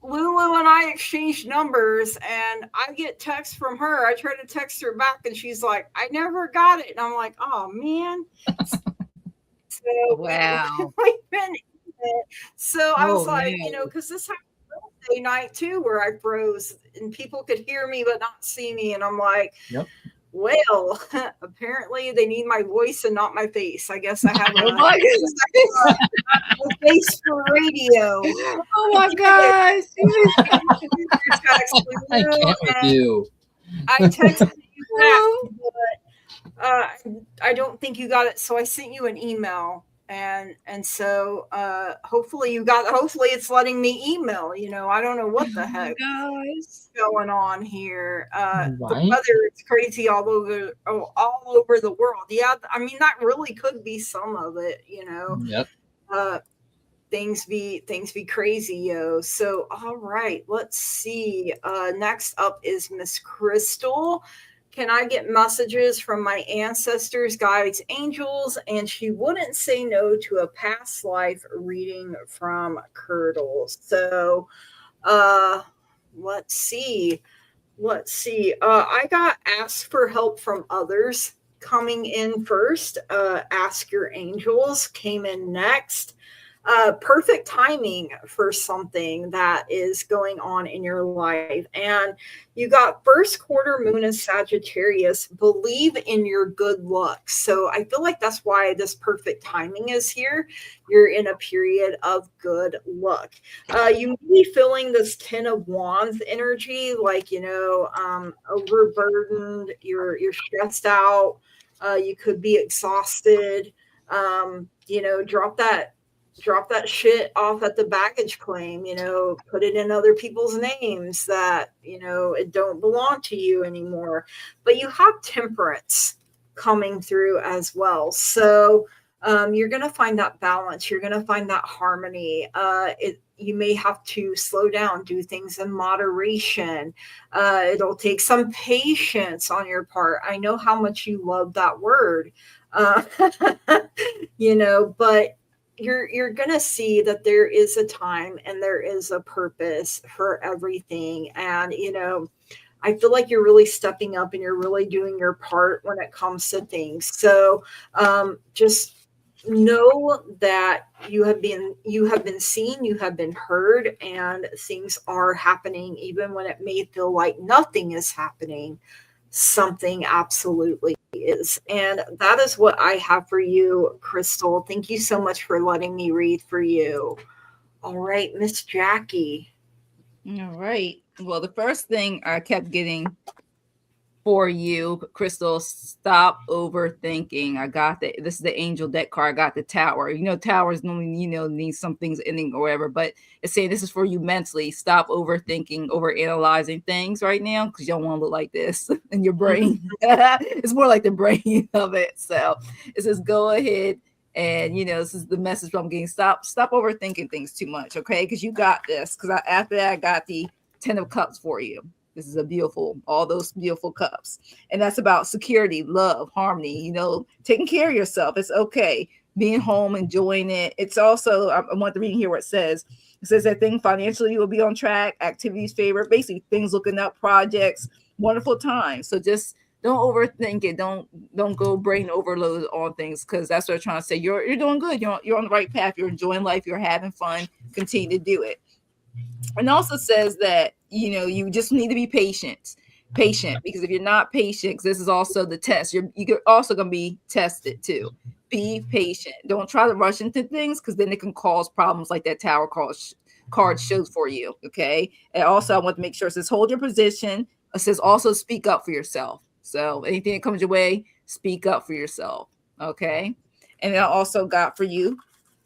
Lulu and I exchanged numbers, and I get texts from her. I try to text her back, and she's like, "I never got it," and I'm like, "Oh man." So wow. we've been. So I was like, because this happened Thursday night too, where I froze, and people could hear me but not see me, and I'm like, Yep. Well, apparently they need my voice and not my face. I guess I have a face for radio. Oh my gosh. I can't with you. I texted you back, but I don't think you got it. So I sent you an email. And so hopefully it's letting me email. I don't know what the heck is going on here. The weather is crazy all over the world. Yeah, I mean that really could be some of it. Yep. Things be crazy, yo. So all right, let's see. Next up is Miss Crystal. Can I get messages from my ancestors, guides, angels? And she wouldn't say no to a past life reading from Curdles. So let's see. I got asked for help from others coming in first. Ask your angels came in next. Perfect timing for something that is going on in your life. And you got first quarter moon in Sagittarius. Believe in your good luck. So I feel like that's why this perfect timing is here. You're in a period of good luck. You may be feeling this 10 of Wands energy, like, overburdened, you're stressed out, you could be exhausted, drop that shit off at the baggage claim, put it in other people's names that, it don't belong to you anymore. But you have temperance coming through as well. So you're going to find that balance. You're going to find that harmony. You may have to slow down, do things in moderation. It'll take some patience on your part. I know how much you love that word, but you're gonna see that there is a time and there is a purpose for everything. And I feel like you're really stepping up and you're really doing your part when it comes to things. So just know that you have been seen, you have been heard, and things are happening. Even when it may feel like nothing is happening, something absolutely is. And that is what I have for you, Crystal. Thank you so much for letting me read for you. All right, Miss Jackie. All right. Well, the first thing I kept getting for you, Crystal. Stop overthinking. I got this is the angel deck card. I got the tower. Towers normally, need some things ending or whatever, but it's saying this is for you mentally. Stop overthinking, over analyzing things right now, because you don't want to look like this in your brain. It's more like the brain of it. So it says go ahead. And this is the message I'm getting. Stop overthinking things too much, okay? Because you got this. Because after that, I got the 10 of Cups for you. This is all those beautiful cups. And that's about security, love, harmony, taking care of yourself. It's okay. Being home, enjoying it. It's also, I want to read here what it says. It says that thing financially will be on track, activities favored, basically things looking up, projects, wonderful time. So just don't overthink it. Don't go brain overload on things, because that's what I'm trying to say. You're doing good. You're on the right path. You're enjoying life. You're having fun. Continue to do it. And also says that, you just need to be patient, because if you're not patient, this is also the test. You're also going to be tested too. Be patient. Don't try to rush into things, because then it can cause problems like that tower card shows for you. Okay. And also, I want to make sure it says hold your position. It says also speak up for yourself. So anything that comes your way, speak up for yourself. Okay. And I also got for you,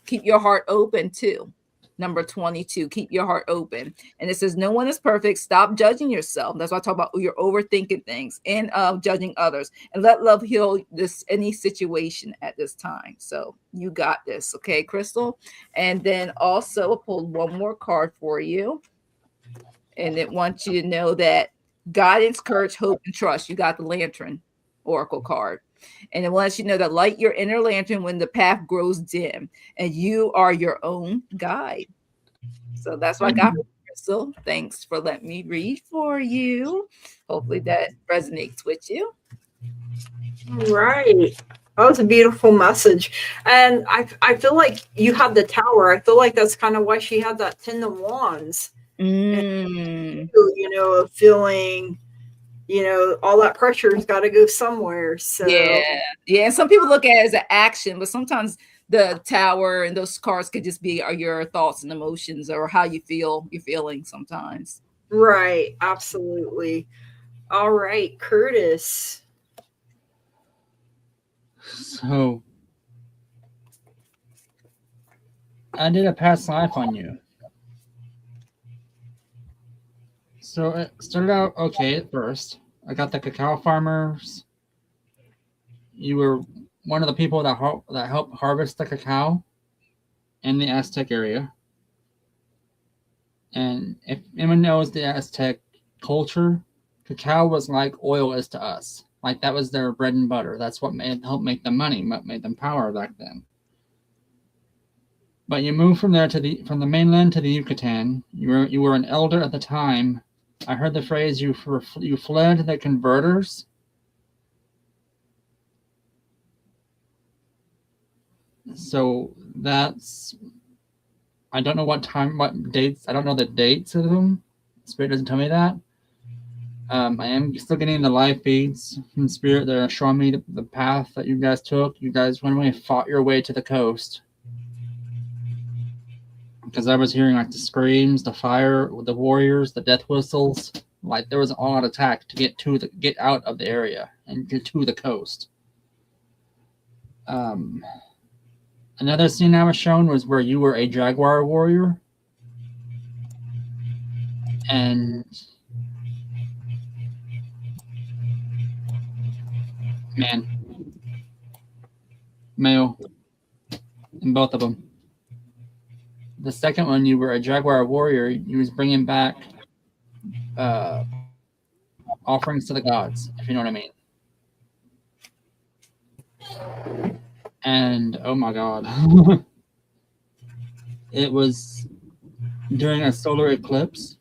keep your heart open too. Number 22, keep your heart open. And it says, no one is perfect. Stop judging yourself. That's why I talk about you're overthinking things and judging others. And let love heal any situation at this time. So you got this. Okay, Crystal? And then also I pulled one more card for you. And it wants you to know that guidance, courage, hope, and trust. You got the Lantern Oracle card. And it lets you know that light your inner lantern when the path grows dim, and you are your own guide. So that's what I got for Crystal. Thanks for letting me read for you. Hopefully that resonates with you. Right. That was a beautiful message. And I feel like you had the tower. I feel like that's kind of why she had that 10 of Wands. And, feeling, all that pressure's got to go somewhere. So yeah. And some people look at it as an action, but sometimes the tower and those cards could just be your thoughts and emotions, or how you feel. You're feeling sometimes. Right. Absolutely. All right, Curtis. So I did a past life on you. So it started out okay at first. I got the cacao farmers. You were one of the people that helped harvest the cacao in the Aztec area. And if anyone knows the Aztec culture, cacao was like oil is to us. Like that was their bread and butter. That's what helped make them money, what made them power back then. But you moved from there from the mainland to the Yucatan. You were an elder at the time. I heard the phrase you fled the converters. So that's, I don't know what dates. I don't know the dates of them. Spirit doesn't tell me that. I am still getting the live feeds from Spirit that are showing me the path that you guys took. You guys went away and fought your way to the coast. Because I was hearing like the screams, the fire, the warriors, the death whistles. Like there was an all-out attack to get out of the area and get to the coast. Another scene I was shown was where you were a jaguar warrior. And man, male in both of them. The second one, you were a jaguar warrior. You was bringing back offerings to the gods, if you know what I mean. And oh my god, it was during a solar eclipse.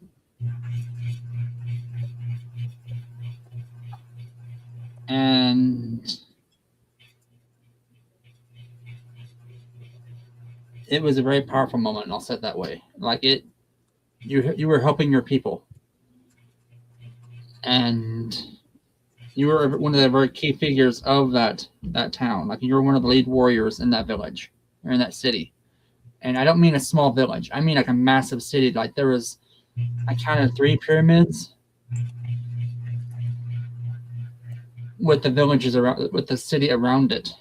And it was a very powerful moment, and I'll say it that way. Like you were helping your people, and you were one of the very key figures of that town. Like you were one of the lead warriors in that village or in that city. And I don't mean a small village. I mean like a massive city. Like I counted 3 pyramids. with the villages around, with the city around it.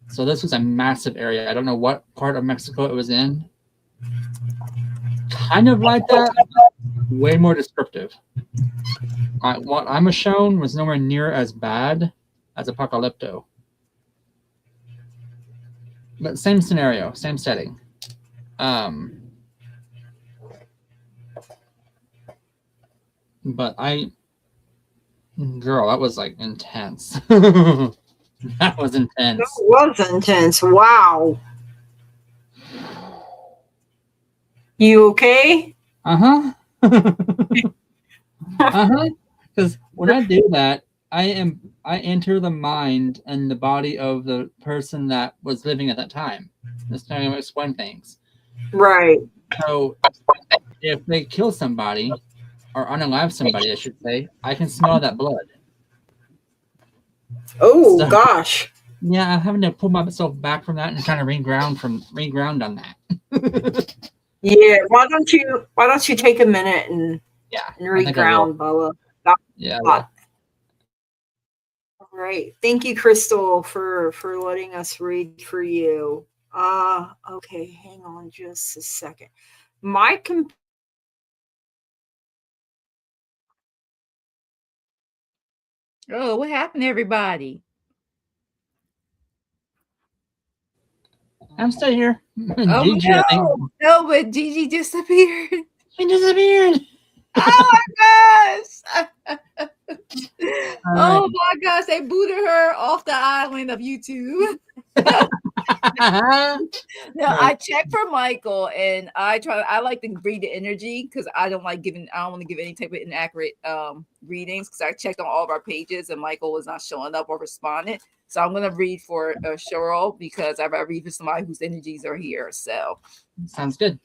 So this was a massive area. I don't know what part of Mexico it was in. Kind of like that, way more descriptive. What I'm shown was nowhere near as bad as Apocalypto. But same scenario, same setting. But girl, that was like intense. That was intense. That was intense. Wow. You okay? Uh-huh. Uh-huh. Because when I do that, I enter the mind and the body of the person that was living at that time. That's how I explain things. Right. So if they kill somebody or unalive somebody, I should say, I can smell that blood. Oh gosh. Yeah, I'm having to pull myself back from that and kind of reground on that. Yeah. Why don't you take a minute and reground, Bella? Yeah. All right. Thank you, Crystal, for letting us read for you. Okay, hang on just a second. Oh, what happened to everybody? I'm still here. Oh, Gigi, no. I think. No, but Gigi disappeared. She disappeared. Oh my gosh. Oh my gosh, they booted her off the island of YouTube. No, I checked for Michael, and I like to read the energy because I don't want to give any type of inaccurate readings, because I checked on all of our pages and Michael was not showing up or responding. So I'm gonna read for Cheryl, because I read for somebody whose energies are here. So sounds good.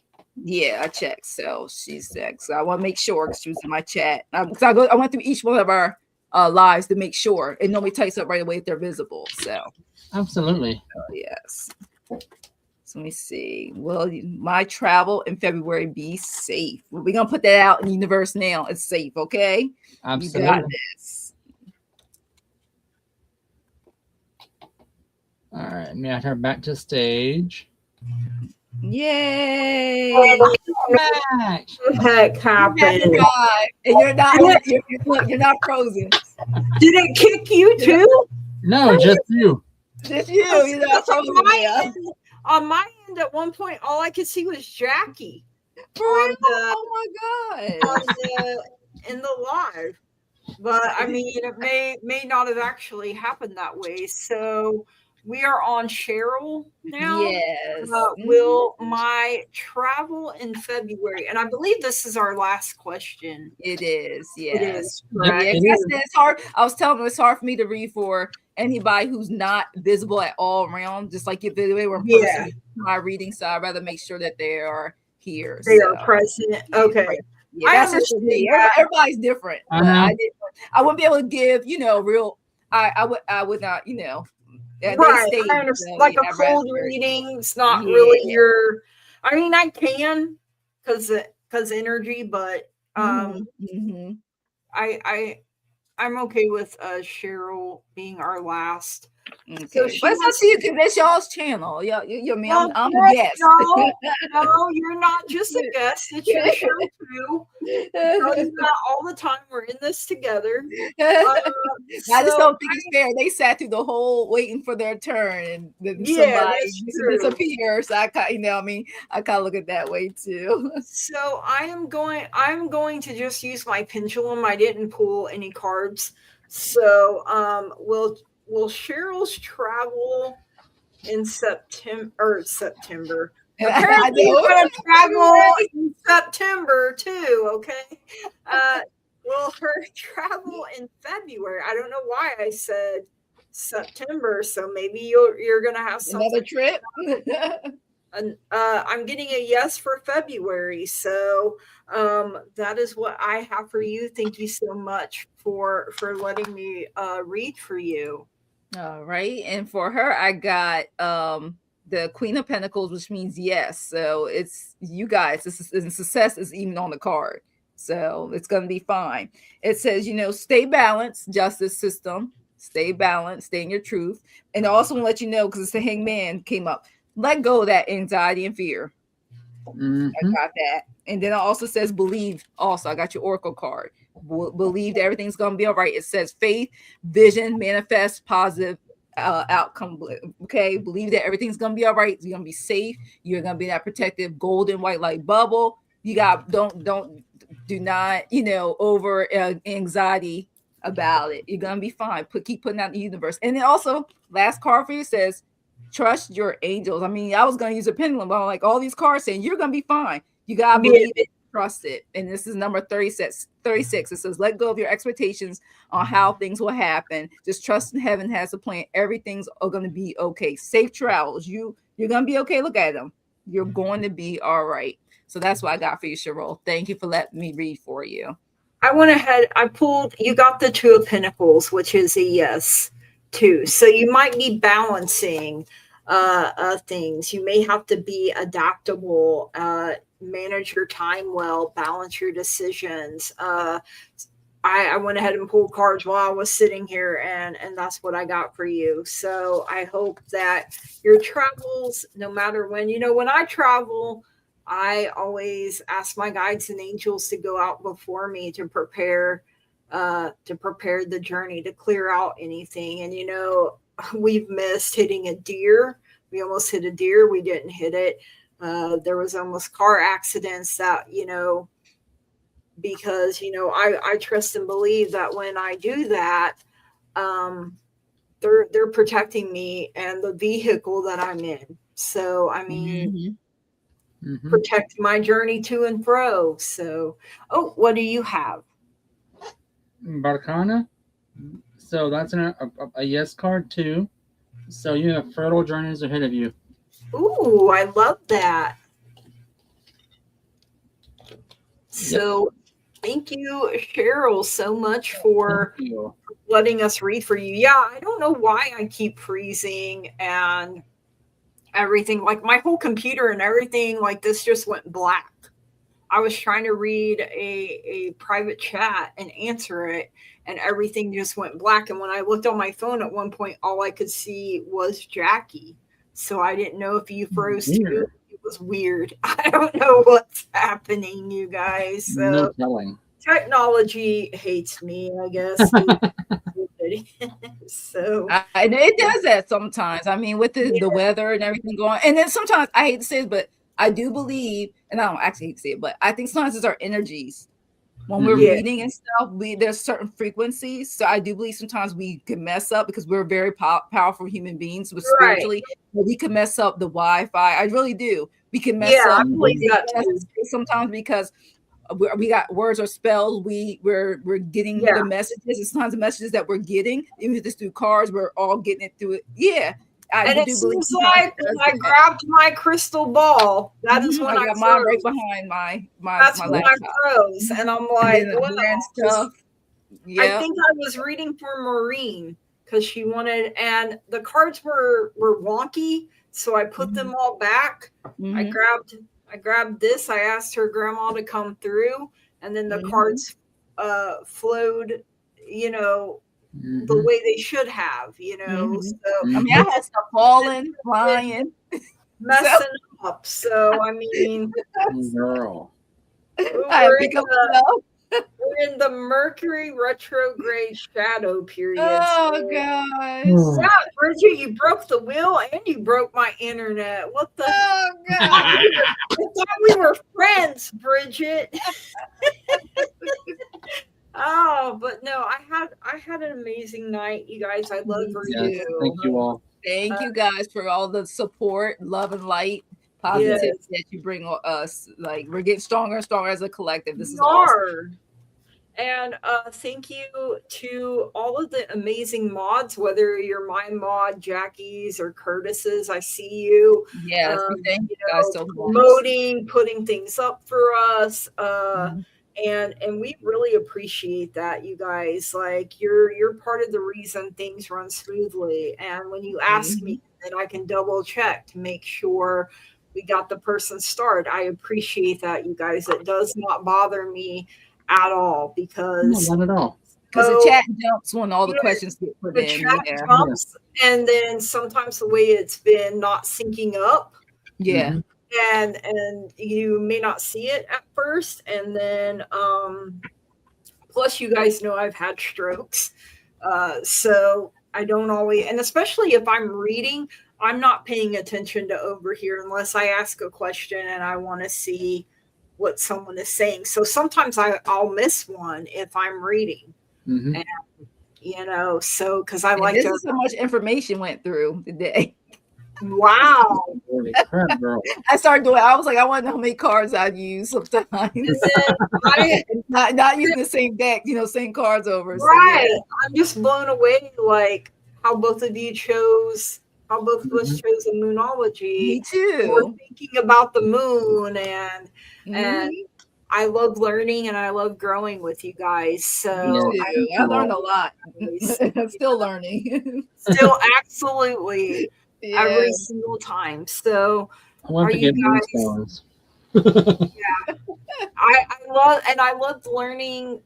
Yeah, I checked. So she's sick. So I want to make sure, because she was in my chat. Because I went through each one of our lives to make sure. It normally types up right away if they're visible. So absolutely. Yes. So let me see. Will my travel in February be safe? We're gonna put that out in the universe now. It's safe, okay? Absolutely. You got this. All right, let me add her back to stage. Yay! What the heck happened? And you're not frozen. Did it kick you too? No, just you. Just you. You're not frozen. On my end, at one point, all I could see was Jackie. Oh my god! In the live, but I mean, it may not have actually happened that way. So we are on Cheryl now. Yes. Will my travel in February, and I believe this is our last question. It is. Yes. It is. Right. It's hard. I was telling them it's hard for me to read for anybody who's not visible at all around. Just like if they were in person, my reading, so I'd rather make sure that they are here. They are present. Okay. Yeah, that's just me. Everybody's different. I wouldn't be able to give, real. I would not, right. Stage, I understand. Like a cold reading's not really your. I mean, I can because energy, but I'm okay with Cheryl being our last. Okay. So but it's up to you, because that's y'all's channel. I'm a guest. No, you're not just a guest. It's your show too. It's not all the time. We're in this together. I just don't think it's fair. They sat through the whole waiting for their turn, and then somebody disappears. So I kind of look at that way too. So I'm going to just use my pendulum. I didn't pull any cards. So will Cheryl's travel in September? Apparently, you're going to travel in September too. Okay. Will her travel in February? I don't know why I said September. So maybe you're going to have another trip. I'm getting a yes for February. So that is what I have for you. Thank you so much for letting me read for you. All right. And for her, I got the Queen of Pentacles, which means yes. So it's you guys. Success is even on the card. So it's going to be fine. It says, stay balanced, justice system. stay balanced, stay in your truth. And I also want to let you know, because it's the Hangman came up, let go of that anxiety and fear. Mm-hmm. I got that. And then it also says believe. Also, I got your oracle card. Believe that everything's going to be all right. It says faith, vision, manifest, positive outcome. Okay, believe that everything's going to be all right. You're going to be safe. You're going to be that protective golden white light bubble. You got do not over anxiety about it. You're going to be fine. Keep putting out the universe. And then also, last card for you says trust your angels. I mean, I was going to use a pendulum, but I'm like, all these cards saying you're going to be fine. You got to believe it, trust it. And this is number 36. It says, let go of your expectations on how things will happen. Just trust in heaven has a plan. Everything's going to be okay. Safe travels. You're going to be okay. Look at them. You're going to be all right. So that's what I got for you, Cheryl. Thank you for letting me read for you. I went ahead. You got the Two of Pentacles, which is a yes, too. So you might be balancing things. You may have to be adaptable, manage your time well, balance your decisions. I went ahead and pulled cards while I was sitting here, and that's what I got for you. So I hope that your travels, no matter when, when I travel, I always ask my guides and angels to go out before me to prepare the journey, to clear out anything. And we've missed hitting a deer. We almost hit a deer. We didn't hit it. There was almost car accidents that, because, I trust and believe that when I do that, they're protecting me and the vehicle that I'm in. So, I mean, protect my journey to and fro. So, what do you have? Barcana. So that's a yes card too. So you have fertile journeys ahead of you. Ooh, I love that. So thank you, Cheryl, so much for letting us read for you. Yeah, I don't know why I keep freezing and everything. Like my whole computer and everything like this just went black. I was trying to read a private chat and answer it, and everything just went black. And when I looked on my phone at one point, all I could see was Jackie. So I didn't know if you froze too. It was weird. I don't know what's happening, you guys. So no telling. Technology hates me, I guess. So and it does that sometimes. I mean, with the weather and everything going, and then sometimes I hate to say it, but I do believe, and I don't actually hate to say it, but I think sometimes it's our energies. When we're reading and stuff, there's certain frequencies. So I do believe sometimes we can mess up because we're very powerful human beings, but spiritually, we can mess up the Wi-Fi. I really do. We can mess up sometimes because we got words or spells. We're getting the messages. It's sometimes the messages that we're getting, even if it's through cards, we're all getting it through it. Yeah. And it seems like when I grabbed my crystal ball, that is when I got mine right behind my that's my when laptop. I froze, and I'm like, stuff. I think I was reading for Maureen because she wanted, and the cards were wonky, so I put them all back. I grabbed this. I asked her grandma to come through, and then the cards flowed, the way they should have, So I mean, I had stuff falling, flying, messing up. So I mean, girl, we're in the Mercury retrograde shadow period. Oh gosh! Yeah, Bridget, you broke the wheel and you broke my internet. What the? Oh god! I thought we were friends, Bridget. Oh, but no, I had an amazing night, you guys. I love you. Thank you all. Thank you guys for all the support, love and light, positivity that you bring us. Like we're getting stronger and stronger as a collective. This is awesome. And thank you to all of the amazing mods, whether you're my mod, Jackie's, or Curtis's. I see you. Yes, thank you guys so much. Promoting, putting things up for us. And we really appreciate that, you guys. Like you're part of the reason things run smoothly. And when you ask me, then I can double check to make sure we got the person started. I appreciate that, you guys. It does not bother me at all because not at all. Because the So, chat jumps when all the yeah, questions get put the in. chat Yeah. jumps, and then sometimes the way it's been not syncing up, Yeah. Mhm. and you may not see it at first, and then plus you guys know I've had strokes, so I don't always, and especially if I'm reading, I'm not paying attention to over here unless I ask a question and I want to see what someone is saying. So sometimes I'll miss one if I'm reading, Mhm. and so because I And like this to. is so much information went through today. Wow. Holy crap, girl. I started doing. I was like, I want to know how many cards I'd use sometimes. And then I not using the same deck, same cards over. So right, yeah. I'm just blown away, like how both of you chose, how both of us Mhm. chose a moonology. Me We're too. thinking about the moon, and Mhm. I love learning and I love growing with you guys. So Me too. I learned a lot. always, I'm still learning. still absolutely Yeah. every single time. So I want are to you get guys? moonstones. I loved learning.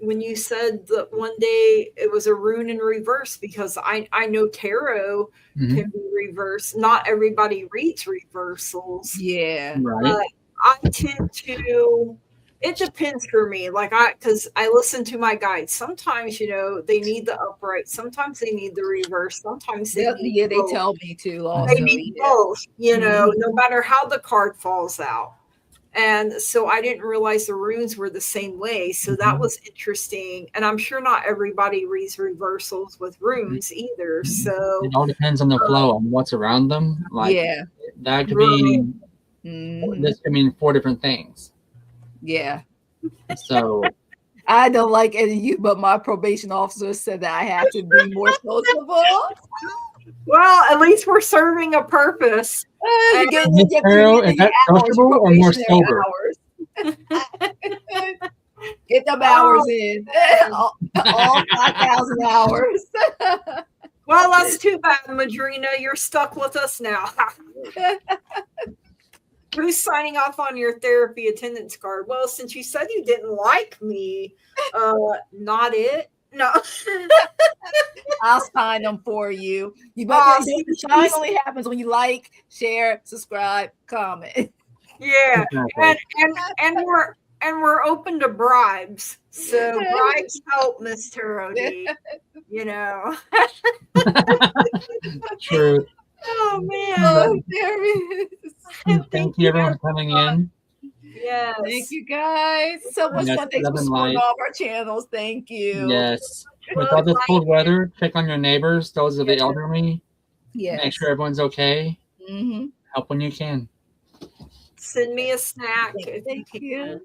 When you said that one day it was a rune in reverse, because I know tarot Mhm. can be reversed. Not everybody reads reversals. Yeah. Right. I tend to. It depends for me. Because I listen to my guides. Sometimes they need the upright. Sometimes they need the reverse. Sometimes they need Yeah, they both. tell me too They also. need Yeah. both. Mhm. No matter how the card falls out. And so I didn't realize the runes were the same way. So that Mhm. was interesting. And I'm sure not everybody reads reversals with runes either. So, It all depends on the flow and what's around them. Like Yeah. that could right. be Mhm. this could mean 4 different things. Yeah. So I don't like any of you, but my probation officer said that I have to be more sociable. Well, at least we're serving a purpose. You get Miss Carol, is that hours, sociable or more sober? hours. Get them Oh, hours in. all 5,000 hours. well, that's too bad, Madrina. You're stuck with us now. Who's signing off on your therapy attendance card? Well, since you said you didn't like me, not it. No. I'll sign them for you. You Oh, the sign only happens when you like, share, subscribe, comment. yeah. Exactly. And we're open to bribes. So bribes help, Miss Tarot D. True. Oh man. Oh, there it is. Thank you everyone for coming in. Yes. Thank you guys. So much Yes, fun. Thanks for love and supporting light. all of our channels. Thank you. Yes. With all this cold weather, check on your neighbors, those of the Yes. elderly. Yes. Make sure everyone's okay. Mm-hmm. Help when you can. Send me a snack. Thank you.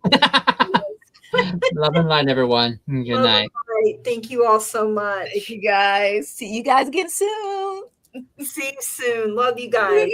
Love and light, everyone. Good Love night. and light. Thank you all so much. Thank you guys. See you guys again soon. See you soon. Love you guys.